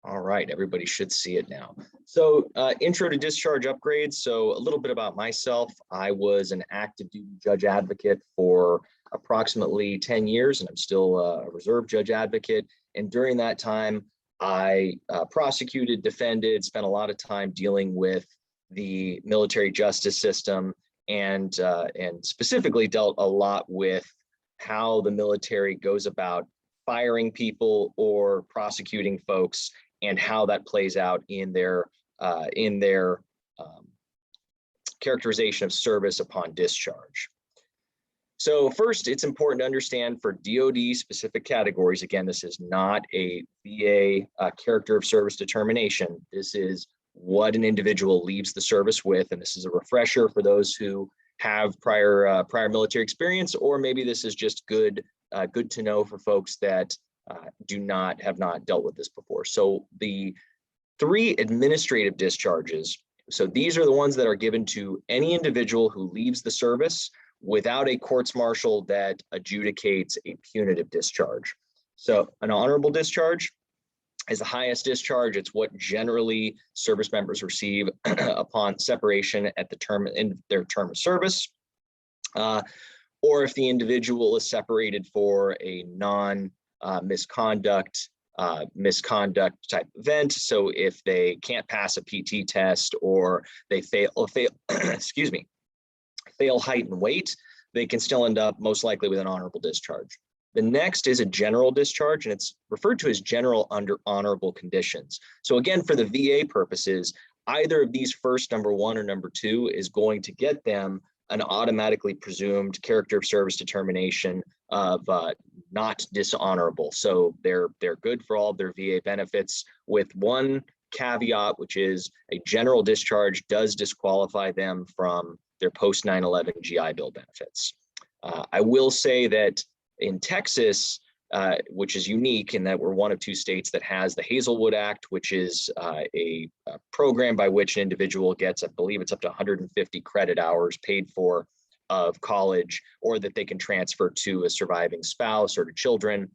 All right, everybody should see it now. So intro to discharge upgrades. So a little bit about myself. I was an active duty judge advocate for approximately 10 years, and I'm still a reserve judge advocate. And during that time, I prosecuted, defended, spent a lot of time dealing with the military justice system, and specifically dealt a lot with how the military goes about firing people or prosecuting folks, and how that plays out in their characterization of service upon discharge. So first, it's important to understand for DoD specific categories, again, this is not a VA character of service determination. This is what an individual leaves the service with, and this is a refresher for those who have prior military experience, or maybe this is just good to know for folks that have not dealt with this before. So the 3 administrative discharges, so these are the ones that are given to any individual who leaves the service without a courts martial that adjudicates a punitive discharge. So an honorable discharge is the highest discharge. It's what generally service members receive upon separation at in their term of service, or if the individual is separated for a misconduct type event. So if they can't pass a PT test, or they fail excuse me, fail height and weight, they can still end up most likely with an honorable discharge. The next is a general discharge, and it's referred to as general under honorable conditions. So again, for the VA purposes, either of these first, number 1 or number 2, is going to get them an automatically presumed character of service determination of not dishonorable. So they're good for all of their VA benefits, with one caveat, which is a general discharge does disqualify them from their post 9/11 GI Bill benefits. I will say that in Texas, which is unique in that we're one of 2 states that has the Hazelwood Act, which is a program by which an individual gets, I believe it's up to 150 credit hours paid for of college, or that they can transfer to a surviving spouse or to children.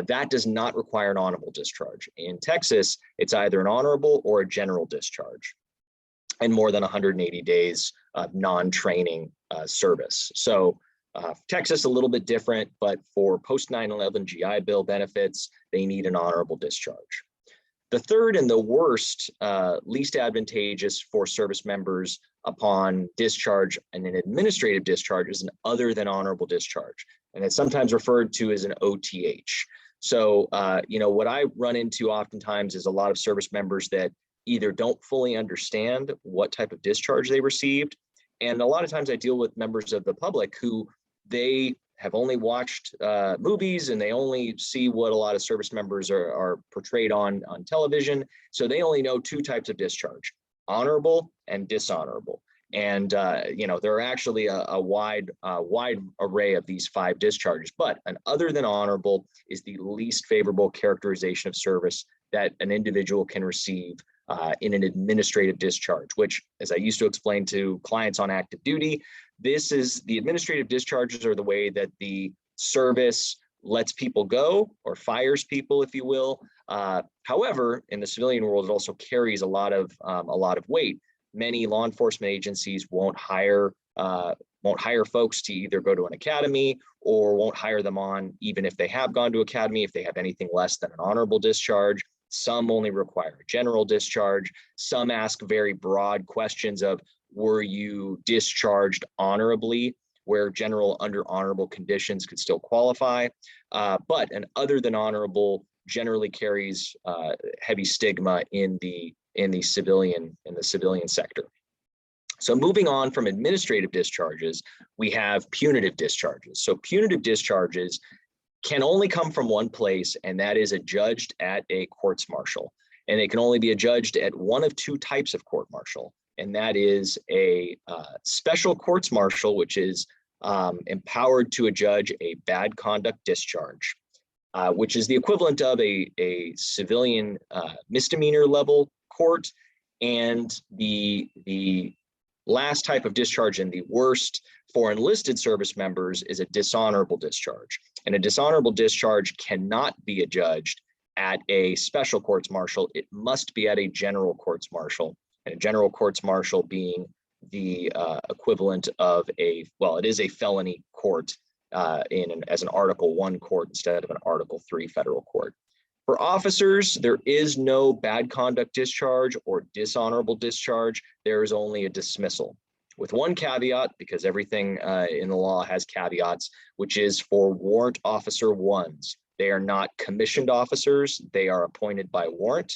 That does not require an honorable discharge. In Texas, it's either an honorable or a general discharge, and more than 180 days of non-training service. So Texas a little bit different, but for post 9/11 GI Bill benefits, they need an honorable discharge. The third and the worst, least advantageous for service members upon discharge and an administrative discharge is an other than honorable discharge. And it's sometimes referred to as an OTH. So, what I run into oftentimes is a lot of service members that either don't fully understand what type of discharge they received. And a lot of times I deal with members of the public who they have only watched movies and they only see what a lot of service members are portrayed on television. So they only know two types of discharge, honorable and dishonorable. And, there are actually a wide array of these 5 discharges, but an other than honorable is the least favorable characterization of service that an individual can receive in an administrative discharge, which, as I used to explain to clients on active duty, the administrative discharges are the way that the service lets people go or fires people, if you will. However, in the civilian world, it also carries a lot of weight. Many law enforcement agencies won't hire folks to either go to an academy or won't hire them on, even if they have gone to academy, if they have anything less than an honorable discharge. Some only require a general discharge. Some ask very broad questions of, were you discharged honorably, where general under honorable conditions could still qualify. But an other than honorable generally carries heavy stigma in the civilian sector. So moving on from administrative discharges, we have punitive discharges. So punitive discharges can only come from one place, and that is adjudged at a courts-martial. And it can only be adjudged at one of 2 types of court-martial, and that is a special courts-martial, which is empowered to adjudge a bad conduct discharge, which is the equivalent of a civilian misdemeanor level court. And the last type of discharge and the worst for enlisted service members is a dishonorable discharge. And a dishonorable discharge cannot be adjudged at a special courts-martial. It must be at a general courts-martial, and a general courts-martial being the equivalent of it is a felony court as an Article 1 court instead of an Article 3 federal court. For officers, there is no bad conduct discharge or dishonorable discharge. There is only a dismissal, with one caveat, because everything in the law has caveats, which is for warrant officer 1s. They are not commissioned officers. They are appointed by warrant.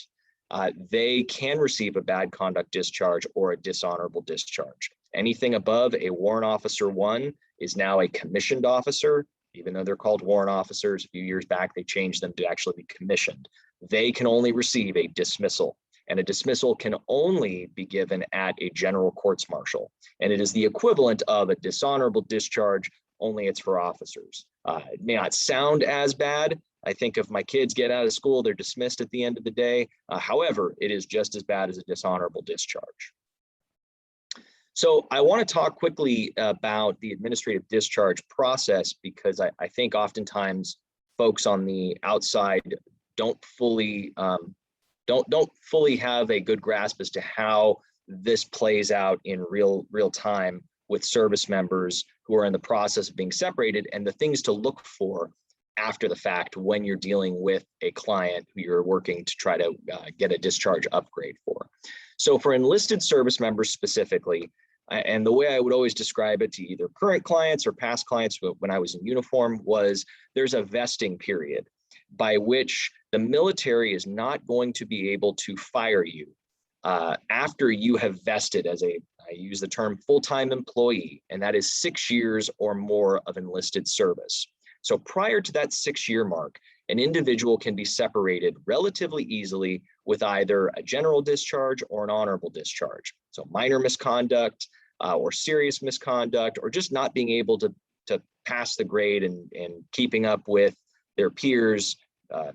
They can receive a bad conduct discharge or a dishonorable discharge. Anything above a warrant officer 1 is now a commissioned officer. Even though they're called warrant officers, a few years back, they changed them to actually be commissioned. They can only receive a dismissal, and a dismissal can only be given at a general courts-martial. And it is the equivalent of a dishonorable discharge, only it's for officers. It may not sound as bad. I think if my kids get out of school, they're dismissed at the end of the day. However, it is just as bad as a dishonorable discharge. So I want to talk quickly about the administrative discharge process, because I think oftentimes folks on the outside don't fully have a good grasp as to how this plays out in real time with service members who are in the process of being separated, and the things to look for after the fact when you're dealing with a client who you're working to try to get a discharge upgrade for. So for enlisted service members specifically, and the way I would always describe it to either current clients or past clients when I was in uniform was, there's a vesting period by which the military is not going to be able to fire you after you have vested as I use the term full-time employee, and that is 6 years or more of enlisted service. So prior to that 6-year mark, an individual can be separated relatively easily with either a general discharge or an honorable discharge. So minor misconduct or serious misconduct, or just not being able to pass the grade and keeping up with their peers,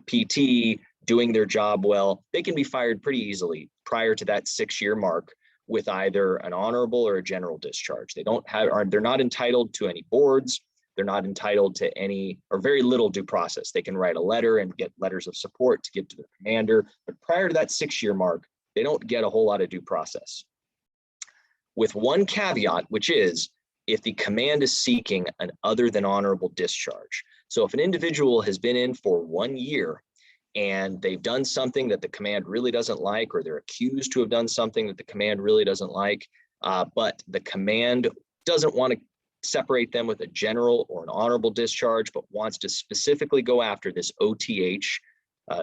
PT, doing their job well, they can be fired pretty easily prior to that 6-year mark with either an honorable or a general discharge. They're not entitled to any boards. They're not entitled to any or very little due process. They can write a letter and get letters of support to give to the commander, but prior to that 6-year mark, they don't get a whole lot of due process. With one caveat, which is if the command is seeking an other than honorable discharge. So if an individual has been in for 1 year and they've done something that the command really doesn't like, or they're accused to have done something that the command really doesn't like, but the command doesn't want to separate them with a general or an honorable discharge, but wants to specifically go after this OTH,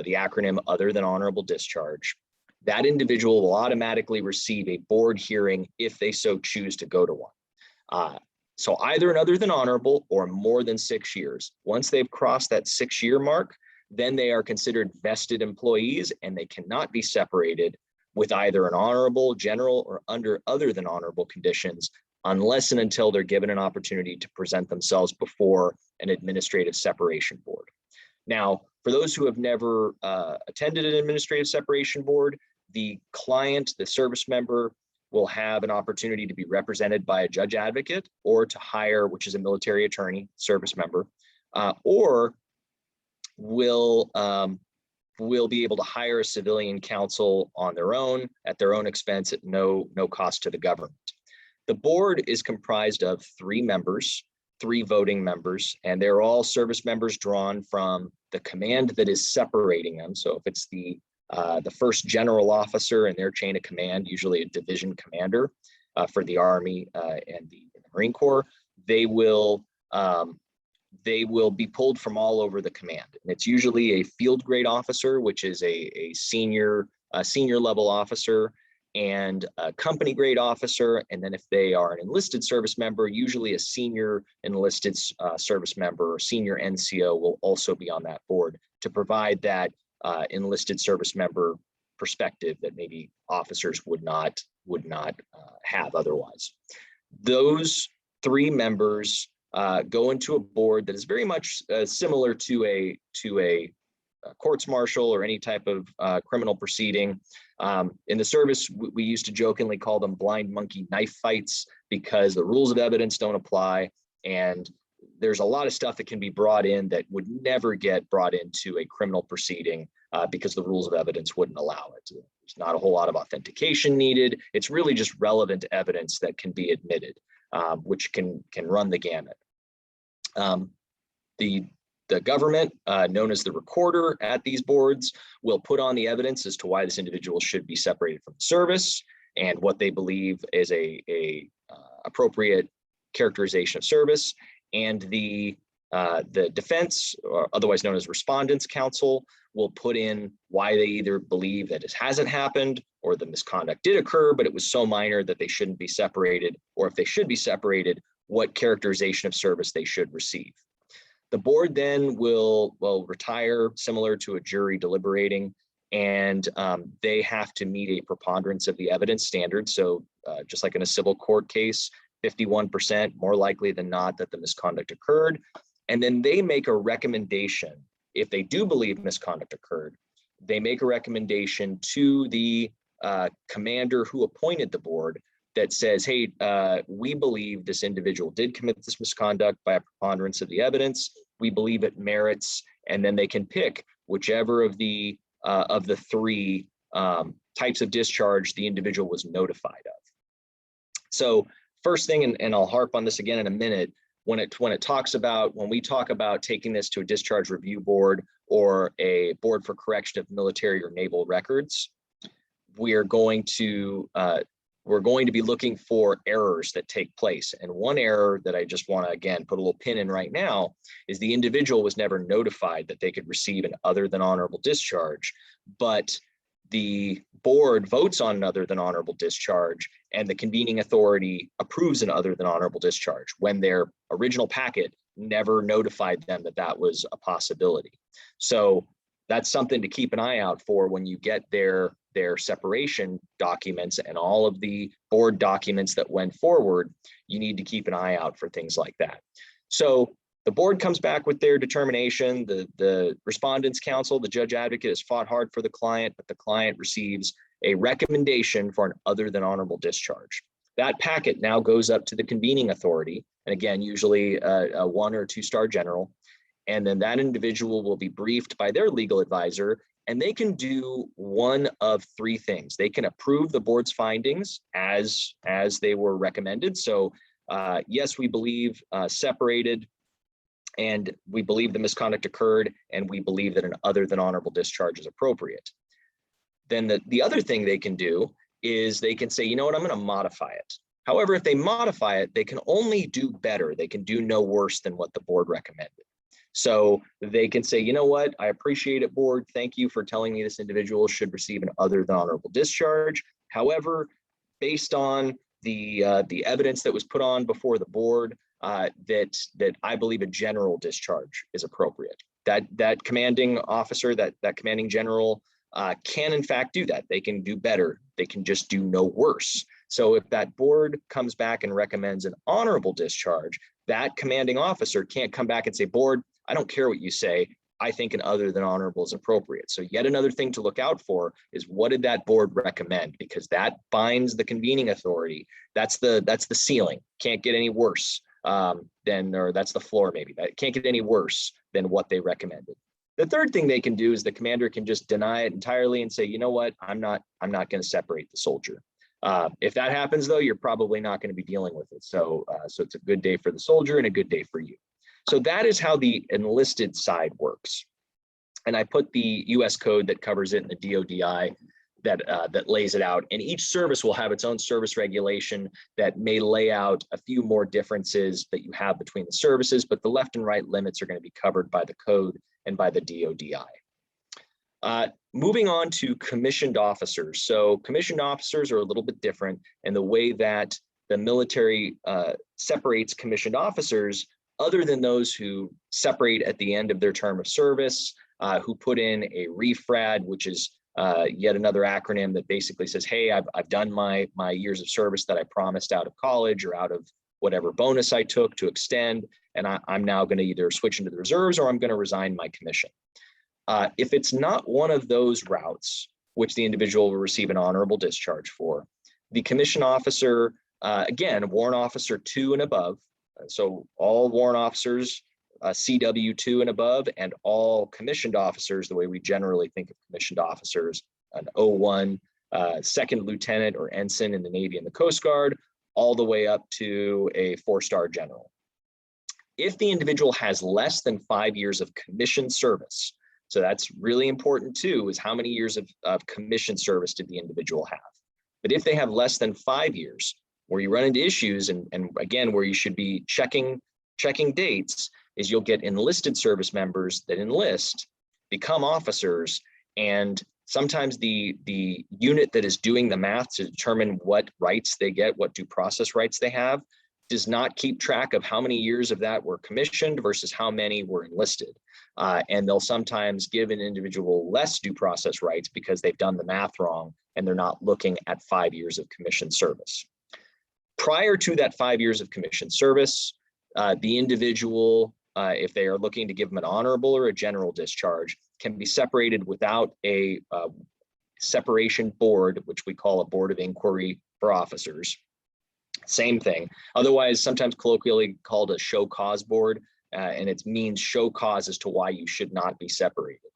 the acronym other than honorable discharge, that individual will automatically receive a board hearing if they so choose to go to one. So either an other than honorable or more than 6 years. Once they've crossed that 6-year mark, then they are considered vested employees, and they cannot be separated with either an honorable, general, or under other than honorable conditions, unless and until they're given an opportunity to present themselves before an administrative separation board. Now, for those who have never attended an administrative separation board, the client, the service member, will have an opportunity to be represented by a judge advocate, or to hire, which is a military attorney, service member, or will be able to hire a civilian counsel on their own at their own expense at no cost to the government. The board is comprised of 3 members, 3 voting members, and they're all service members drawn from the command that is separating them. So if it's the first general officer in their chain of command, usually a division commander for the Army and the Marine Corps, they will be pulled from all over the command. And it's usually a field grade officer, which is a senior level officer, and a company grade officer. And then if they are an enlisted service member, usually a senior enlisted service member or senior NCO will also be on that board to provide that enlisted service member perspective that maybe officers would not have otherwise. Those 3 members go into a board that is very much similar to a courts martial or any type of criminal proceeding. In the service, we used to jokingly call them blind monkey knife fights, because the rules of evidence don't apply, and there's a lot of stuff that can be brought in that would never get brought into a criminal proceeding because the rules of evidence wouldn't allow it. There's not a whole lot of authentication needed. It's really just relevant evidence that can be admitted, which can run the gamut. The government, known as the recorder at these boards, will put on the evidence as to why this individual should be separated from service and what they believe is a appropriate characterization of service. And the defense, or otherwise known as respondents counsel, will put in why they either believe that it hasn't happened, or the misconduct did occur, but it was so minor that they shouldn't be separated, or if they should be separated, what characterization of service they should receive. The board then will retire, similar to a jury deliberating, and they have to meet a preponderance of the evidence standard. So just like in a civil court case, 51% more likely than not that the misconduct occurred. And then they make a recommendation. If they do believe misconduct occurred, they make a recommendation to the commander who appointed the board that says, hey, we believe this individual did commit this misconduct by a preponderance of the evidence. We believe it merits, and then they can pick whichever of the 3 types of discharge the individual was notified of. So first thing, and I'll harp on this again in a minute, when we talk about taking this to a discharge review board or a board for correction of military or naval records, we're going to be looking for errors that take place. And one error that I just want to, again, put a little pin in right now is the individual was never notified that they could receive an other than honorable discharge, but the board votes on an other than honorable discharge, and the convening authority approves an other than honorable discharge when their original packet never notified them that that was a possibility. So that's something to keep an eye out for when you get their separation documents and all of the board documents that went forward. You need to keep an eye out for things like that. So the board comes back with their determination. The respondents counsel, the judge advocate, has fought hard for the client, but the client receives a recommendation for an other than honorable discharge. That packet now goes up to the convening authority, and again, usually a 1 or 2-star general, and then that individual will be briefed by their legal advisor, and they can do one of 3 things. They can approve the board's findings as they were recommended. So yes, we believe separated and we believe the misconduct occurred, and we believe that an other than honorable discharge is appropriate. Then the other thing they can do is they can say, you know what, I'm going to modify it. However, if they modify it, they can only do better. They can do no worse than what the board recommended. So they can say, you know what, I appreciate it, board. Thank you for telling me this individual should receive an other than honorable discharge. However, based on the evidence that was put on before the board, that I believe a general discharge is appropriate. That commanding officer, that commanding general can in fact do that. They can do better. They can just do no worse. So if that board comes back and recommends an honorable discharge, that commanding officer can't come back and say, board, I don't care what you say. I think an other than honorable is appropriate. So yet another thing to look out for is, what did that board recommend? Because that binds the convening authority. That's the ceiling. Can't get any worse or that's the floor maybe. That can't get any worse than what they recommended. The third thing they can do is the commander can just deny it entirely and say, you know what, I'm not going to separate the soldier. If that happens, though, you're probably not going to be dealing with it. So it's a good day for the soldier and a good day for you. So that is how the enlisted side works. And I put the US code that covers it in the DODI that lays it out. And each service will have its own service regulation that may lay out a few more differences that you have between the services, but the left and right limits are going to be covered by the code and by the DODI. Moving on to commissioned officers. So commissioned officers are a little bit different, and the way that the military separates commissioned officers, other than those who separate at the end of their term of service, who put in a refrad, which is yet another acronym that basically says, hey, I've done my years of service that I promised out of college or out of whatever bonus I took to extend, and I'm now going to either switch into the reserves or I'm going to resign my commission. If it's not one of those routes, which the individual will receive an honorable discharge for, the commission officer, again, warrant officer 2 and above, so all warrant officers, CW2 and above, and all commissioned officers, the way we generally think of commissioned officers, an O1, second lieutenant or ensign in the Navy and the Coast Guard, all the way up to a 4-star general. If the individual has less than 5 years of commissioned service, so that's really important too, is how many years of commissioned service did the individual have. But if they have less than 5 years, where you run into issues, and again, where you should be checking dates, is you'll get enlisted service members that enlist, become officers, and sometimes the unit that is doing the math to determine what rights they get, what due process rights they have, does not keep track of how many years of that were commissioned versus how many were enlisted. And they'll sometimes give an individual less due process rights because they've done the math wrong and they're not looking at 5 years of commissioned service. Prior to that 5 years of commissioned service, the individual, if they are looking to give them an honorable or a general discharge, can be separated without a separation board, which we call a board of inquiry for officers. Same thing, otherwise sometimes colloquially called a show cause board, and it means show cause as to why you should not be separated,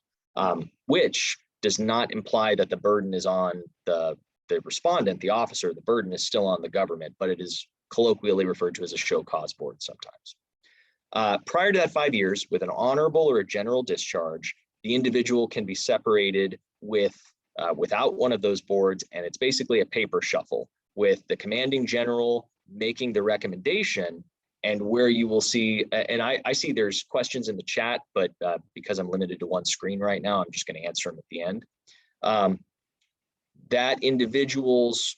which does not imply that the burden is on the respondent, the officer. The burden is still on the government, but it is colloquially referred to as a show cause board sometimes. Prior to that 5 years, with an honorable or a general discharge, the individual can be separated without one of those boards, and it's basically a paper shuffle, with the commanding general making the recommendation, and where you will see, and I see there's questions in the chat, but because I'm limited to one screen right now, I'm just going to answer them at the end. That individual's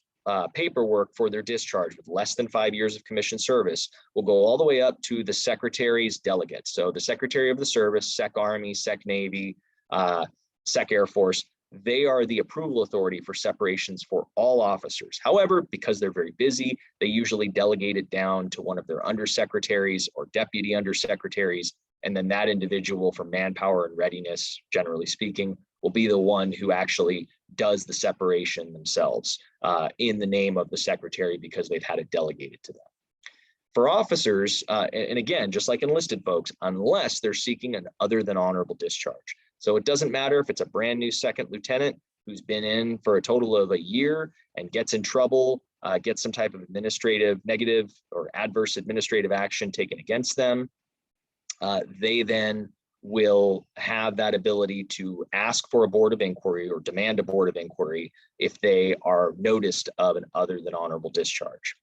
paperwork for their discharge with less than 5 years of commissioned service will go all the way up to the secretary's delegate. So the Secretary of the Service, Sec Army, Sec Navy, Sec Air Force, they are the approval authority for separations for all officers. However, because they're very busy, they usually delegate it down to one of their undersecretaries or deputy undersecretaries, and then that individual for manpower and readiness, generally speaking, will be the one who actually does the separation themselves in the name of the secretary, because they've had it delegated to them. For officers, and again, just like enlisted folks, unless they're seeking an other than honorable discharge. So it doesn't matter if it's a brand new second lieutenant who's been in for a total of a year and gets in trouble, gets some type of administrative negative or adverse administrative action taken against them. they then will have that ability to ask for a board of inquiry or demand a board of inquiry if they are noticed of an other than honorable discharge.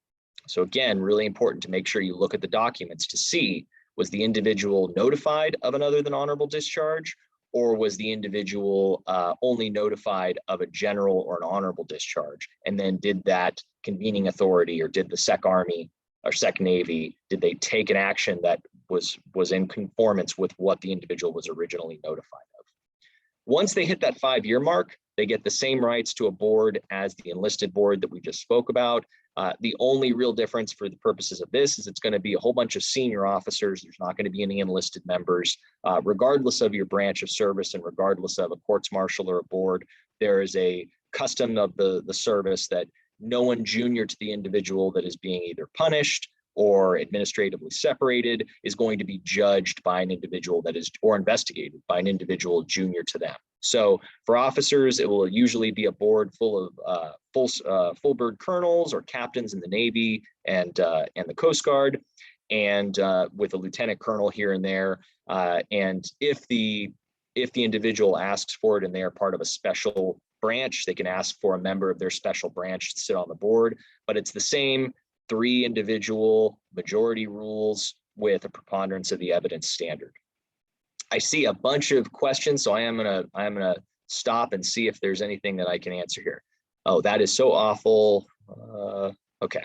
So again, really important to make sure you look at the documents to see, was the individual notified of an other than honorable discharge, or was the individual only notified of a general or an honorable discharge? And then did that convening authority, or did the Sec Army or Sec Navy, did they take an action that was in conformance with what the individual was originally notified of? Once they hit that 5-year mark, they get the same rights to a board as the enlisted board that we just spoke about. The only real difference for the purposes of this is it's going to be a whole bunch of senior officers. There's not going to be any enlisted members, regardless of your branch of service and regardless of a courts martial or a board. There is a custom of the service that no one junior to the individual that is being either punished or administratively separated is going to be judged by an individual that is, or investigated by an individual junior to them. So for officers, it will usually be a board full of full bird colonels or captains in the Navy and the Coast Guard, and with a lieutenant colonel here and there. And if the individual asks for it and they are part of a special branch, they can ask for a member of their special branch to sit on the board. But it's the same 3 individual majority rules with a preponderance of the evidence standard. I see a bunch of questions, so I am gonna stop and see if there's anything that I can answer here. Oh, that is so awful. Okay,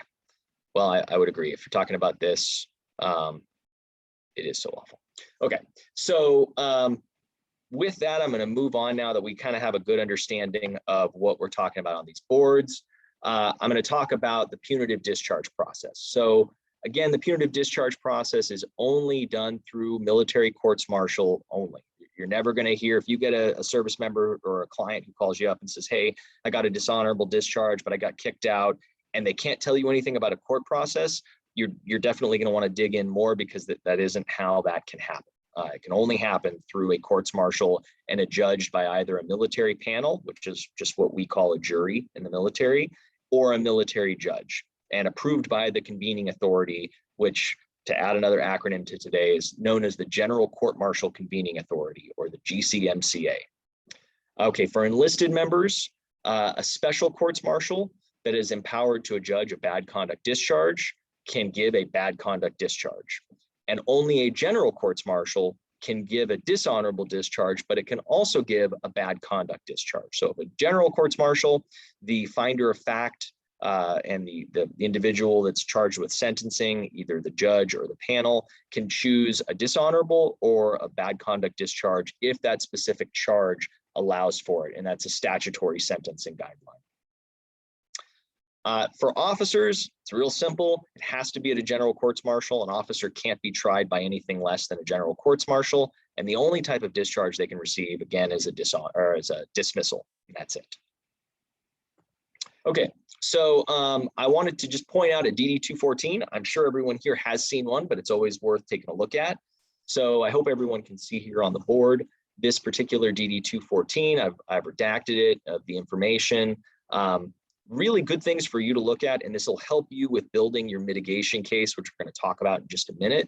well, I would agree. If you're talking about this, it is so awful. Okay, so with that, I'm going to move on now that we kind of have a good understanding of what we're talking about on these boards. I'm going to talk about the punitive discharge process. So again, the punitive discharge process is only done through military courts martial only. You're never going to hear, if you get a service member or a client who calls you up and says, hey, I got a dishonorable discharge, but I got kicked out, and they can't tell you anything about a court process, you're definitely going to want to dig in more, because that isn't how that can happen. It can only happen through a courts martial and adjudged by either a military panel, which is just what we call a jury in the military, or a military judge, and approved by the convening authority, which, to add another acronym to today, is known as the General Court Martial Convening Authority, or the GCMCA. Okay, for enlisted members, a special courts martial that is empowered to adjudge a bad conduct discharge can give a bad conduct discharge. And only a general courts martial can give a dishonorable discharge, but it can also give a bad conduct discharge. So if a general courts martial, the finder of fact and the individual that's charged with sentencing, either the judge or the panel, can choose a dishonorable or a bad conduct discharge if that specific charge allows for it, and that's a statutory sentencing guideline. For officers, it's real simple. It has to be at a general courts martial. An officer can't be tried by anything less than a general courts martial, and the only type of discharge they can receive, again, is a dismissal, and that's it. Okay, so I wanted to just point out a DD 214. I'm sure everyone here has seen one, but it's always worth taking a look at. So I hope everyone can see here on the board this particular DD 214. I've redacted it of the information. Really good things for you to look at, and this will help you with building your mitigation case, which we're going to talk about in just a minute,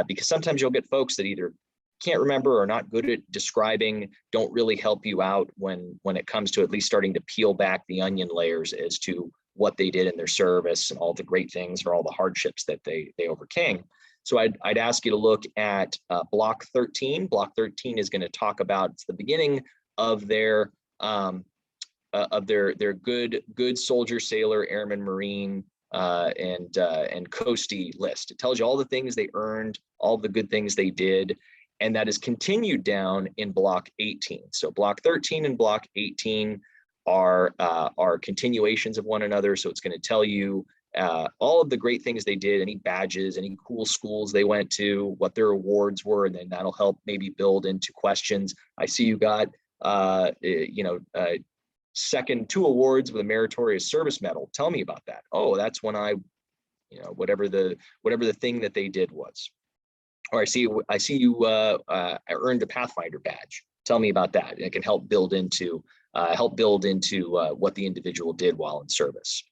because sometimes you'll get folks that either can't remember or not good at describing, don't really help you out when it comes to at least starting to peel back the onion layers as to what they did in their service and all the great things or all the hardships that they overcame. So I'd ask you to look at Block 13. Block 13 is going to talk about, it's the beginning of their good soldier, sailor, airman, marine, and coastie list. It tells you all the things they earned, all the good things they did, and that is continued down in Block 18. So Block 13 and Block 18 are continuations of one another. So it's going to tell you all of the great things they did, any badges, any cool schools they went to, what their awards were, and then that'll help maybe build into questions. I see you got second 2 awards with a meritorious service medal. Tell me about that. Oh, that's when I, whatever the thing that they did was. Or I see you earned a Pathfinder badge. Tell me about that. And it can help build into what the individual did while in service.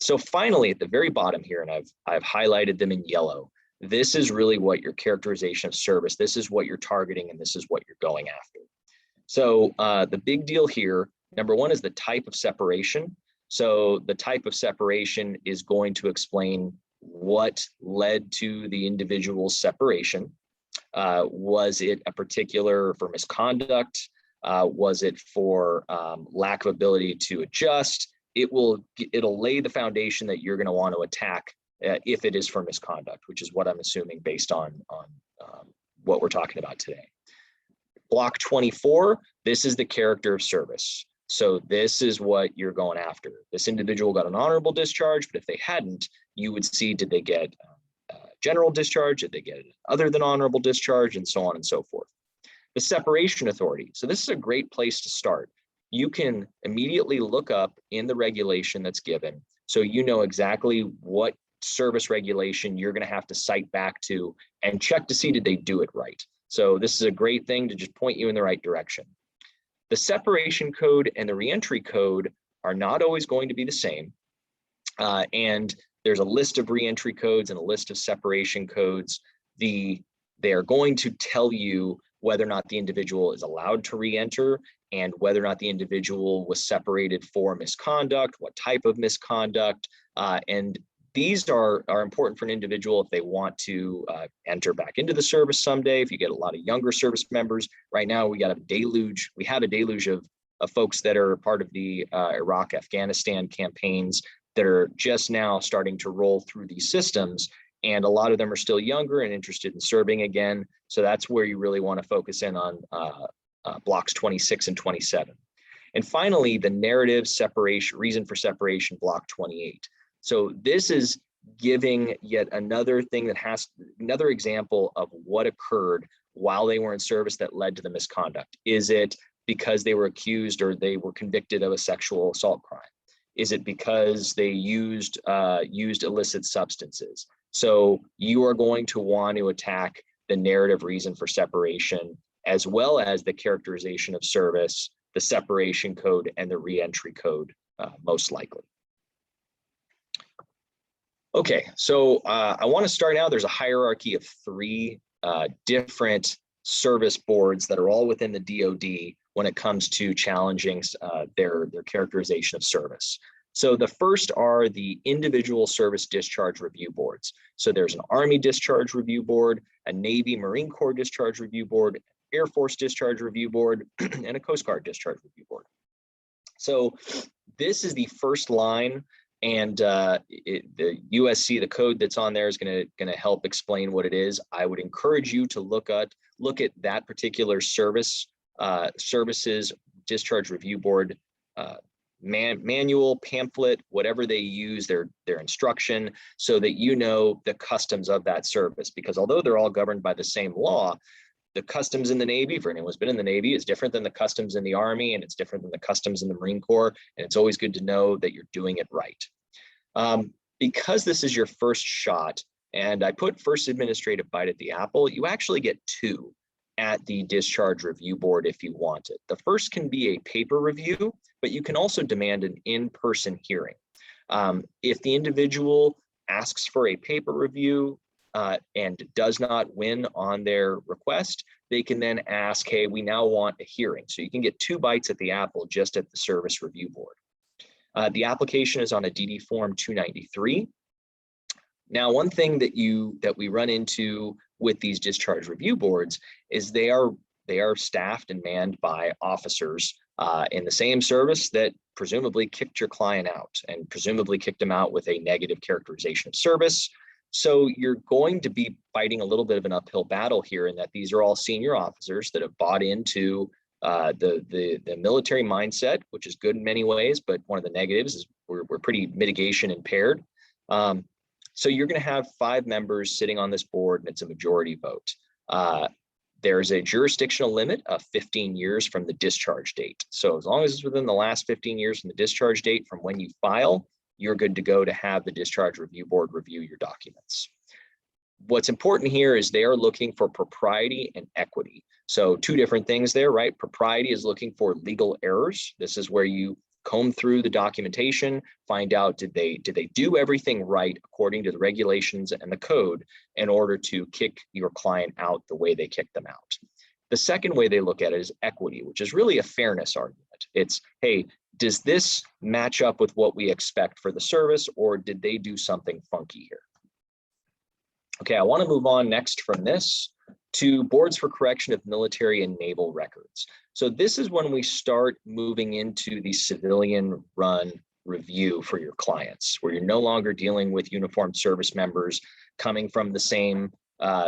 So finally, at the very bottom here, and I've highlighted them in yellow, this is really what your characterization of service, this is what you're targeting, and this is what you're going after. So the big deal here, number one, is the type of separation. So the type of separation is going to explain what led to the individual's separation. Was it a particular for misconduct? Was it for lack of ability to adjust? It'll lay the foundation that you're going to want to attack if it is for misconduct, which is what I'm assuming based on what we're talking about today. Block 24, this is the character of service. So this is what you're going after. This individual got an honorable discharge, but if they hadn't, you would see, did they get general discharge? Did they get other than honorable discharge? And so on and so forth. The separation authority. So this is a great place to start. You can immediately look up in the regulation that's given, so you know exactly what service regulation you're going to have to cite back to and check to see did they do it right. So this is a great thing to just point you in the right direction. The separation code and the reentry code are not always going to be the same. And there's a list of reentry codes and a list of separation codes. They are going to tell you whether or not the individual is allowed to reenter and whether or not the individual was separated for misconduct, what type of misconduct, and these are important for an individual if they want to enter back into the service someday. If you get a lot of younger service members, right now we have a deluge of folks that are part of the Iraq, Afghanistan campaigns that are just now starting to roll through these systems. And a lot of them are still younger and interested in serving again. So that's where you really want to focus in on blocks 26 and 27. And finally, the narrative separation, reason for separation, block 28. So this is giving yet another thing that has another example of what occurred while they were in service that led to the misconduct. Is it because they were accused or they were convicted of a sexual assault crime? Is it because they used illicit substances? So you are going to want to attack the narrative reason for separation, as well as the characterization of service, the separation code, and the reentry code, most likely. Okay, so I want to start now. There's a hierarchy of 3 different service boards that are all within the DoD when it comes to challenging their characterization of service. So the first are the individual service discharge review boards. So there's an Army discharge review board, a Navy Marine Corps discharge review board, Air Force discharge review board, and a Coast Guard discharge review board. So this is the first line. And the USC, the code that's on there is going to help explain what it is. I would encourage you to look at that particular services discharge review board manual, pamphlet, whatever they use, their instruction, so that you know the customs of that service. Because although they're all governed by the same law, the customs in the Navy, for anyone who's been in the Navy, is different than the customs in the Army, and it's different than the customs in the Marine Corps. And it's always good to know that you're doing it right. Because this is your first shot, and I put first administrative bite at the apple, you actually get 2 at the discharge review board if you want it. The first can be a paper review, but you can also demand an in-person hearing. If the individual asks for a paper review, and does not win on their request, they can then ask, hey, we now want a hearing. So you can get 2 bites at the apple just at the service review board. The application is on a DD form 293. Now, one thing that we run into with these discharge review boards is they are staffed and manned by officers in the same service that presumably kicked your client out and presumably kicked them out with a negative characterization of service. So you're going to be fighting a little bit of an uphill battle here, in that these are all senior officers that have bought into the military mindset, which is good in many ways, but one of the negatives is we're pretty mitigation impaired. So you're going to have 5 members sitting on this board, and it's a majority vote. There's a jurisdictional limit of 15 years from the discharge date. So as long as it's within the last 15 years from the discharge date from when you file, you're good to go to have the discharge review board review your documents. What's important here is they are looking for propriety and equity. So 2 different things there, right? Propriety is looking for legal errors. This is where you comb through the documentation, find out did they do everything right according to the regulations and the code in order to kick your client out the way they kicked them out. The second way they look at it is equity, which is really a fairness argument. It's, hey, does this match up with what we expect for the service, or did they do something funky here? Okay, I want to move on next from this to boards for correction of military and naval records. So this is when we start moving into the civilian run review for your clients, where you're no longer dealing with uniformed service members coming from the same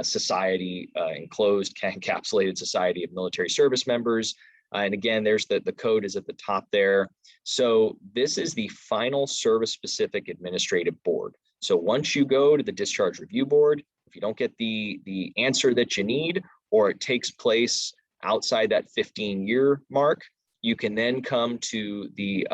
society, enclosed, encapsulated society of military service members. And again, there's the code is at the top there. So this is the final service specific administrative board. So once you go to the discharge review board, if you don't get the answer that you need, or it takes place outside that 15-year mark, you can then come to the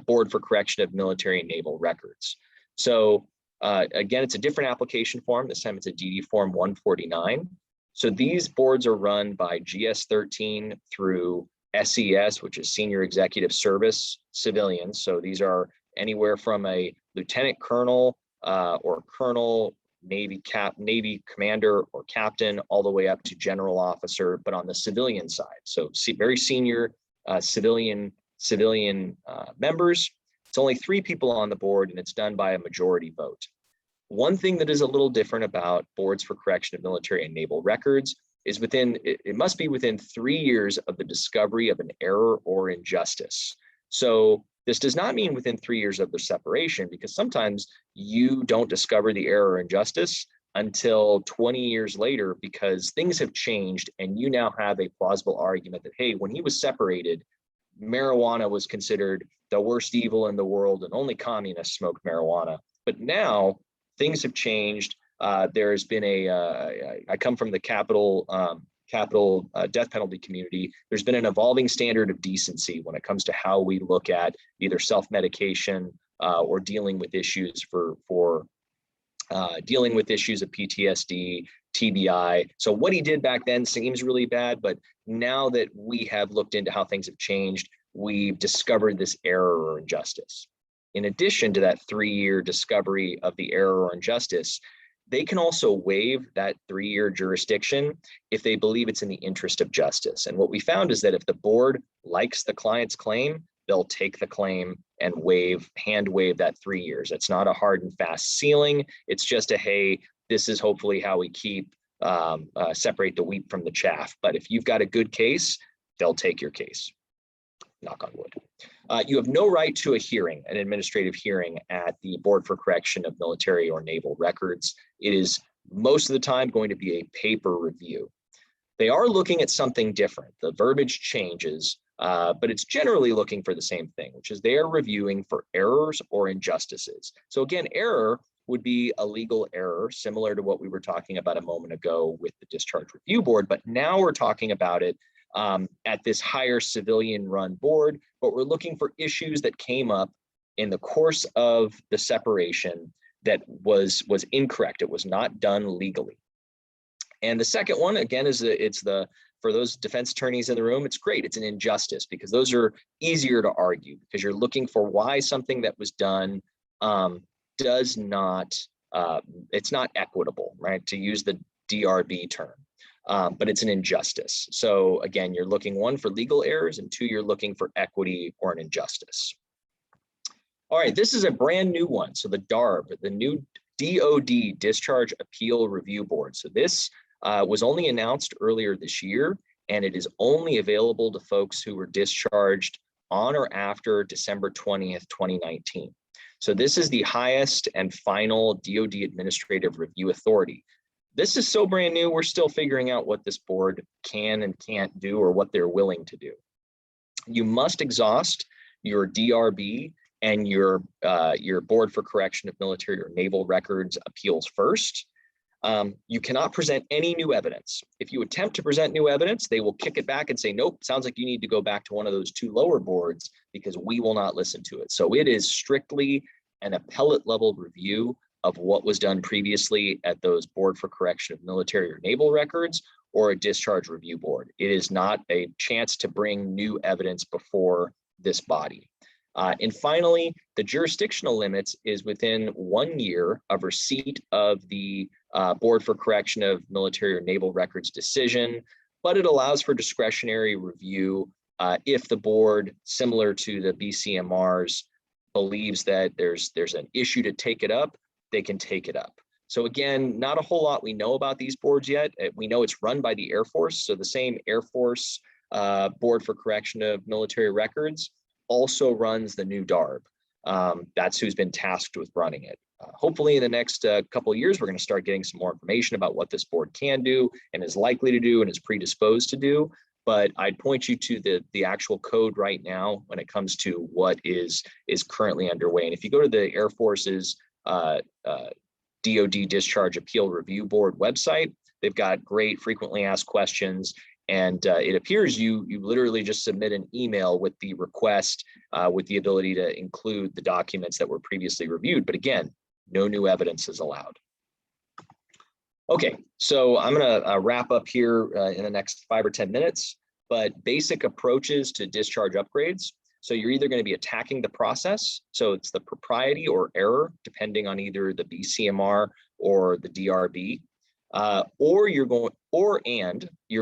board for correction of military and naval records. So again, it's a different application form. This time it's a DD form 149. So these boards are run by GS13 through SES, which is Senior Executive Service Civilians. So these are anywhere from a lieutenant colonel or colonel, Navy commander or captain, all the way up to general officer, but on the civilian side. So very senior civilian members. It's only 3 people on the board, and it's done by a majority vote. One thing that is a little different about boards for correction of military and naval records is it must be within 3 years of the discovery of an error or injustice. So this does not mean within 3 years of the separation, because sometimes you don't discover the error or injustice until 20 years later, because things have changed and you now have a plausible argument that, hey, when he was separated, marijuana was considered the worst evil in the world and only communists smoked marijuana. But now things have changed. There has been I come from the capital death penalty community. There's been an evolving standard of decency when it comes to how we look at either self-medication or dealing with issues dealing with issues of PTSD, TBI. So what he did back then seems really bad, but now that we have looked into how things have changed, we've discovered this error or injustice. In addition to that 3-year discovery of the error or injustice, they can also waive that 3-year jurisdiction if they believe it's in the interest of justice. And what we found is that if the board likes the client's claim, they'll take the claim and hand waive that 3 years. It's not a hard and fast ceiling. It's just a, hey, this is hopefully how we keep separate the wheat from the chaff. But if you've got a good case, they'll take your case. Knock on wood. You have no right to a hearing, an administrative hearing at the Board for Correction of Military or Naval Records. It is most of the time going to be a paper review. They are looking at something different. The verbiage changes, but it's generally looking for the same thing, which is they are reviewing for errors or injustices. So again, error would be a legal error, similar to what we were talking about a moment ago with the Discharge Review Board, but now we're talking about it at this higher civilian run board, but we're looking for issues that came up in the course of the separation that was incorrect. It was not done legally. And the second one, again, is for those defense attorneys in the room, it's great. It's an injustice, because those are easier to argue, because you're looking for why something that was done it's not equitable, right? To use the DRB term. But it's an injustice. So again, you're looking, 1, for legal errors, and 2, you're looking for equity or an injustice. All right, this is a brand new one. So the DARB, the new DOD Discharge Appeal Review Board. So this was only announced earlier this year, and it is only available to folks who were discharged on or after December 20th, 2019. So this is the highest and final DOD Administrative Review Authority. This is so brand new, we're still figuring out what this board can and can't do, or what they're willing to do. You must exhaust your DRB and your Board for Correction of Military or Naval Records appeals first. You cannot present any new evidence. If you attempt to present new evidence, they will kick it back and say, nope, sounds like you need to go back to one of those 2 lower boards, because we will not listen to it. So it is strictly an appellate level review of what was done previously at those Board for Correction of Military or Naval Records or a Discharge Review Board. It is not a chance to bring new evidence before this body. And finally, the jurisdictional limits is within 1 year of receipt of the Board for Correction of Military or Naval Records decision, but it allows for discretionary review if the board, similar to the BCMRs, believes that there's an issue to take it up, they can take it up. So again, not a whole lot we know about these boards yet. We know it's run by the Air Force, so the same Air Force Board for Correction of Military Records also runs the new DARB. That's who's been tasked with running it. Hopefully in the next couple of years, we're going to start getting some more information about what this board can do and is likely to do and is predisposed to do. But I'd point you to the actual code right now when it comes to what is currently underway. And if you go to the Air Force's DoD Discharge Appeal Review Board website, they've got great frequently asked questions. And it appears you literally just submit an email with the request with the ability to include the documents that were previously reviewed. But again, no new evidence is allowed. Okay, so I'm going to wrap up here in the next 5 or 10 minutes, but basic approaches to discharge upgrades. So you're either going to be attacking the process. So it's the propriety or error, depending on either the BCMR or the DRB, or you're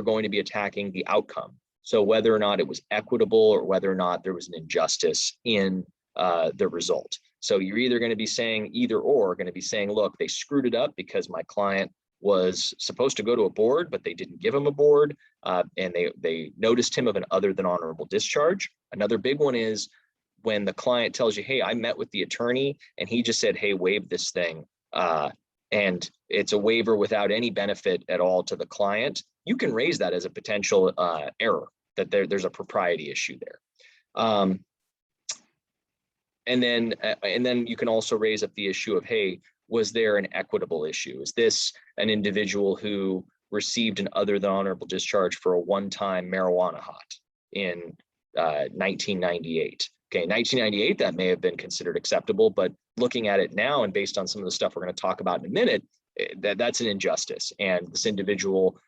going to be attacking the outcome. So whether or not it was equitable or whether or not there was an injustice in the result. So you're either going to be saying either or, going to be saying, look, they screwed it up because my client was supposed to go to a board, but they didn't give him a board, and they noticed him of an other than honorable discharge. Another big one is when the client tells you, hey, I met with the attorney and he just said, hey, waive this thing. And it's a waiver without any benefit at all to the client. You can raise that as a potential error, that there's a propriety issue there. And then you can also raise up the issue of, hey, was there an equitable issue? Is this an individual who received an other than honorable discharge for a one-time marijuana hot in 1998? Okay, 1998, that may have been considered acceptable, but looking at it now and based on some of the stuff we're going to talk about in a minute, that's an injustice. And this individual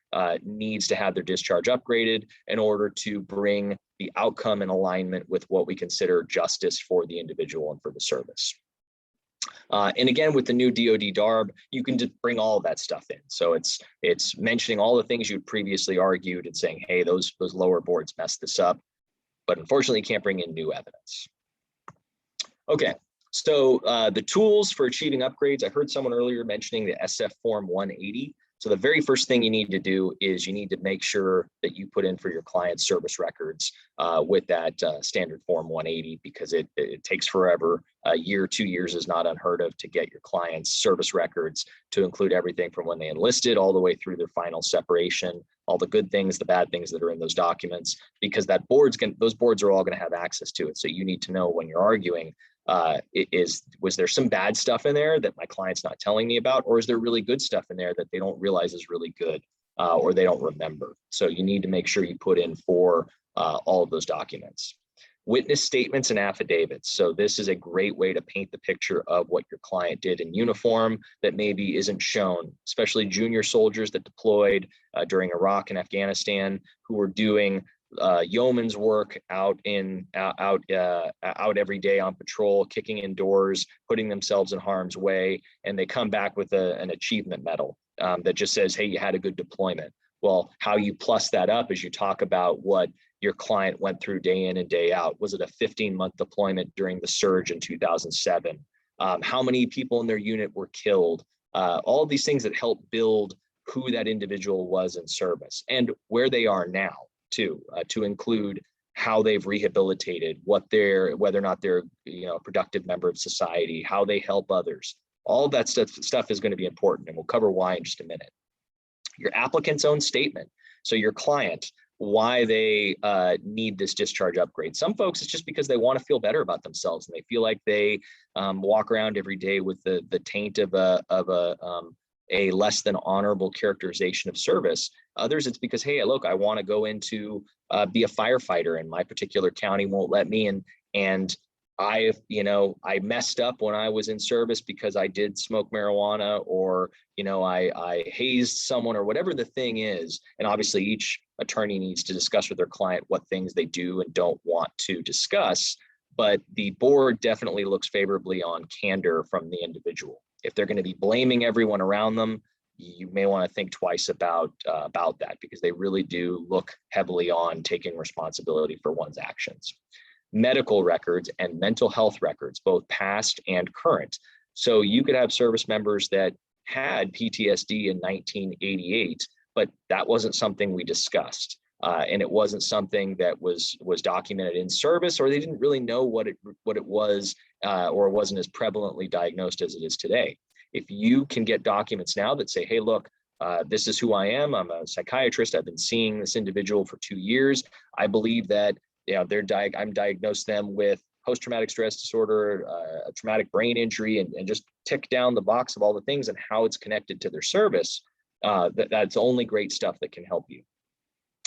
needs to have their discharge upgraded in order to bring the outcome in alignment with what we consider justice for the individual and for the service. And again, with the new DoD DARB, you can just bring all of that stuff in. So it's mentioning all the things you'd previously argued and saying, hey, those lower boards messed this up. But unfortunately, you can't bring in new evidence. Okay, so the tools for achieving upgrades, I heard someone earlier mentioning the SF Form 180. So the very first thing you need to do is you need to make sure that you put in for your client's service records with that standard Form 180, because it takes forever. A year, 2 years is not unheard of to get your client's service records to include everything from when they enlisted all the way through their final separation, all the good things, the bad things that are in those documents, because those boards are all going to have access to it. So you need to know when you're arguing, was there some bad stuff in there that my client's not telling me about, or is there really good stuff in there that they don't realize is really good, or they don't remember? So you need to make sure you put in for all of those documents. Witness statements and affidavits. So this is a great way to paint the picture of what your client did in uniform that maybe isn't shown, especially junior soldiers that deployed during Iraq and Afghanistan, who were doing yeoman's work out every day on patrol, kicking in doors, putting themselves in harm's way, and they come back with an achievement medal that just says, hey, you had a good deployment. Well, how you plus that up is you talk about what your client went through day in and day out. Was it a 15-month deployment during the surge in 2007? How many people in their unit were killed? All of these things that help build who that individual was in service and where they are now too, to include how they've rehabilitated, whether or not they're a productive member of society, how they help others. All of that stuff is going to be important, and we'll cover why in just a minute. Your applicant's own statement. So your client, why they need this discharge upgrade. Some folks, it's just because they want to feel better about themselves and they feel like they walk around every day with the taint of a less than honorable characterization of service. Others, it's because, hey, look, I want to go into be a firefighter and my particular county won't let me. And I messed up when I was in service because I did smoke marijuana, or, I hazed someone, or whatever the thing is. And obviously each attorney needs to discuss with their client what things they do and don't want to discuss. but the board definitely looks favorably on candor from the individual. If they're going to be blaming everyone around them, you may want to think twice about that, because they really do look heavily on taking responsibility for one's actions. Medical records and mental health records, both past and current. So you could have service members that had PTSD in 1988, but that wasn't something we discussed. And it wasn't something that was documented in service, or they didn't really know what it was, or wasn't as prevalently diagnosed as it is today. If you can get documents now that say, hey, look, this is who I am. I'm a psychiatrist. I've been seeing this individual for 2 years. I believe that I'm diagnosed them with post-traumatic stress disorder, a traumatic brain injury, and just tick down the box of all the things and how it's connected to their service. That's only great stuff that can help you.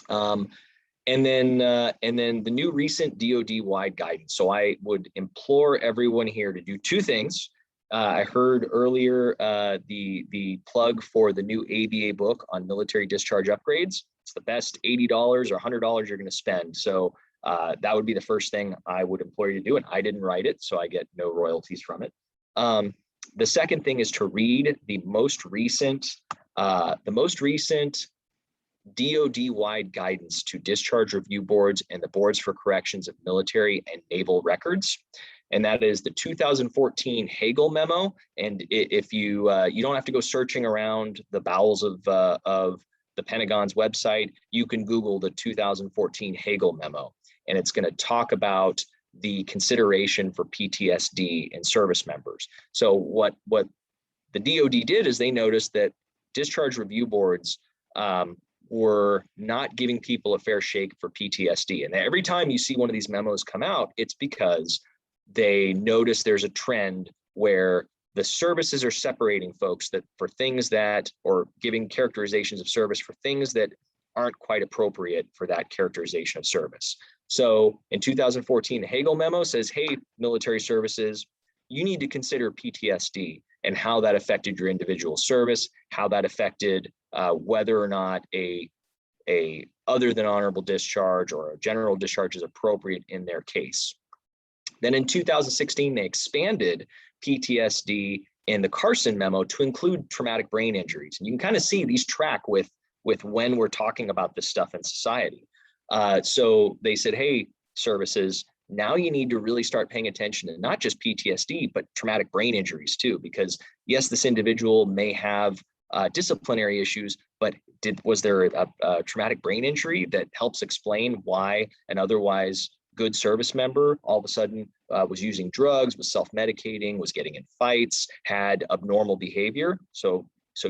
And then the new recent DoD-wide guidance. So I would implore everyone here to do two things. I heard earlier the plug for the new ABA book on military discharge upgrades. It's the best $80 or $100 you're going to spend. So that would be the first thing I would implore you to do. And I didn't write it, so I get no royalties from it. The second thing is to read the most recent DoD-wide guidance to discharge review boards and the boards for corrections of military and naval records. And that is the 2014 Hagel memo. And if you don't have to go searching around the bowels of the Pentagon's website, you can Google the 2014 Hagel memo. And it's going to talk about the consideration for PTSD in service members. So what the DoD did is they noticed that discharge review boards were not giving people a fair shake for PTSD. And every time you see one of these memos come out, it's because they notice there's a trend where the services are separating folks that for things that, or giving characterizations of service for things that aren't quite appropriate for that characterization of service. So in 2014, the Hagel memo says, hey, military services, you need to consider PTSD and how that affected your individual service, how that affected whether or not a other than honorable discharge or a general discharge is appropriate in their case. Then in 2016, they expanded PTSD in the Carson memo to include traumatic brain injuries. And you can kind of see these track with when we're talking about this stuff in society. So they said, hey, services, now you need to really start paying attention to not just PTSD, but traumatic brain injuries too, because yes, this individual may have disciplinary issues, but was there a traumatic brain injury that helps explain why an otherwise good service member all of a sudden was using drugs, was self-medicating, was getting in fights, had abnormal behavior? So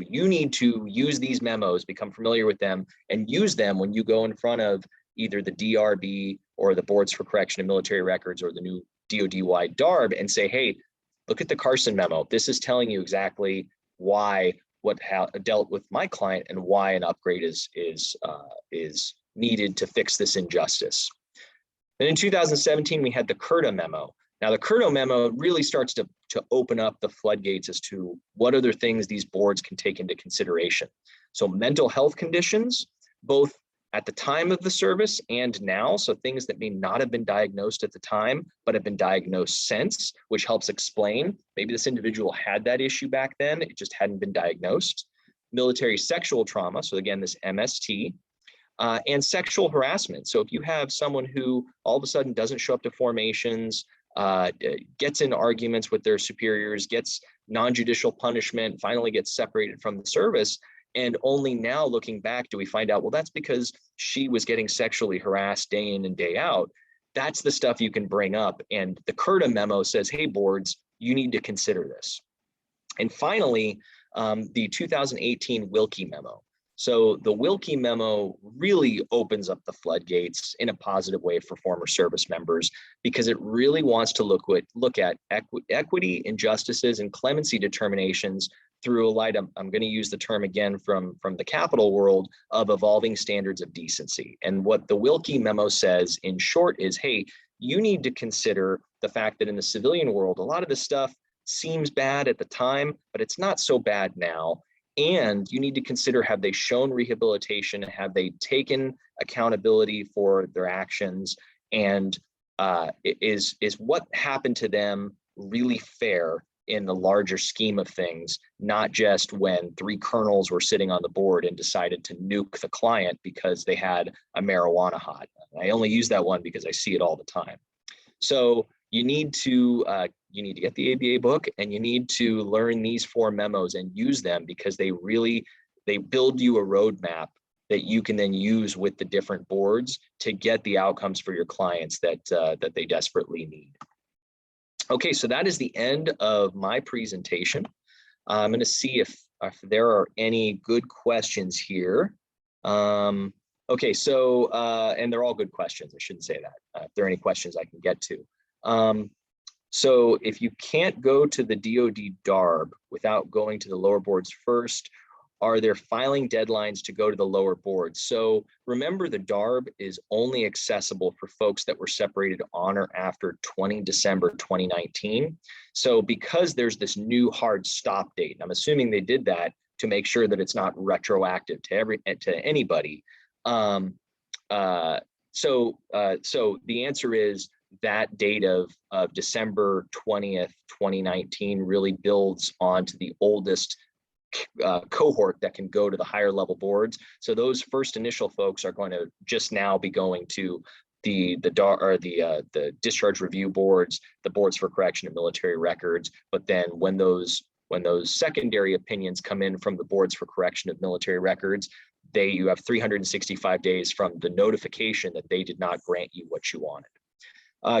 you need to use these memos, become familiar with them, and use them when you go in front of either the DRB or the boards for correction of military records or the new DoD-wide DARB and say, hey, look at the Carson memo. This is telling you exactly why what dealt with my client and why an upgrade is needed to fix this injustice. Then in 2017, we had the CURTA memo. Now the CURTA memo really starts to open up the floodgates as to what other things these boards can take into consideration. So mental health conditions, both at the time of the service and now, so things that may not have been diagnosed at the time, but have been diagnosed since, which helps explain maybe this individual had that issue back then, it just hadn't been diagnosed. Military sexual trauma, so again, this MST, and sexual harassment. So if you have someone who all of a sudden doesn't show up to formations, gets in arguments with their superiors, gets non-judicial punishment, finally gets separated from the service, and only now looking back do we find out, well, that's because she was getting sexually harassed day in and day out. That's the stuff you can bring up. And the CURTA memo says, hey, boards, you need to consider this. And finally, the 2018 Wilkie memo. So the Wilkie memo really opens up the floodgates in a positive way for former service members, because it really wants to look at equity, injustices, and clemency determinations through a light, I'm going to use the term again from the capital world, of evolving standards of decency. And what the Wilkie memo says in short is, hey, you need to consider the fact that in the civilian world, a lot of this stuff seems bad at the time, but it's not so bad now. And you need to consider, have they shown rehabilitation? Have they taken accountability for their actions? And is what happened to them really fair in the larger scheme of things, not just when 3 colonels were sitting on the board and decided to nuke the client because they had a marijuana hot. I only use that one because I see it all the time. So you need to get the ABA book, and you need to learn these 4 memos and use them, because they build you a roadmap that you can then use with the different boards to get the outcomes for your clients that they desperately need. Okay, so that is the end of my presentation. I'm going to see if there are any good questions here. Okay, so, and they're all good questions. I shouldn't say that. If there are any questions I can get to. So if you can't go to the DoD DARB without going to the lower boards first, are there filing deadlines to go to the lower boards? So remember, the DARB is only accessible for folks that were separated on or after 20 December 2019. So because there's this new hard stop date, and I'm assuming they did that to make sure that it's not retroactive to anybody. So the answer is that date of December 20th, 2019 really builds onto the oldest cohort that can go to the higher level boards. So those first initial folks are going to just now be going to the discharge review boards, the boards for correction and military records. But then when those secondary opinions come in from the boards for correction of military records, you have 365 days from the notification that they did not grant you what you wanted.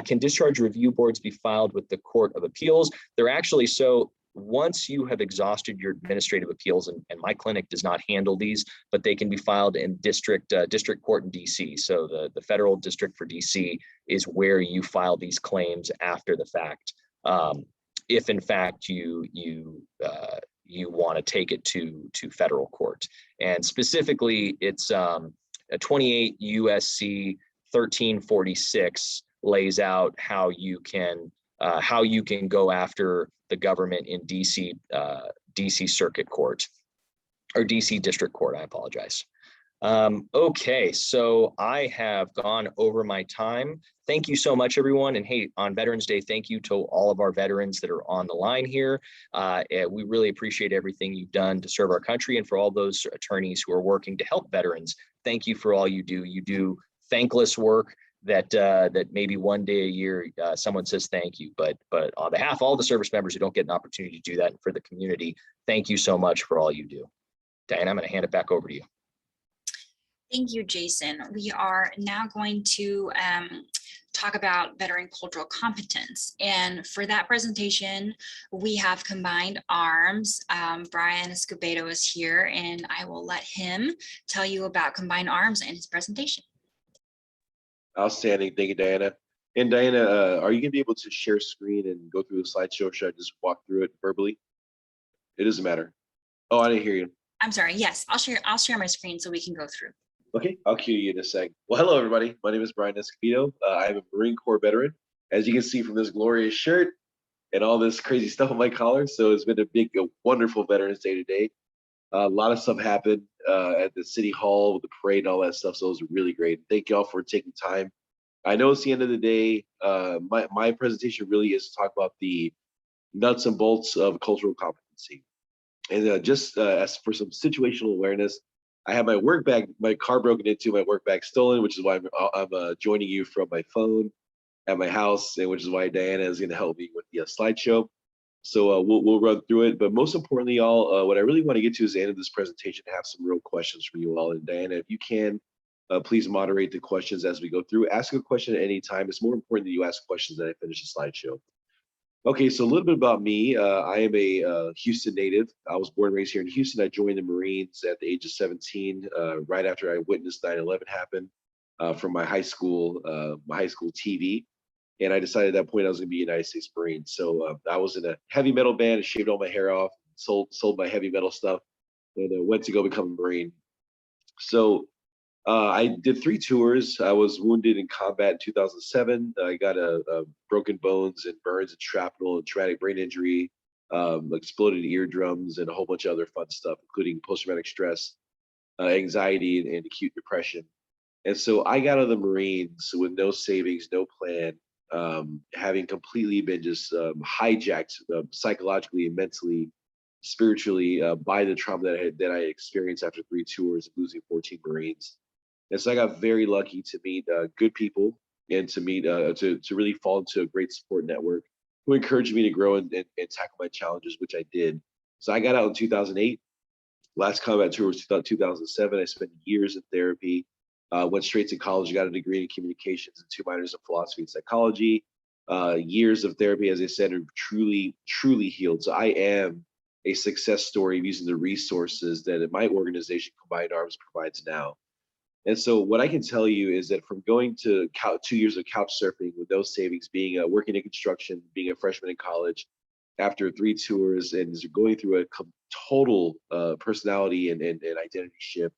Can discharge review boards be filed with the Court of Appeals? They're actually, so once you have exhausted your administrative appeals, and my clinic does not handle these, but they can be filed in district court in DC. So the federal district for DC is where you file these claims after the fact. If in fact you want to take it to federal court, and specifically it's 28 USC 1346 lays out how you can go after the government in DC Circuit Court, or DC District Court, I apologize. Okay, so I have gone over my time. Thank you so much, everyone. And hey, on Veterans Day, thank you to all of our veterans that are on the line here. We really appreciate everything you've done to serve our country, and for all those attorneys who are working to help veterans, thank you for all you do. You do thankless work that maybe one day a year someone says thank you, but on behalf of all the service members who don't get an opportunity to do that, and for the community, thank you so much for all you do. Diana, I'm going to hand it back over to you. Thank you, Jason. We are now going to talk about veteran cultural competence. And for that presentation, we have combined arms. Brian Escobedo is here, and I will let him tell you about combined arms in his presentation. Outstanding. Thank you, Diana. And Diana, are you going to be able to share screen and go through the slideshow? Or should I just walk through it verbally? It doesn't matter. Oh, I didn't hear you. I'm sorry. Yes, I'll share my screen so we can go through. Okay, I'll cue you in a sec. Well, hello, everybody. My name is Brian Escobedo. I'm a Marine Corps veteran, as you can see from this glorious shirt and all this crazy stuff on my collar. So it's been a wonderful Veterans Day today. A lot of stuff happened at the City Hall with the parade and all that stuff. So it was really great. Thank y'all for taking time. I know it's the end of the day. My presentation really is to talk about the nuts and bolts of cultural competency. And just as for some situational awareness, I have my work bag, my car broken into, my work bag stolen, which is why I'm joining you from my phone at my house, and which is why Diana is going to help me with the slideshow. So we'll run through it. But most importantly, y'all, what I really want to get to is the end of this presentation to have some real questions from you all. And Diana, if you can, please moderate the questions as we go through. Ask a question at any time. It's more important that you ask questions than I finish the slideshow. Okay, so a little bit about me. I am a Houston native. I was born and raised here in Houston. I joined the Marines at the age of 17, right after I witnessed 9/11 happen from my high school TV. And I decided at that point I was going to be a United States Marine. So I was in a heavy metal band. I shaved all my hair off, sold my heavy metal stuff, and went to go become a Marine. So I did 3 tours. I was wounded in combat in 2007. I got a broken bones and burns and shrapnel and traumatic brain injury, exploded eardrums, and a whole bunch of other fun stuff, including post-traumatic stress, anxiety, and acute depression. And so I got out of the Marines with no savings, no plan, having completely been just hijacked psychologically and mentally, spiritually by the trauma that I experienced after 3 tours of losing 14 Marines. And so I got very lucky to meet good people and to meet to really fall into a great support network who encouraged me to grow and tackle my challenges, which I did. So I got out in 2008. Last combat tour was 2007. I spent years in therapy. Went straight to college, got a degree in communications and 2 minors in philosophy and psychology. Years of therapy, as I said, are truly, truly healed. So I am a success story of using the resources that my organization, Combined Arms, provides now. And so what I can tell you is that from going to 2 years of couch surfing with no savings, being working in construction, being a freshman in college, after 3 tours and going through a total personality and identity shift,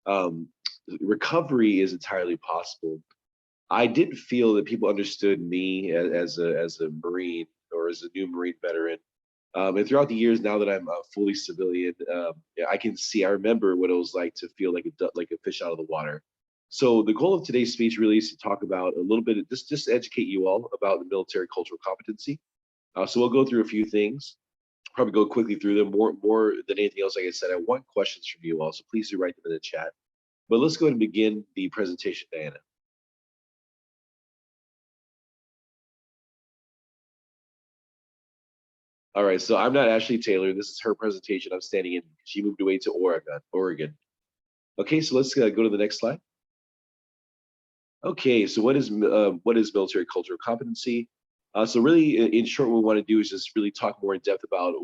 um, recovery is entirely possible. I didn't feel that people understood me as a Marine or as a new Marine veteran. And throughout the years, now that I'm a fully civilian, yeah, I remember what it was like to feel like a fish out of the water. So the goal of today's speech really is to talk about a little bit, just educate you all about the military cultural competency. So we'll go through a few things, probably go quickly through them. More than anything else, like I said, I want questions from you all, so please do write them in the chat. But let's go ahead and begin the presentation, Diana. All right, so I'm not Ashley Taylor. This is her presentation. I'm standing in. She moved away to Oregon. Okay, so let's go to the next slide. Okay, so what is military cultural competency? So really, in short, what we want to do is just really talk more in depth about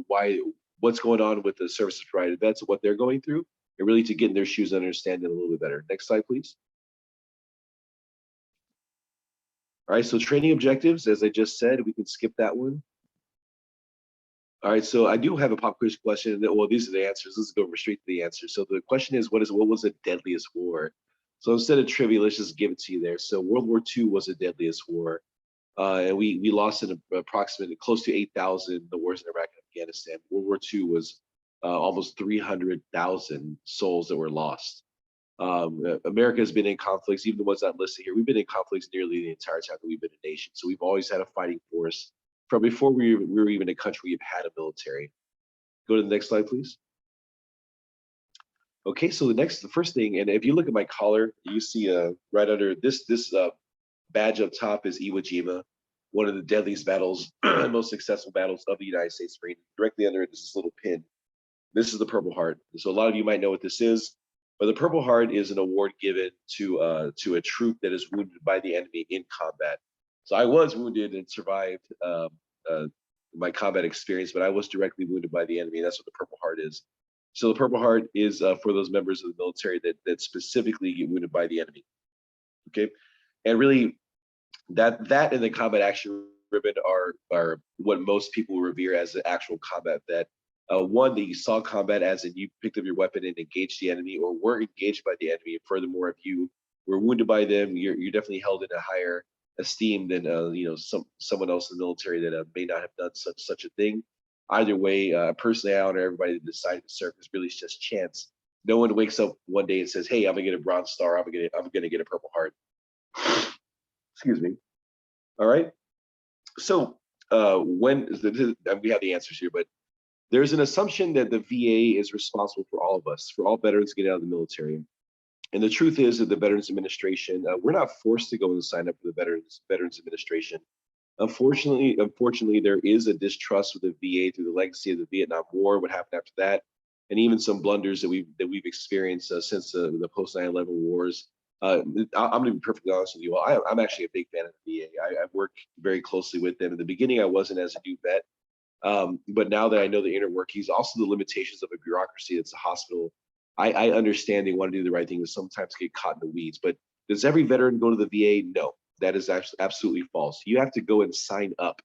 what's going on with the services provided vets and what they're going through, and really to get in their shoes and understand it a little bit better. Next slide, please. All right, so training objectives, as I just said, we can skip that one. All right, so I do have a pop quiz question. Well, these are the answers. Let's go straight to the answer. So the question is, what was the deadliest war? So instead of trivia, let's just give it to you there. So World War II was the deadliest war. And we lost an approximately close to 8,000 the wars in Iraq and Afghanistan. World War II was almost 300,000 souls that were lost. America has been in conflicts, even the ones not listed here. We've been in conflicts nearly the entire time that we've been a nation. So we've always had a fighting force. From before we were even a country, we've had a military. Go to the next slide, please. Okay, so the first thing, and if you look at my collar, you see right under this badge up top is Iwo Jima, one of the deadliest battles, most successful battles of the United States Marine. Directly under it is this little pin. This is the Purple Heart. So a lot of you might know what this is, but the Purple Heart is an award given to a troop that is wounded by the enemy in combat. So I was wounded and survived my combat experience, but I was directly wounded by the enemy. And that's what the Purple Heart is. So the Purple Heart is for those members of the military that specifically get wounded by the enemy. Okay, and really, that and the combat action ribbon are what most people revere as the actual combat vet. One, that you saw combat as in you picked up your weapon and engaged the enemy, or were engaged by the enemy. And furthermore, if you were wounded by them, you're definitely held in a higher esteem than someone else in the military that may not have done such a thing. Either way, personally, I honor everybody that decided to serve. It's really just chance. No one wakes up one day and says, "Hey, I'm gonna get a Bronze Star. I'm gonna get a Purple Heart." Excuse me. All right. So when we have the answers here, but there's an assumption that the VA is responsible for all of us, for all veterans getting out of the military. And the truth is that the Veterans Administration, we're not forced to go and sign up for the Veterans Administration. Unfortunately, there is a distrust with the VA through the legacy of the Vietnam War, what happened after that, and even some blunders that we've experienced since the post 9/11 wars. I'm going to be perfectly honest with you all. I'm actually a big fan of the VA. I work very closely with them. In the beginning, I wasn't as a new vet, but now that I know the inner workings, also the limitations of a bureaucracy that's a hospital, I understand they want to do the right thing, but sometimes get caught in the weeds. But does every veteran go to the VA? No, that is absolutely false. You have to go and sign up.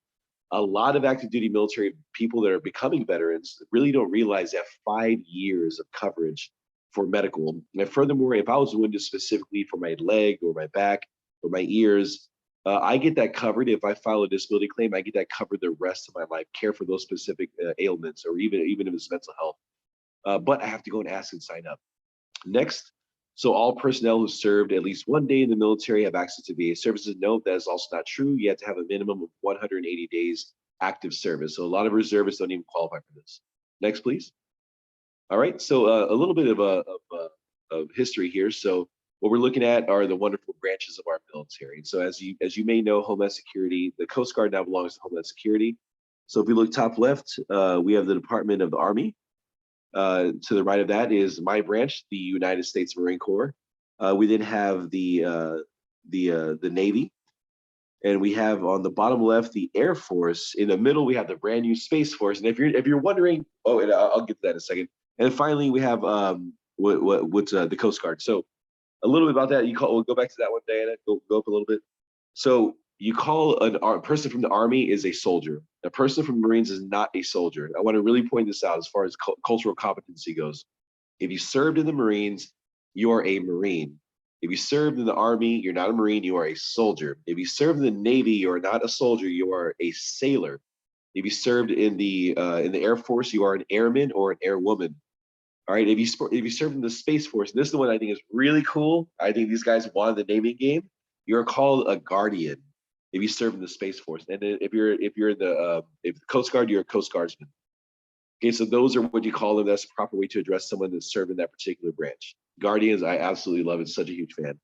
A lot of active duty military people that are becoming veterans really don't realize that 5 years of coverage for medical. And furthermore, if I was wounded specifically for my leg or my back or my ears, I get that covered. If I file a disability claim, I get that covered the rest of my life, care for those specific ailments, or even if it's mental health. But I have to go and ask and sign up. Next, So all personnel who served at least one day in the military have access to VA services. Note that is also not true. You have to have a minimum of 180 days active service. So a lot of reservists don't even qualify for this. Next, please. All right, so a little bit of history here. So what we're looking at are the wonderful branches of our military. So as you may know, Homeland Security, the Coast Guard now belongs to Homeland Security. So if we look top left, we have the Department of the Army. To the right of that is my branch, the United States Marine Corps. We then have the Navy, and we have on the bottom left the Air Force. In the middle, we have the brand new Space Force. And if you're wondering, oh, and I'll get to that in a second. And finally, we have what's the Coast Guard. So a little bit about that. We'll go back to that one, Diana. Go up a little bit. So you call a person from the Army is a soldier. A person from the Marines is not a soldier. I want to really point this out as far as cultural competency goes. If you served in the Marines, you're a Marine. If you served in the Army, you're not a Marine, you are a soldier. If you served in the Navy, you are not a soldier, you are a sailor. If you served in the Air Force, you are an airman or an airwoman. All right, if you served in the Space Force, and this is the one I think is really cool. I think these guys wanted the naming game. You're called a guardian if you serve in the Space Force, and then if you're the Coast Guard, you're a Coast Guardsman. Okay, so those are what you call them. That's the proper way to address someone that's served in that particular branch. Guardians, I absolutely love it. Such a huge fan.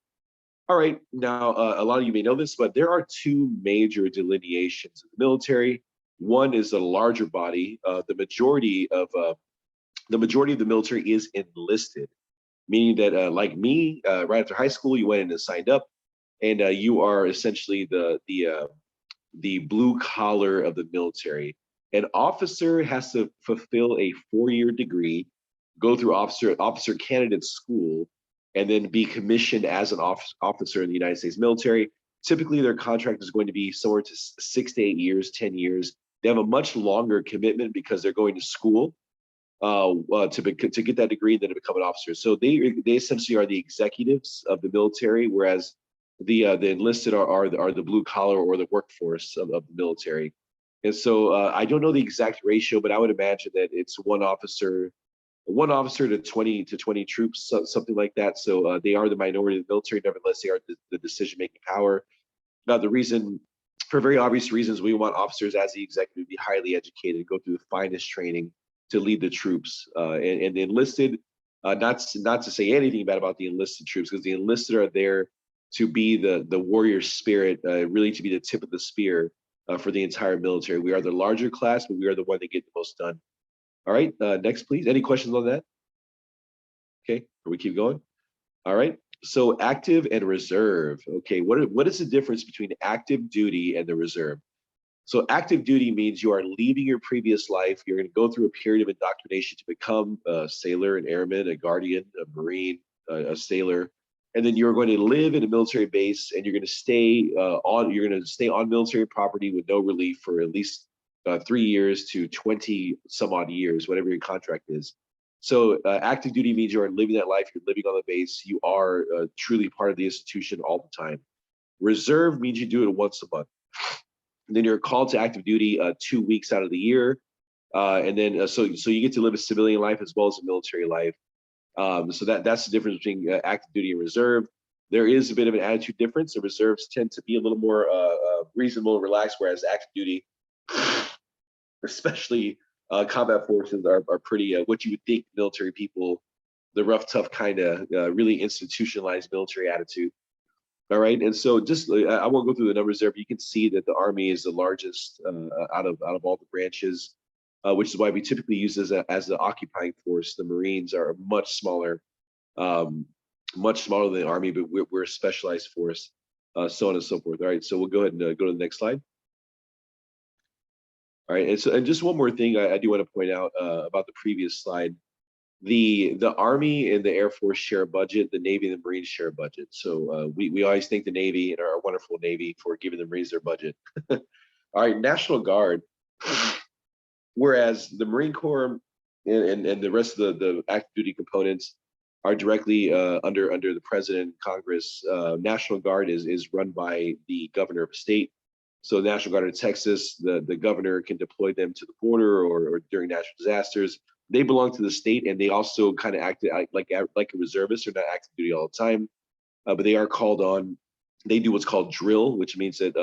All right, now a lot of you may know this, but there are two major delineations of the military. One is the larger body. The majority of the military is enlisted, meaning that like me, right after high school, you went in and signed up, and you are essentially the blue collar of the military. An officer has to fulfill a 4-year degree, go through officer candidate school, and then be commissioned as an officer in the United States military. Typically, their contract is going to be somewhere to 6 to 8 years, 10 years. They have a much longer commitment because they're going to school to get that degree and then to become an officer. So they essentially are the executives of the military, whereas the enlisted are the blue collar or the workforce of the military. And so I don't know the exact ratio, but I would imagine that it's one officer to 20 troops, something like that. So they are the minority of the military. Nevertheless, they are the decision-making power. Now, for very obvious reasons, we want officers as the executive to be highly educated, go through the finest training to lead the troops. And the enlisted, not to say anything bad about the enlisted troops, because the enlisted are there to be the warrior spirit, really to be the tip of the spear for the entire military. We are the larger class, but we are the one that get the most done. All right, next, please. Any questions on that? Okay, or we keep going? All right, so active and reserve. Okay, what is the difference between active duty and the reserve? So active duty means you are leaving your previous life. You're going to go through a period of indoctrination to become a sailor, an airman, a guardian, a Marine, a sailor. And then you're going to live in a military base, and you're going to stay on military property with no relief for at least 3 years to 20 some odd years, whatever your contract is. So active duty means you are living that life. You're living on the base. You are truly part of the institution all the time. Reserve means you do it once a month. And then you're called to active duty 2 weeks out of the year, and then so you get to live a civilian life as well as a military life. So that's the difference between active duty and reserve. There is a bit of an attitude difference. The reserves tend to be a little more reasonable and relaxed, whereas active duty, especially combat forces, are pretty what you would think military people, the rough, tough kind of really institutionalized military attitude. All right, and so just I won't go through the numbers there, but you can see that the Army is the largest out of all the branches, which is why we typically use as the occupying force. The Marines are much smaller than the Army, but we're a specialized force, so on and so forth. All right, so we'll go ahead and go to the next slide. All right, and just one more thing I do want to point out about the previous slide. The Army and the Air Force share a budget. The Navy and the Marines share a budget. So we always thank the Navy and our wonderful Navy for giving the Marines their budget. All right, National Guard. Whereas the Marine Corps and the rest of the active duty components are directly under the President and Congress, National Guard is run by the governor of a state. So National Guard in Texas, the governor can deploy them to the border or during natural disasters. They belong to the state, and they also kind of act like a reservist. They're not active duty all the time, but they are called on. They do what's called drill, which means that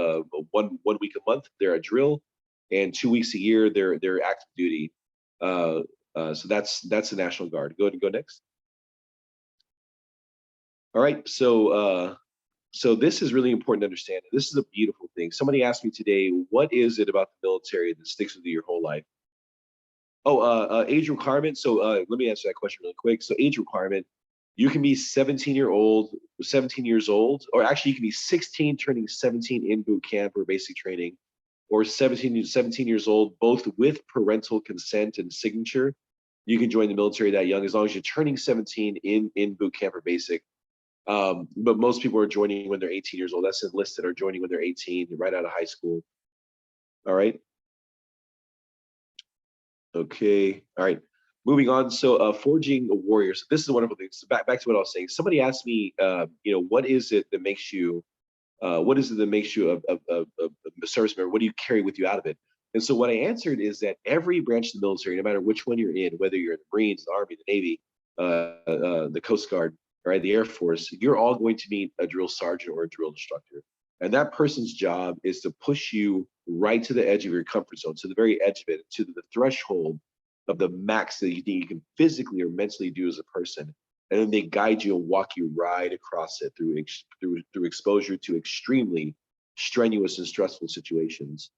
one week a month they're a drill, and 2 weeks a year they're active duty. So that's the National Guard. Go ahead and go next. All right, so this is really important to understand. This is a beautiful thing. Somebody asked me today, what is it about the military that sticks with you your whole life? Oh, age requirement. So let me answer that question really quick. So age requirement, you can be 17 years old, or actually you can be 16 turning 17 in boot camp or basic training, or 17 years old, both with parental consent and signature. You can join the military that young as long as you're turning 17 in boot camp or basic. But most people are joining when they're 18 years old. That's enlisted are joining when they're 18, right out of high school. All right. Okay. All right. Moving on. So forging a warrior. So this is a wonderful thing. So back to what I was saying. Somebody asked me, what is it that makes you a service member? What do you carry with you out of it? And so what I answered is that every branch of the military, no matter which one you're in, whether you're in the Marines, the Army, the Navy, the Coast Guard, right, the Air Force, you're all going to meet a drill sergeant or a drill instructor. And that person's job is to push you right to the edge of your comfort zone, to the very edge of it, to the threshold of the max that you think you can physically or mentally do as a person. And then they guide you and walk you right across it through exposure to extremely strenuous and stressful situations,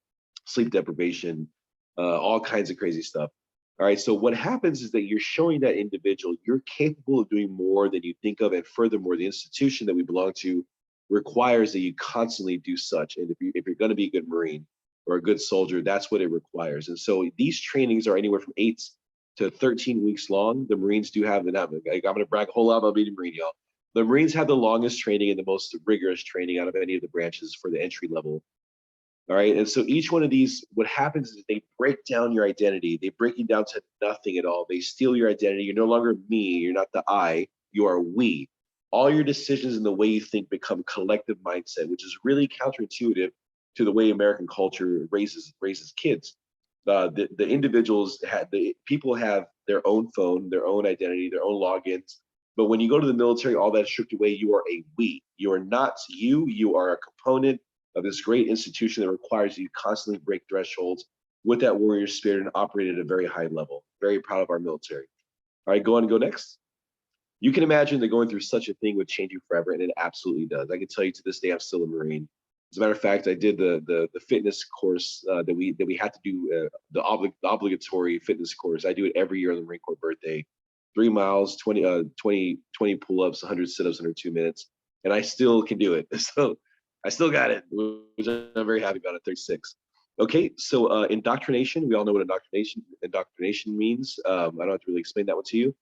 sleep deprivation, all kinds of crazy stuff. All right, so what happens is that you're showing that individual you're capable of doing more than you think of, and furthermore, the institution that we belong to requires that you constantly do such. And if you're going to be a good Marine or a good soldier, that's what it requires. And so these trainings are anywhere from 8 to 13 weeks long. The Marines do have I'm going to brag a whole lot about being a Marine, y'all. The Marines have the longest training and the most rigorous training out of any of the branches for the entry level. All right. And so each one of these, what happens is they break down your identity. They break you down to nothing at all. They steal your identity. You're no longer me. You're not the I. You are we. All your decisions and the way you think become collective mindset, which is really counterintuitive to the way American culture raises kids. The individuals the people have their own phone, their own identity, their own logins. But when you go to the military, all that's stripped away. You are a we. You are not you. You are a component of this great institution that requires you to constantly break thresholds with that warrior spirit and operate at a very high level. Very proud of our military. All right, go on and go next. You can imagine that going through such a thing would change you forever, and it absolutely does. I can tell you to this day, I'm still a Marine. As a matter of fact, I did the fitness course that we had to do, the obligatory fitness course. I do it every year on the Marine Corps birthday. 3 miles, 20 pull-ups, 100 sit-ups under 2 minutes, and I still can do it. So I still got it, which I'm very happy about at 36. Okay, so indoctrination, we all know what indoctrination means. I don't have to really explain that one to you.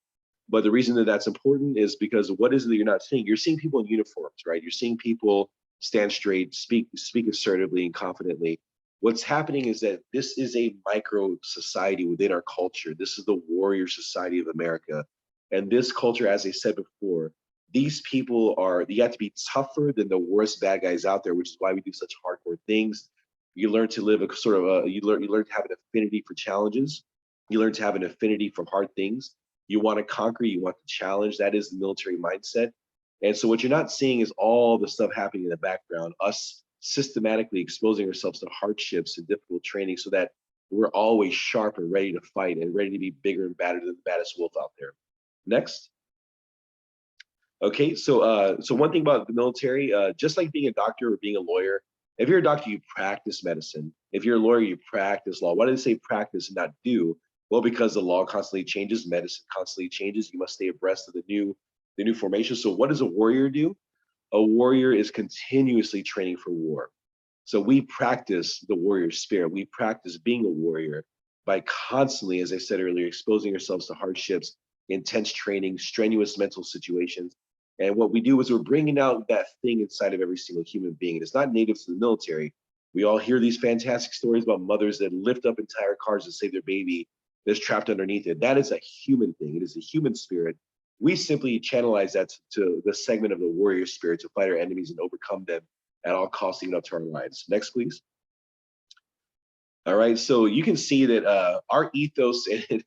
But the reason that that's important is because what is it that you're not seeing? You're seeing people in uniforms, right? You're seeing people stand straight, speak assertively and confidently. What's happening is that this is a micro society within our culture. This is the warrior society of America. And this culture, as I said before, these people you have to be tougher than the worst bad guys out there, which is why we do such hardcore things. You learn to live you learn to have an affinity for challenges. You learn to have an affinity for hard things. You want to conquer, you want to challenge. That is the military mindset. And so what you're not seeing is all the stuff happening in the background, us systematically exposing ourselves to hardships and difficult training so that we're always sharp and ready to fight and ready to be bigger and badder than the baddest wolf out there. Next. Okay, so one thing about the military, just like being a doctor or being a lawyer, if you're a doctor, you practice medicine. If you're a lawyer, you practice law. Why do they say practice and not do? Well, because the law constantly changes, medicine constantly changes. You must stay abreast of the new formation. So what does a warrior do? A warrior is continuously training for war. So we practice the warrior spirit. We practice being a warrior by constantly, as I said earlier, exposing ourselves to hardships, intense training, strenuous mental situations. And what we do is we're bringing out that thing inside of every single human being. And it's not native to the military. We all hear these fantastic stories about mothers that lift up entire cars to save their baby that's trapped underneath it. That is a human thing. It is a human spirit. We simply channelize that to the segment of the warrior spirit to fight our enemies and overcome them at all costs, even up to our lives. Next, please. All right, so you can see that our ethos, and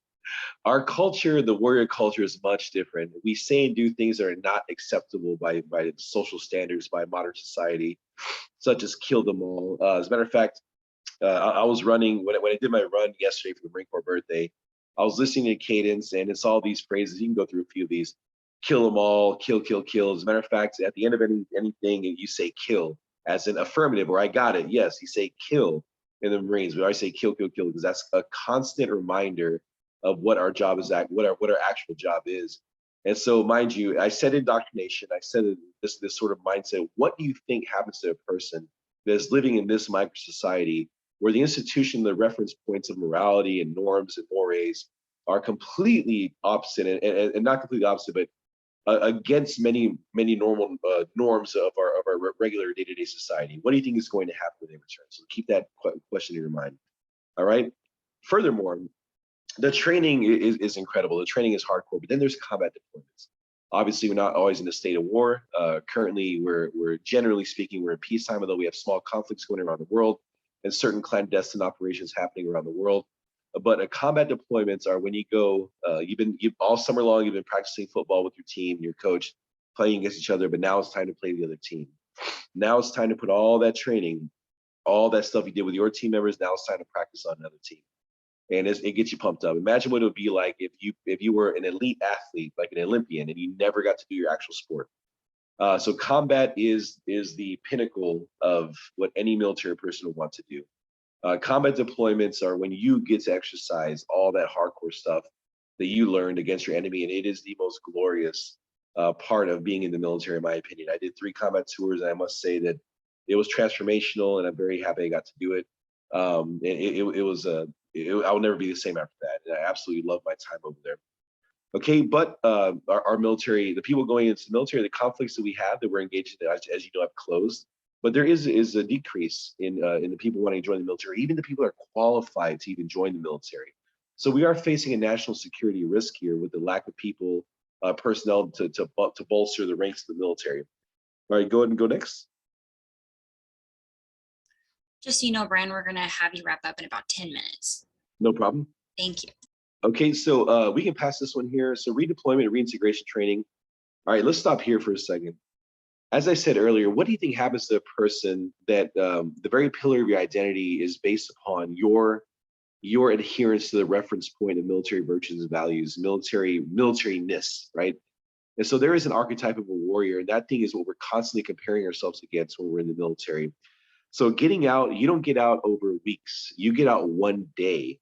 Our culture, the warrior culture, is much different. We say and do things that are not acceptable by social standards, by modern society, such as kill them all. As a matter of fact, I was running when I did my run yesterday for the Marine Corps birthday. I was listening to Cadence, and it's all these phrases. You can go through a few of these: kill them all, kill, kill, kill. As a matter of fact, at the end of anything, you say kill as an affirmative, or I got it. Yes, you say kill in the Marines. We always say kill, kill, kill, because that's a constant reminder of what our job is at, what our actual job is. And so, mind you, I said indoctrination. I said this sort of mindset. What do you think happens to a person that is living in this micro society, where the institution, the reference points of morality and norms and mores are completely opposite, and not completely opposite, but against many normal norms of our regular day-to-day society? What do you think is going to happen when they return? So keep that question in your mind. All right. Furthermore, the training is incredible. The training is hardcore, but then there's combat deployments. Obviously, we're not always in a state of war. Currently, we're generally speaking, we're in peacetime, although we have small conflicts going around the world and certain clandestine operations happening around the world. But combat deployments are when you go, you've all summer long, you've been practicing football with your team, your coach, playing against each other, but now it's time to play the other team. Now it's time to put all that training, all that stuff you did with your team members, now it's time to practice on another team. And it gets you pumped up. Imagine what it would be like if you were an elite athlete, like an Olympian, and you never got to do your actual sport. So combat is the pinnacle of what any military person would want to do. Combat deployments are when you get to exercise all that hardcore stuff that you learned against your enemy, and it is the most glorious part of being in the military, in my opinion. I did 3 combat tours, and I must say that it was transformational, and I'm very happy I got to do it. I will never be the same after that. And I absolutely love my time over there. Okay, but our military, the people going into the military, the conflicts that we have that we're engaged in, as you know, have closed. But there is a decrease in the people wanting to join the military, even the people that are qualified to even join the military. So we are facing a national security risk here with the lack of people, personnel to bolster the ranks of the military. All right, go ahead and go next. Just so you know, Brian, we're going to have you wrap up in about 10 minutes. No problem. Thank you. Okay, so we can pass this one here. So redeployment and reintegration training. All right, let's stop here for a second. As I said earlier, what do you think happens to a person that the very pillar of your identity is based upon your adherence to the reference point of military virtues and values, militariness, right? And so there is an archetype of a warrior, and that thing is what we're constantly comparing ourselves against when we're in the military. So getting out, you don't get out over weeks. You get out one day.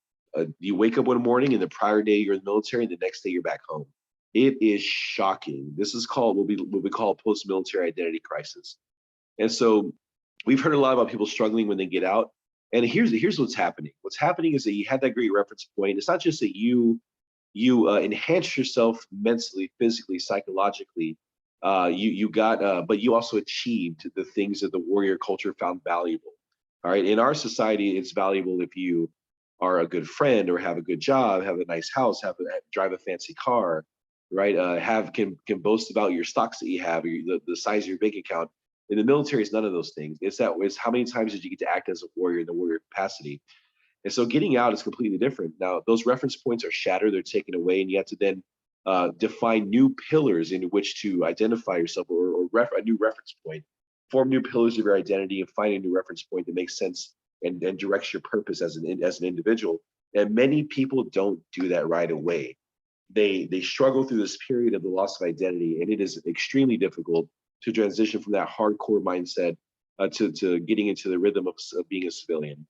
You wake up one morning, and the prior day you're in the military, and the next day you're back home. It is shocking. This is called what we call post-military identity crisis. And so we've heard a lot about people struggling when they get out. And here's what's happening. What's happening is that you had that great reference point. It's not just that you enhance yourself mentally, physically, psychologically. But you also achieved the things that the warrior culture found valuable. All right. In our society, it's valuable if you are a good friend or have a good job, have a nice house, drive a fancy car, right? Can boast about your stocks that you have, the size of your bank account. In the military, it's none of those things. It's how many times did you get to act as a warrior in the warrior capacity? And so getting out is completely different. Now, those reference points are shattered, they're taken away, and you have to then define new pillars in which to identify yourself, or a new reference point, form new pillars of your identity, and find a new reference point that makes sense and directs your purpose as an individual. And many people don't do that right away. They struggle through this period of the loss of identity, and it is extremely difficult to transition from that hardcore mindset to getting into the rhythm of being a civilian.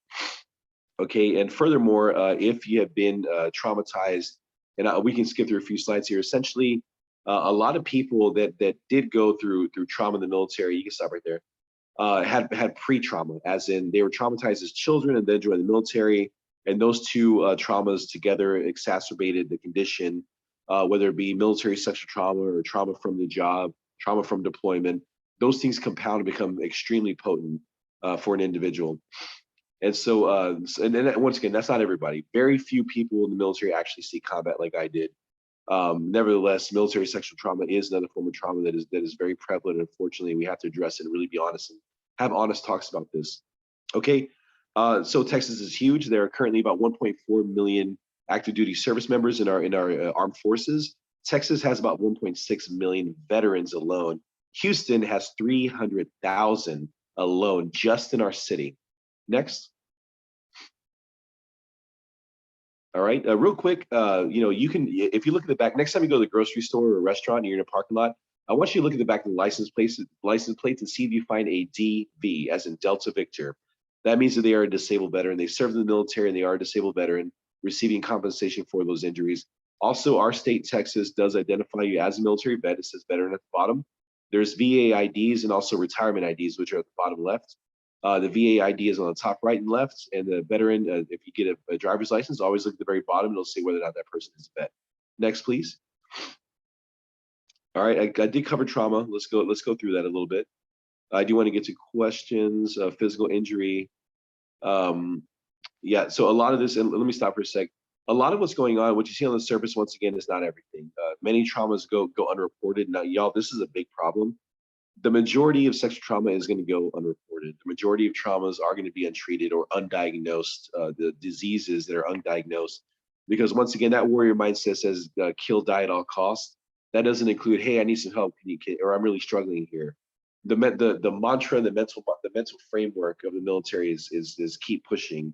Okay, and furthermore, if you have been traumatized, and we can skip through a few slides here. Essentially, a lot of people that did go through trauma in the military, you can stop right there, had pre-trauma, as in they were traumatized as children and then joined the military, and those two traumas together exacerbated the condition, whether it be military sexual trauma or trauma from the job, trauma from deployment. Those things compound and become extremely potent for an individual. And so, and then once again, that's not everybody. Very few people in the military actually see combat like I did. Nevertheless, military sexual trauma is another form of trauma that is very prevalent. And unfortunately, we have to address it and really be honest and have honest talks about this. Okay, so Texas is huge. There are currently about 1.4 million active duty service members in our armed forces. Texas has about 1.6 million veterans alone. Houston has 300,000 alone just in our city. Next. All right, real quick, you can, if you look at the back, next time you go to the grocery store or a restaurant and you're in a parking lot, I want you to look at the back of the license plates and see if you find a DV, as in Delta Victor. That means that they are a disabled veteran. They served in the military and they are a disabled veteran receiving compensation for those injuries. Also, our state, Texas, does identify you as a military vet. It says veteran at the bottom. There's VA IDs and also retirement IDs, which are at the bottom left. The VA ID is on the top right and left, and the veteran, if you get a driver's license, always look at the very bottom. It'll say whether or not that person is a vet. Next, please. All right, I did cover trauma. Let's go through that a little bit. I do want to get to questions, physical injury. Yeah, so a lot of this, and let me stop for a sec. A lot of what's going on, what you see on the surface, once again, is not everything. Many traumas go unreported. Now, y'all, this is a big problem. The majority of sexual trauma is going to go unreported. The majority of traumas are going to be untreated or undiagnosed, the diseases that are undiagnosed. Because once again, that warrior mindset says kill, die at all costs. That doesn't include, hey, I need some help, or I'm really struggling here. The mantra, the mental framework of the military is keep pushing.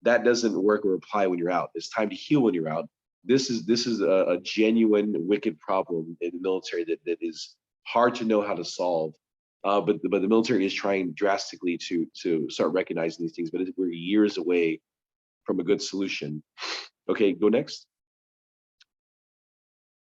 That doesn't work or apply when you're out. It's time to heal when you're out. This is a genuine wicked problem in the military that is hard to know how to solve, but the military is trying drastically to start recognizing these things, but we're years away from a good solution. Okay, go next.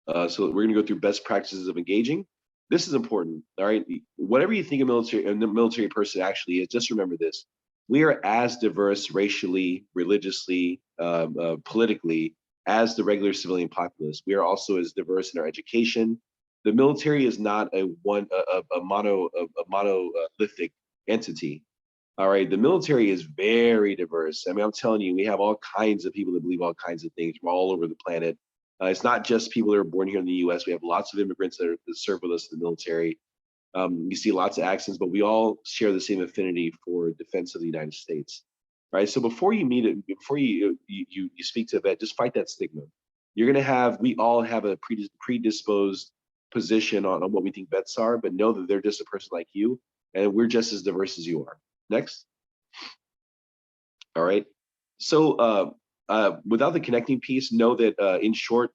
So we're gonna go through best practices of engaging. This is important, all right? Whatever you think a military person actually is, just remember this. We are as diverse racially, religiously, politically as the regular civilian populace. We are also as diverse in our education. The military is not a monolithic entity. All right, the military is very diverse. I mean, I'm telling you, we have all kinds of people that believe all kinds of things from all over the planet. It's not just people that are born here in the U.S. We have lots of immigrants that serve with us in the military. You see lots of accents, but we all share the same affinity for defense of the United States. Right. So before you meet it, before you speak to a vet, just fight that stigma. We all have a predisposed position on what we think vets are, but know that they're just a person like you, and we're just as diverse as you are. Next. All right. So without the connecting piece, know that in short,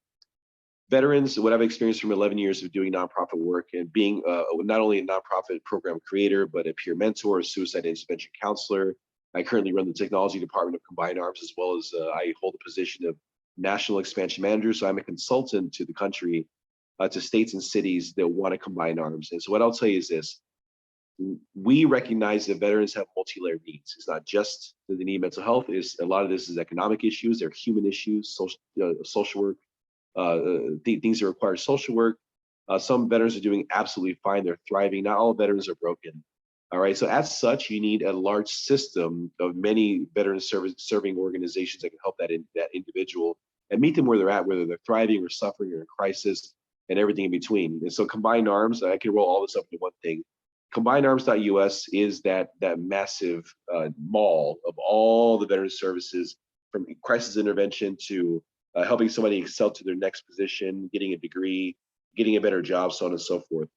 veterans, what I've experienced from 11 years of doing nonprofit work and being not only a nonprofit program creator, but a peer mentor, a suicide intervention counselor. I currently run the technology department of Combined Arms, as well as I hold the position of national expansion manager. So I'm a consultant to the country, to states and cities that want to combine arms. And so what I'll tell you is this: we recognize that veterans have multi-layered needs. It's not just that they need mental health. A lot of this is economic issues, they're human issues, social work, things that require social work. Some veterans are doing absolutely fine. They're thriving. Not all veterans are broken. All right. So as such, you need a large system of many veteran serving organizations that can help that individual and meet them where they're at, whether they're thriving or suffering or in crisis and everything in between. And so Combined Arms, I can roll all this up into one thing. CombinedArms.us is that massive mall of all the veteran services, from crisis intervention to helping somebody excel to their next position, getting a degree, getting a better job, so on and so forth.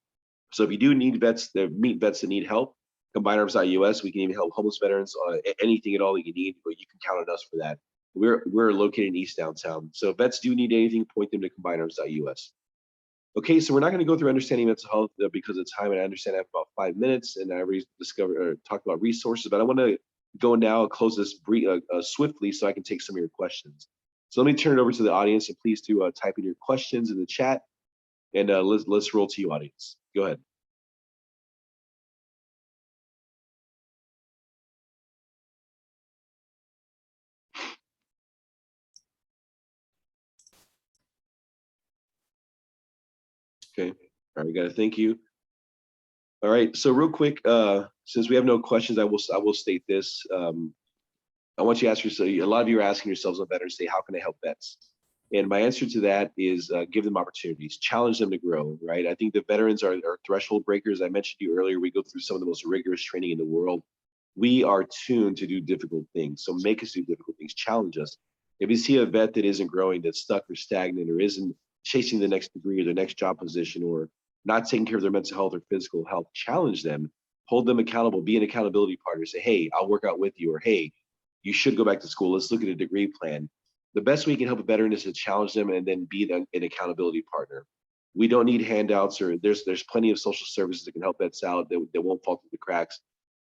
So if you do need meet vets that need help, CombinedArms.us, we can even help homeless veterans on anything at all that you need, but you can count on us for that. We're located in East Downtown. So if vets do need anything, point them to CombinedArms.us. Okay, so we're not going to go through understanding mental health because of time, and I understand I have about 5 minutes, and I already talked about resources, but I want to go now and close this swiftly so I can take some of your questions. So let me turn it over to the audience, and please do type in your questions in the chat, and let's roll to you, audience. Go ahead. Okay, all right, we got to thank you. All right, so real quick, since we have no questions, I will state this. I want you to ask yourself, a lot of you are asking yourselves on Veterans Day, how can I help vets? And my answer to that is give them opportunities, challenge them to grow, right? I think the veterans are threshold breakers. I mentioned to you earlier, we go through some of the most rigorous training in the world. We are tuned to do difficult things. So make us do difficult things, challenge us. If you see a vet that isn't growing, that's stuck or stagnant, or isn't chasing the next degree or the next job position, or not taking care of their mental health or physical health, challenge them, hold them accountable, be an accountability partner. Say, hey, I'll work out with you, or hey, you should go back to school. Let's look at a degree plan. The best way you can help a veteran is to challenge them and then be an accountability partner. We don't need handouts, or there's plenty of social services that can help vets out that won't fall through the cracks.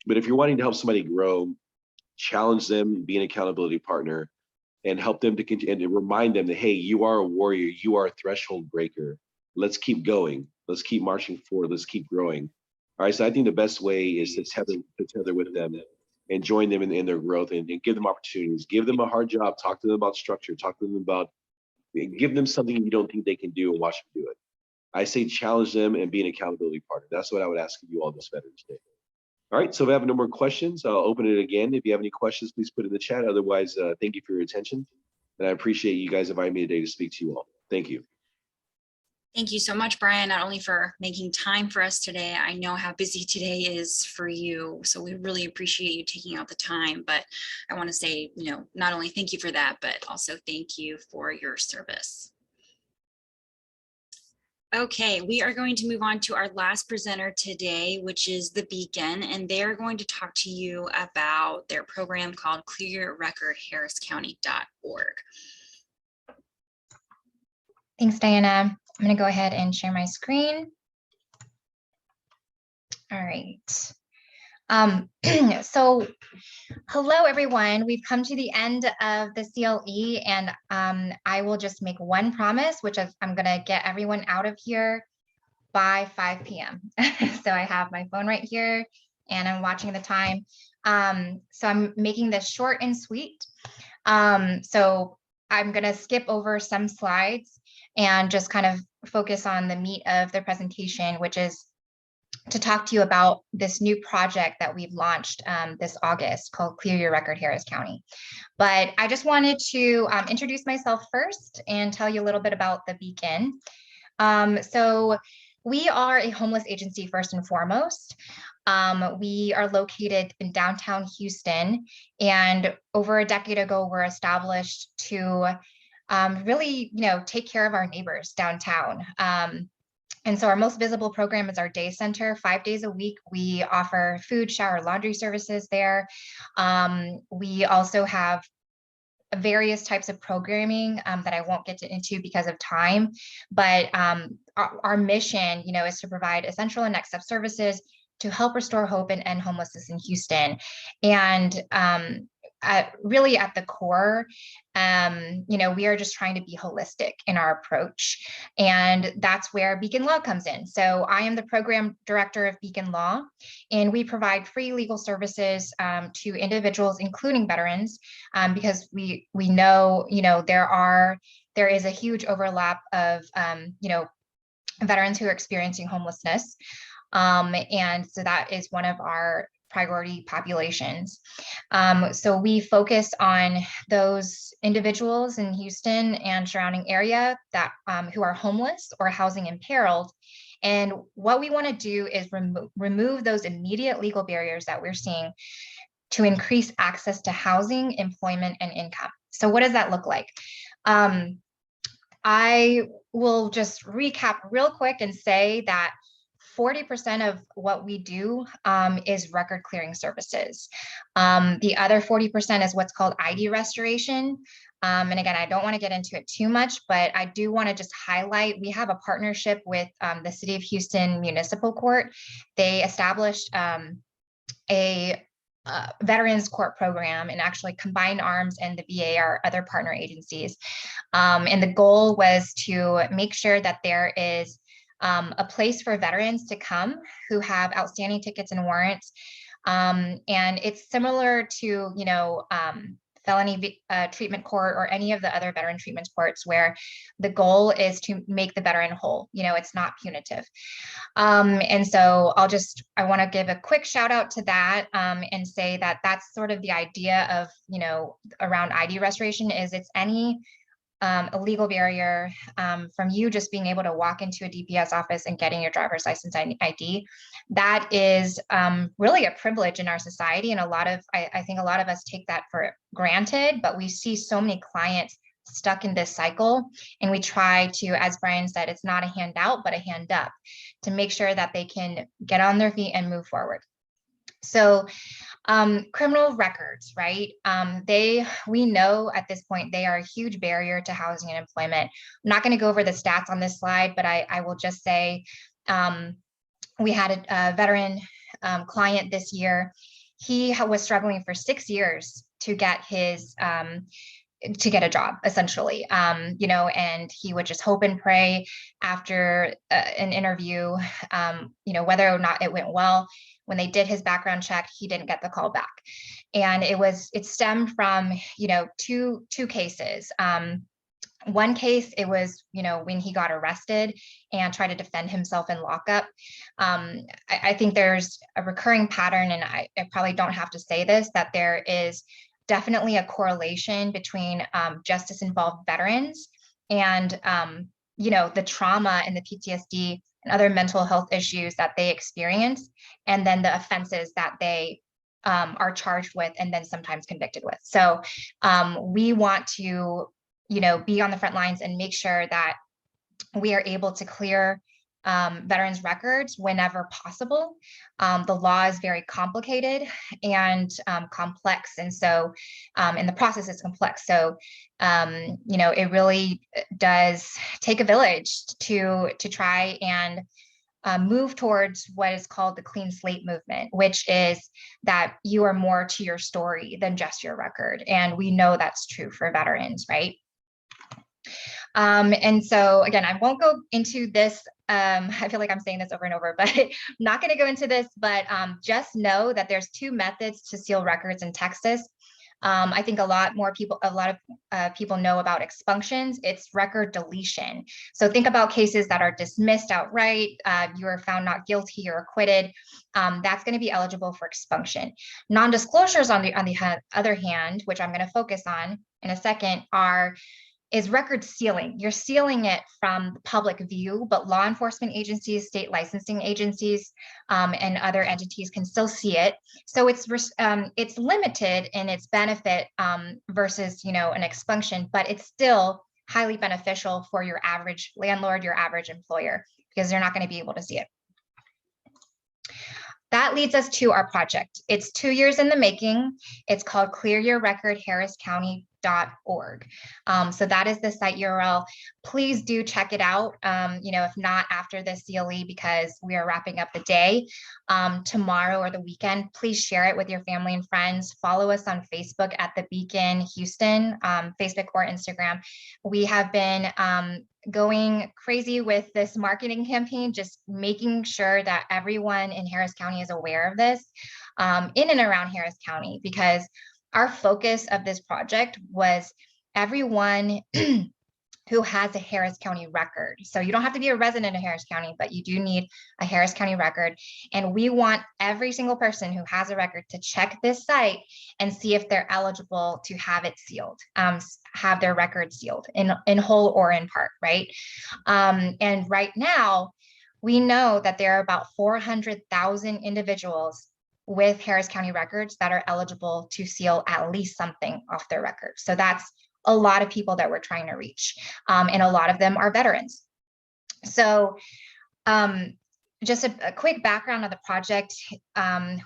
But if you're wanting to help somebody grow, challenge them, be an accountability partner, and help them to continue and to remind them that, hey, you are a warrior, you are a threshold breaker. Let's keep going. Let's keep marching forward. Let's keep growing. All right. So I think the best way is to tether with them and join them in their growth, and give them opportunities. Give them a hard job. Talk to them about structure. Talk to them about, give them something you don't think they can do and watch them do it. I say challenge them and be an accountability partner. That's what I would ask of you all this Veterans Day. All right, so if I have no more questions, I'll open it again. If you have any questions, please put it in the chat. Otherwise, thank you for your attention. And I appreciate you guys inviting me today to speak to you all. Thank you. Thank you so much, Brian, not only for making time for us today. I know how busy today is for you, so we really appreciate you taking out the time. But I want to say, not only thank you for that, but also thank you for your service. Okay, we are going to move on to our last presenter today, which is the Beacon, and they're going to talk to you about their program called clearyourrecordharriscounty.org. Thanks, Diana. I'm going to go ahead and share my screen. All right. So hello, everyone. We've come to the end of the CLE, and I will just make one promise, which is I'm going to get everyone out of here by 5 p.m. So I have my phone right here, and I'm watching the time. So I'm making this short and sweet. So I'm going to skip over some slides and just kind of focus on the meat of the presentation, which is to talk to you about this new project that we've launched this August called Clear Your Record Harris County. But I just wanted to introduce myself first and tell you a little bit about the Beacon. So we are a homeless agency first and foremost. We are located in downtown Houston, and over a decade ago, we're established to really, take care of our neighbors downtown. And so our most visible program is our day center. 5 days a week, we offer food, shower, laundry services there. We also have various types of programming that I won't get into because of time. But our mission, is to provide essential and next step services to help restore hope and end homelessness in Houston. And really at the core, we are just trying to be holistic in our approach. And that's where Beacon Law comes in. So I am the program director of Beacon Law, and we provide free legal services to individuals, including veterans, because we know, there is a huge overlap of, veterans who are experiencing homelessness. And so that is one of our priority populations. So we focus on those individuals in Houston and surrounding area that who are homeless or housing imperiled. And what we want to do is remove those immediate legal barriers that we're seeing to increase access to housing, employment, and income. So what does that look like? I will just recap real quick and say that 40% of what we do is record clearing services. The other 40% is what's called ID restoration. And again, I don't want to get into it too much, but I do want to just highlight, we have a partnership with the City of Houston Municipal Court. They established a Veterans Court program, and actually Combined Arms and the VA are other partner agencies. And the goal was to make sure that there is a place for veterans to come who have outstanding tickets and warrants. And it's similar to, felony treatment court or any of the other veteran treatment courts, where the goal is to make the veteran whole. It's not punitive. And so I want to give a quick shout out to that and say that that's sort of the idea of, around ID restoration is it's any a legal barrier from you just being able to walk into a DPS office and getting your driver's license ID. That is really a privilege in our society. And I think a lot of us take that for granted, but we see so many clients stuck in this cycle. And we try to, as Brian said, it's not a handout, but a hand up to make sure that they can get on their feet and move forward. So criminal records, right? We know at this point, they are a huge barrier to housing and employment. I'm not going to go over the stats on this slide, but I will just say we had a veteran client this year. He was struggling for 6 years to get a job, essentially, and he would just hope and pray after an interview, whether or not it went well. When they did his background check, he didn't get the call back. And it stemmed from, two cases. One case, it was, when he got arrested and tried to defend himself in lockup. I think there's a recurring pattern, and I probably don't have to say this, that there is definitely a correlation between justice-involved veterans and, the trauma and the PTSD and other mental health issues that they experience, and then the offenses that they are charged with and then sometimes convicted with. So we want to, be on the front lines and make sure that we are able to clear veterans' records whenever possible. The law is very complicated and complex. And so, and the process is complex. So, it really does take a village to try and move towards what is called the clean slate movement, which is that you are more to your story than just your record. And we know that's true for veterans, right? And so again, I won't go into this. I feel like I'm saying this over and over, but I'm not going to go into this, but just know that there's 2 methods to seal records in Texas. I think a lot of people know about expunctions. It's record deletion. So think about cases that are dismissed outright. You are found not guilty or acquitted. That's going to be eligible for expunction. Non-disclosures on the other hand, which I'm going to focus on in a second, is record sealing. You're sealing it from the public view, but law enforcement agencies, state licensing agencies, and other entities can still see it. So it's limited in its benefit versus, an expunction, but it's still highly beneficial for your average landlord, your average employer, because they're not going to be able to see it. That leads us to our project. It's 2 years in the making. It's called Clear Your Record, harriscounty.org. So that is the site URL. Please do check it out. If not after this CLE, because we are wrapping up the day tomorrow or the weekend, please share it with your family and friends. Follow us on Facebook at The Beacon Houston, Facebook or Instagram. We have been going crazy with this marketing campaign, just making sure that everyone in Harris County is aware of this in and around Harris County, because our focus of this project was everyone who has a Harris County record. So you don't have to be a resident of Harris County, but you do need a Harris County record. And we want every single person who has a record to check this site and see if they're eligible to have it sealed, have their record sealed in whole or in part, right? And right now, we know that there are about 400,000 individuals with Harris County records that are eligible to seal at least something off their record. So that's a lot of people that we're trying to reach. And a lot of them are veterans. So just a quick background of the project.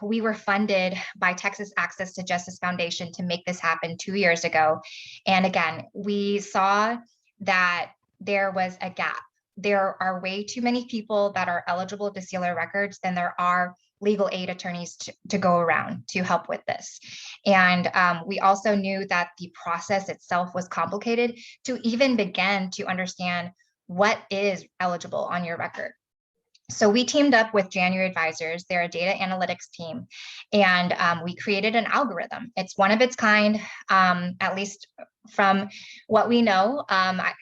We were funded by Texas Access to Justice Foundation to make this happen 2 years ago. And again, we saw that there was a gap. There are way too many people that are eligible to seal their records than there are legal aid attorneys to go around to help with this. And we also knew that the process itself was complicated to even begin to understand what is eligible on your record. So we teamed up with January Advisors. They're a data analytics team, and we created an algorithm. It's one of its kind, at least from what we know.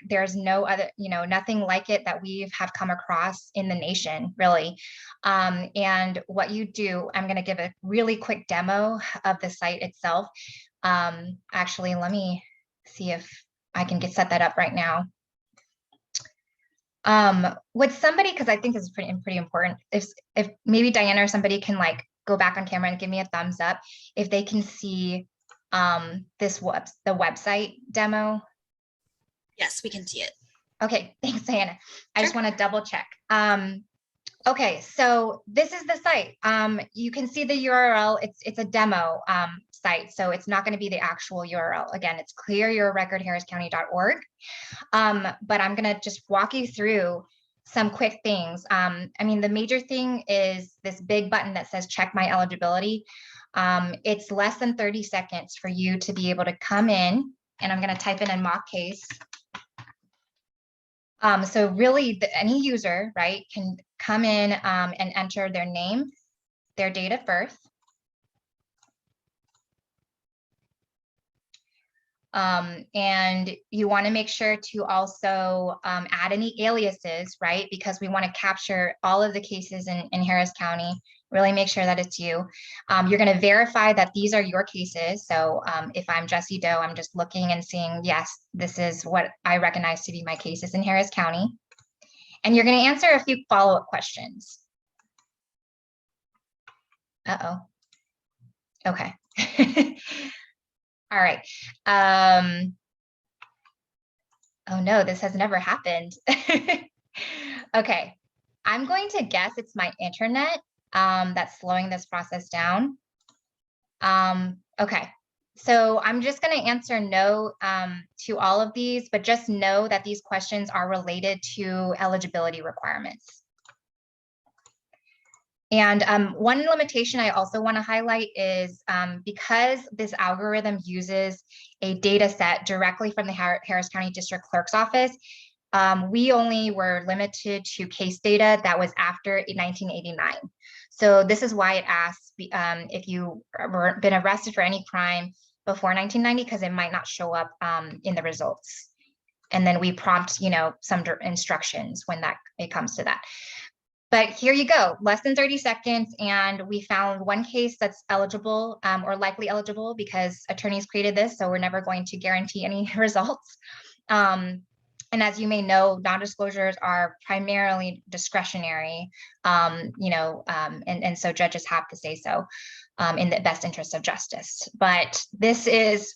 There's no other, nothing like it that we have come across in the nation, really. And what you do, I'm going to give a really quick demo of the site itself. Actually, let me see if I can set that up right now. Would somebody, because I think this is pretty important, if maybe Diana or somebody can like go back on camera and give me a thumbs up if they can see the website demo. Yes, we can see it. Okay, thanks, Diana. I just want to double check. Okay, so this is the site. You can see the URL. It's a demo site, so it's not going to be the actual URL. Again, it's clearyourrecordharriscounty.org. But I'm going to just walk you through some quick things. I mean, the major thing is this big button that says check my eligibility. It's less than 30 seconds for you to be able to come in, and I'm going to type in a mock case. So really any user, right, can come in and enter their name, their date of birth, and you want to make sure to also add any aliases, right, because we want to capture all of the cases in Harris County. Really make sure that it's you. You're going to verify that these are your cases. So if I'm Jessie Doe, I'm just looking and seeing, yes, this is what I recognize to be my cases in Harris County. And you're going to answer a few follow-up questions. Uh-oh. Okay. All right. Oh no, this has never happened. Okay. I'm going to guess it's my internet that's slowing this process down. Okay, so I'm just going to answer no to all of these, but just know that these questions are related to eligibility requirements. And one limitation I also want to highlight is because this algorithm uses a data set directly from the Harris County District Clerk's Office, we only were limited to case data that was after 1989. So this is why it asks if you been arrested for any crime before 1990, because it might not show up in the results. And then we prompt, you know, some instructions when it comes to that. But here you go, less than 30 seconds, and we found one case that's eligible or likely eligible because attorneys created this, so we're never going to guarantee any results. And as you may know, non-disclosures are primarily discretionary, you know, and so judges have to say so in the best interest of justice. But this is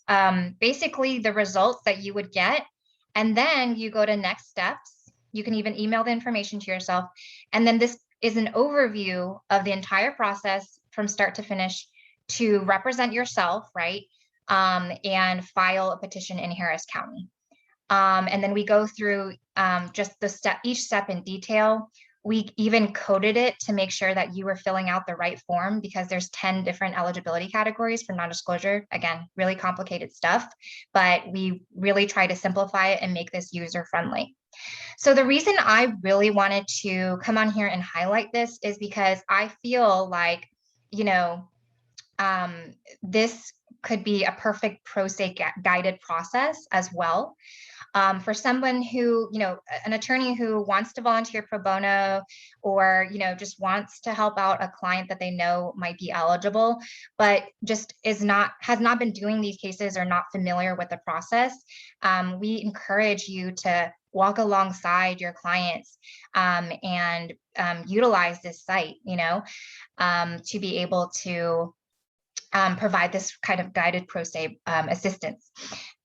basically the results that you would get. And then you go to next steps. You can even email the information to yourself. And then this is an overview of the entire process from start to finish to represent yourself, right? And file a petition in Harris County. And then we go through just each step in detail. We even coded it to make sure that you were filling out the right form because there's 10 different eligibility categories for non-disclosure. Again, really complicated stuff, but we really try to simplify it and make this user friendly. So the reason I really wanted to come on here and highlight this is because I feel like, you know, this could be a perfect pro se guided process as well. For someone who, you know, an attorney who wants to volunteer pro bono or, you know, just wants to help out a client that they know might be eligible, but just has not been doing these cases or not familiar with the process, we encourage you to walk alongside your clients and utilize this site, you know, to be able to provide this kind of guided pro se assistance.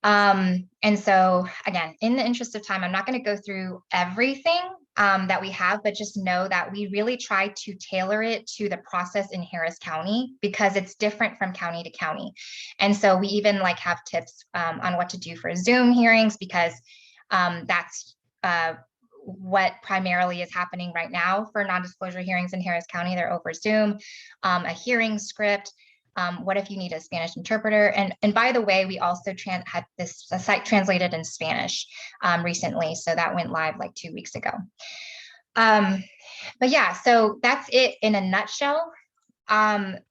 And so again, in the interest of time, I'm not going to go through everything that we have, but just know that we really try to tailor it to the process in Harris County because it's different from county to county. And so we even like have tips on what to do for Zoom hearings because that's what primarily is happening right now for non-disclosure hearings in Harris County. They're over Zoom, a hearing script. What if you need a Spanish interpreter? And by the way, we also had this site translated in Spanish recently. So that went live like 2 weeks ago. But yeah, so that's it in a nutshell. One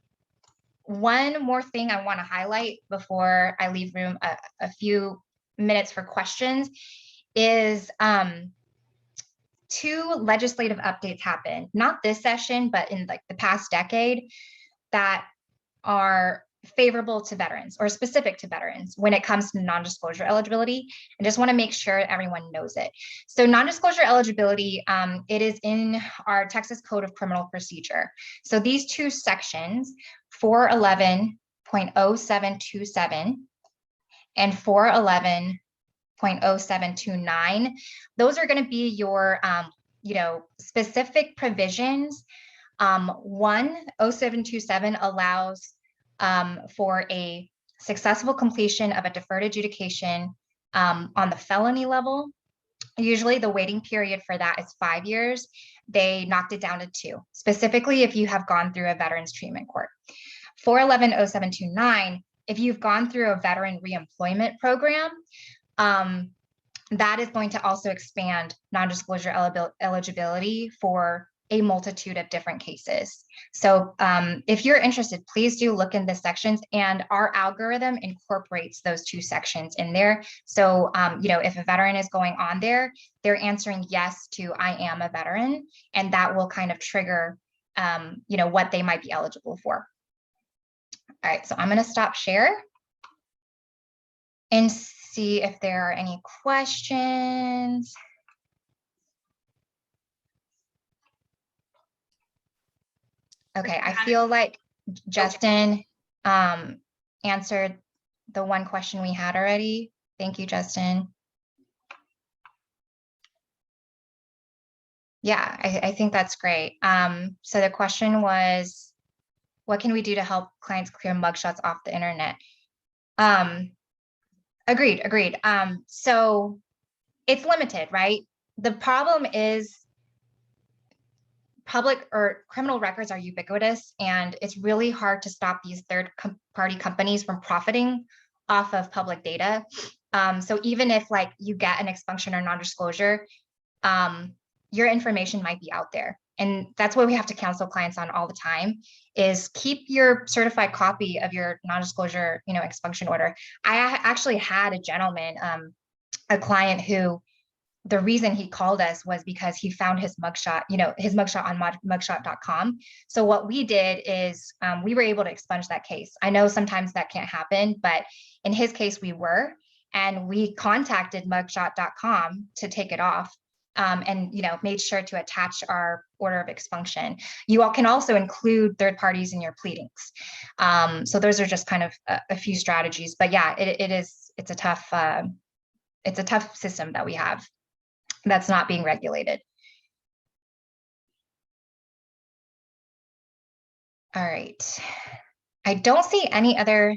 more thing I want to highlight before I leave room a few minutes for questions is 2 legislative updates happened, not this session, but in like the past decade that are favorable to veterans or specific to veterans when it comes to non-disclosure eligibility. I just want to make sure everyone knows it. So non-disclosure eligibility, it is in our Texas Code of Criminal Procedure. So these two sections, 411.0727 and 411.0729, those are going to be your specific provisions. 0727 allows for a successful completion of a deferred adjudication on the felony level. Usually the waiting period for that is 5 years. They knocked it down to 2, specifically if you have gone through a veterans treatment court. 411.0729, if you've gone through a veteran reemployment program, that is going to also expand non-disclosure eligibility for a multitude of different cases. So if you're interested, please do look in the sections, and our algorithm incorporates those two sections in there. So if a veteran is going on there, they're answering yes to I am a veteran, and that will kind of trigger what they might be eligible for. All right, so I'm going to stop share and see if there are any questions. Okay, I feel like Justin answered the one question we had already. Thank you, Justin. Yeah, I think that's great. So the question was, what can we do to help clients clear mugshots off the internet? Agreed. So it's limited, right? The problem is public or criminal records are ubiquitous, and it's really hard to stop these third-party companies from profiting off of public data. So even if like you get an expunction or non-disclosure, your information might be out there. And that's what we have to counsel clients on all the time, is keep your certified copy of your non-disclosure, expunction order. I actually had a gentleman, a client who, the reason he called us was because he found his mugshot, his mugshot on mugshot.com. So what we did is we were able to expunge that case. I know sometimes that can't happen, but in his case we were, and we contacted mugshot.com to take it off. And made sure to attach our order of expunction. You all can also include third parties in your pleadings. So those are just kind of a few strategies. But yeah, it's a tough system that we have that's not being regulated. All right, I don't see any other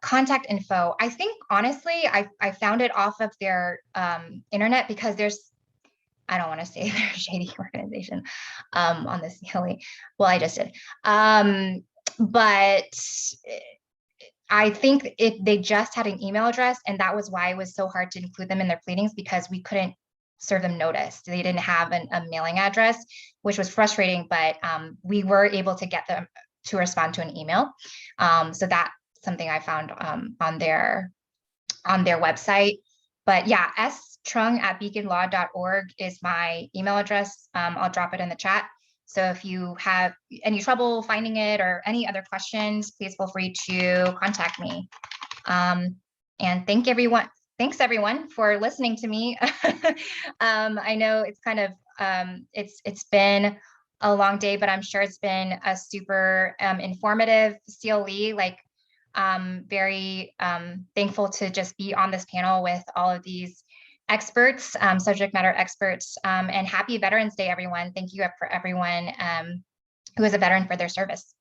contact info. I think honestly, I found it off of their internet because I don't want to say they're a shady organization on this CLE. Well, I just did. But I think they just had an email address, and that was why it was so hard to include them in their pleadings, because we couldn't serve them notice. They didn't have a mailing address, which was frustrating, but we were able to get them to respond to an email. So that's something I found on their website. But yeah, strung@beaconlaw.org is my email address. I'll drop it in the chat. So if you have any trouble finding it or any other questions, please feel free to contact me. And thanks everyone for listening to me. I know it's kind of, it's been a long day, but I'm sure it's been a super informative CLE. Like, very thankful to just be on this panel with all of these experts, subject matter experts, and happy Veterans Day, everyone. Thank you for everyone who is a veteran for their service.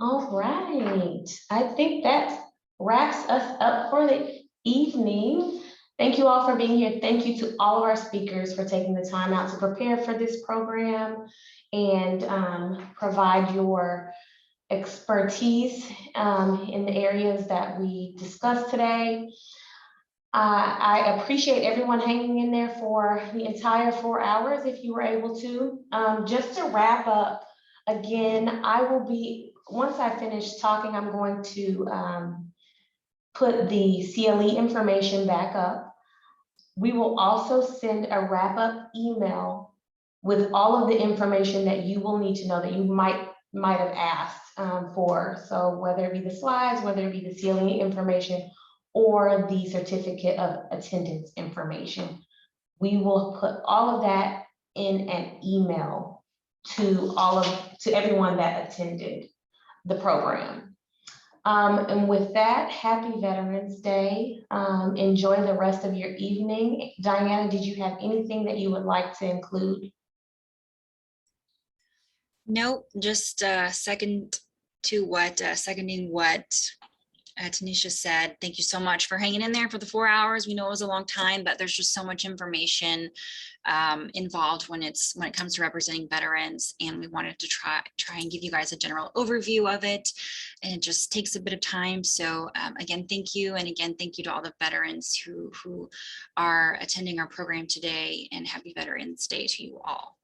All right, I think that wraps us up for the evening. Thank you all for being here. Thank you to all of our speakers for taking the time out to prepare for this program and provide your expertise in the areas that we discussed today. I appreciate everyone hanging in there for the entire 4 hours if you were able to. Just to wrap up, again, I will be, once I finish talking, I'm going to put the CLE information back up. We will also send a wrap-up email with all of the information that you will need to know that you might have asked for. So whether it be the slides, whether it be the CLE information, or the certificate of attendance information. We will put all of that in an email to everyone that attended the program. And with that, happy Veterans Day. Enjoy the rest of your evening. Diana, did you have anything that you would like to include? No, just seconding what Tanisha said. Thank you so much for hanging in there for the 4 hours. We know it was a long time, but there's just so much information involved when it comes to representing veterans, and we wanted to try and give you guys a general overview of it, and it just takes a bit of time. So again, thank you, and again, thank you to all the veterans who are attending our program today, and happy Veterans Day to you all.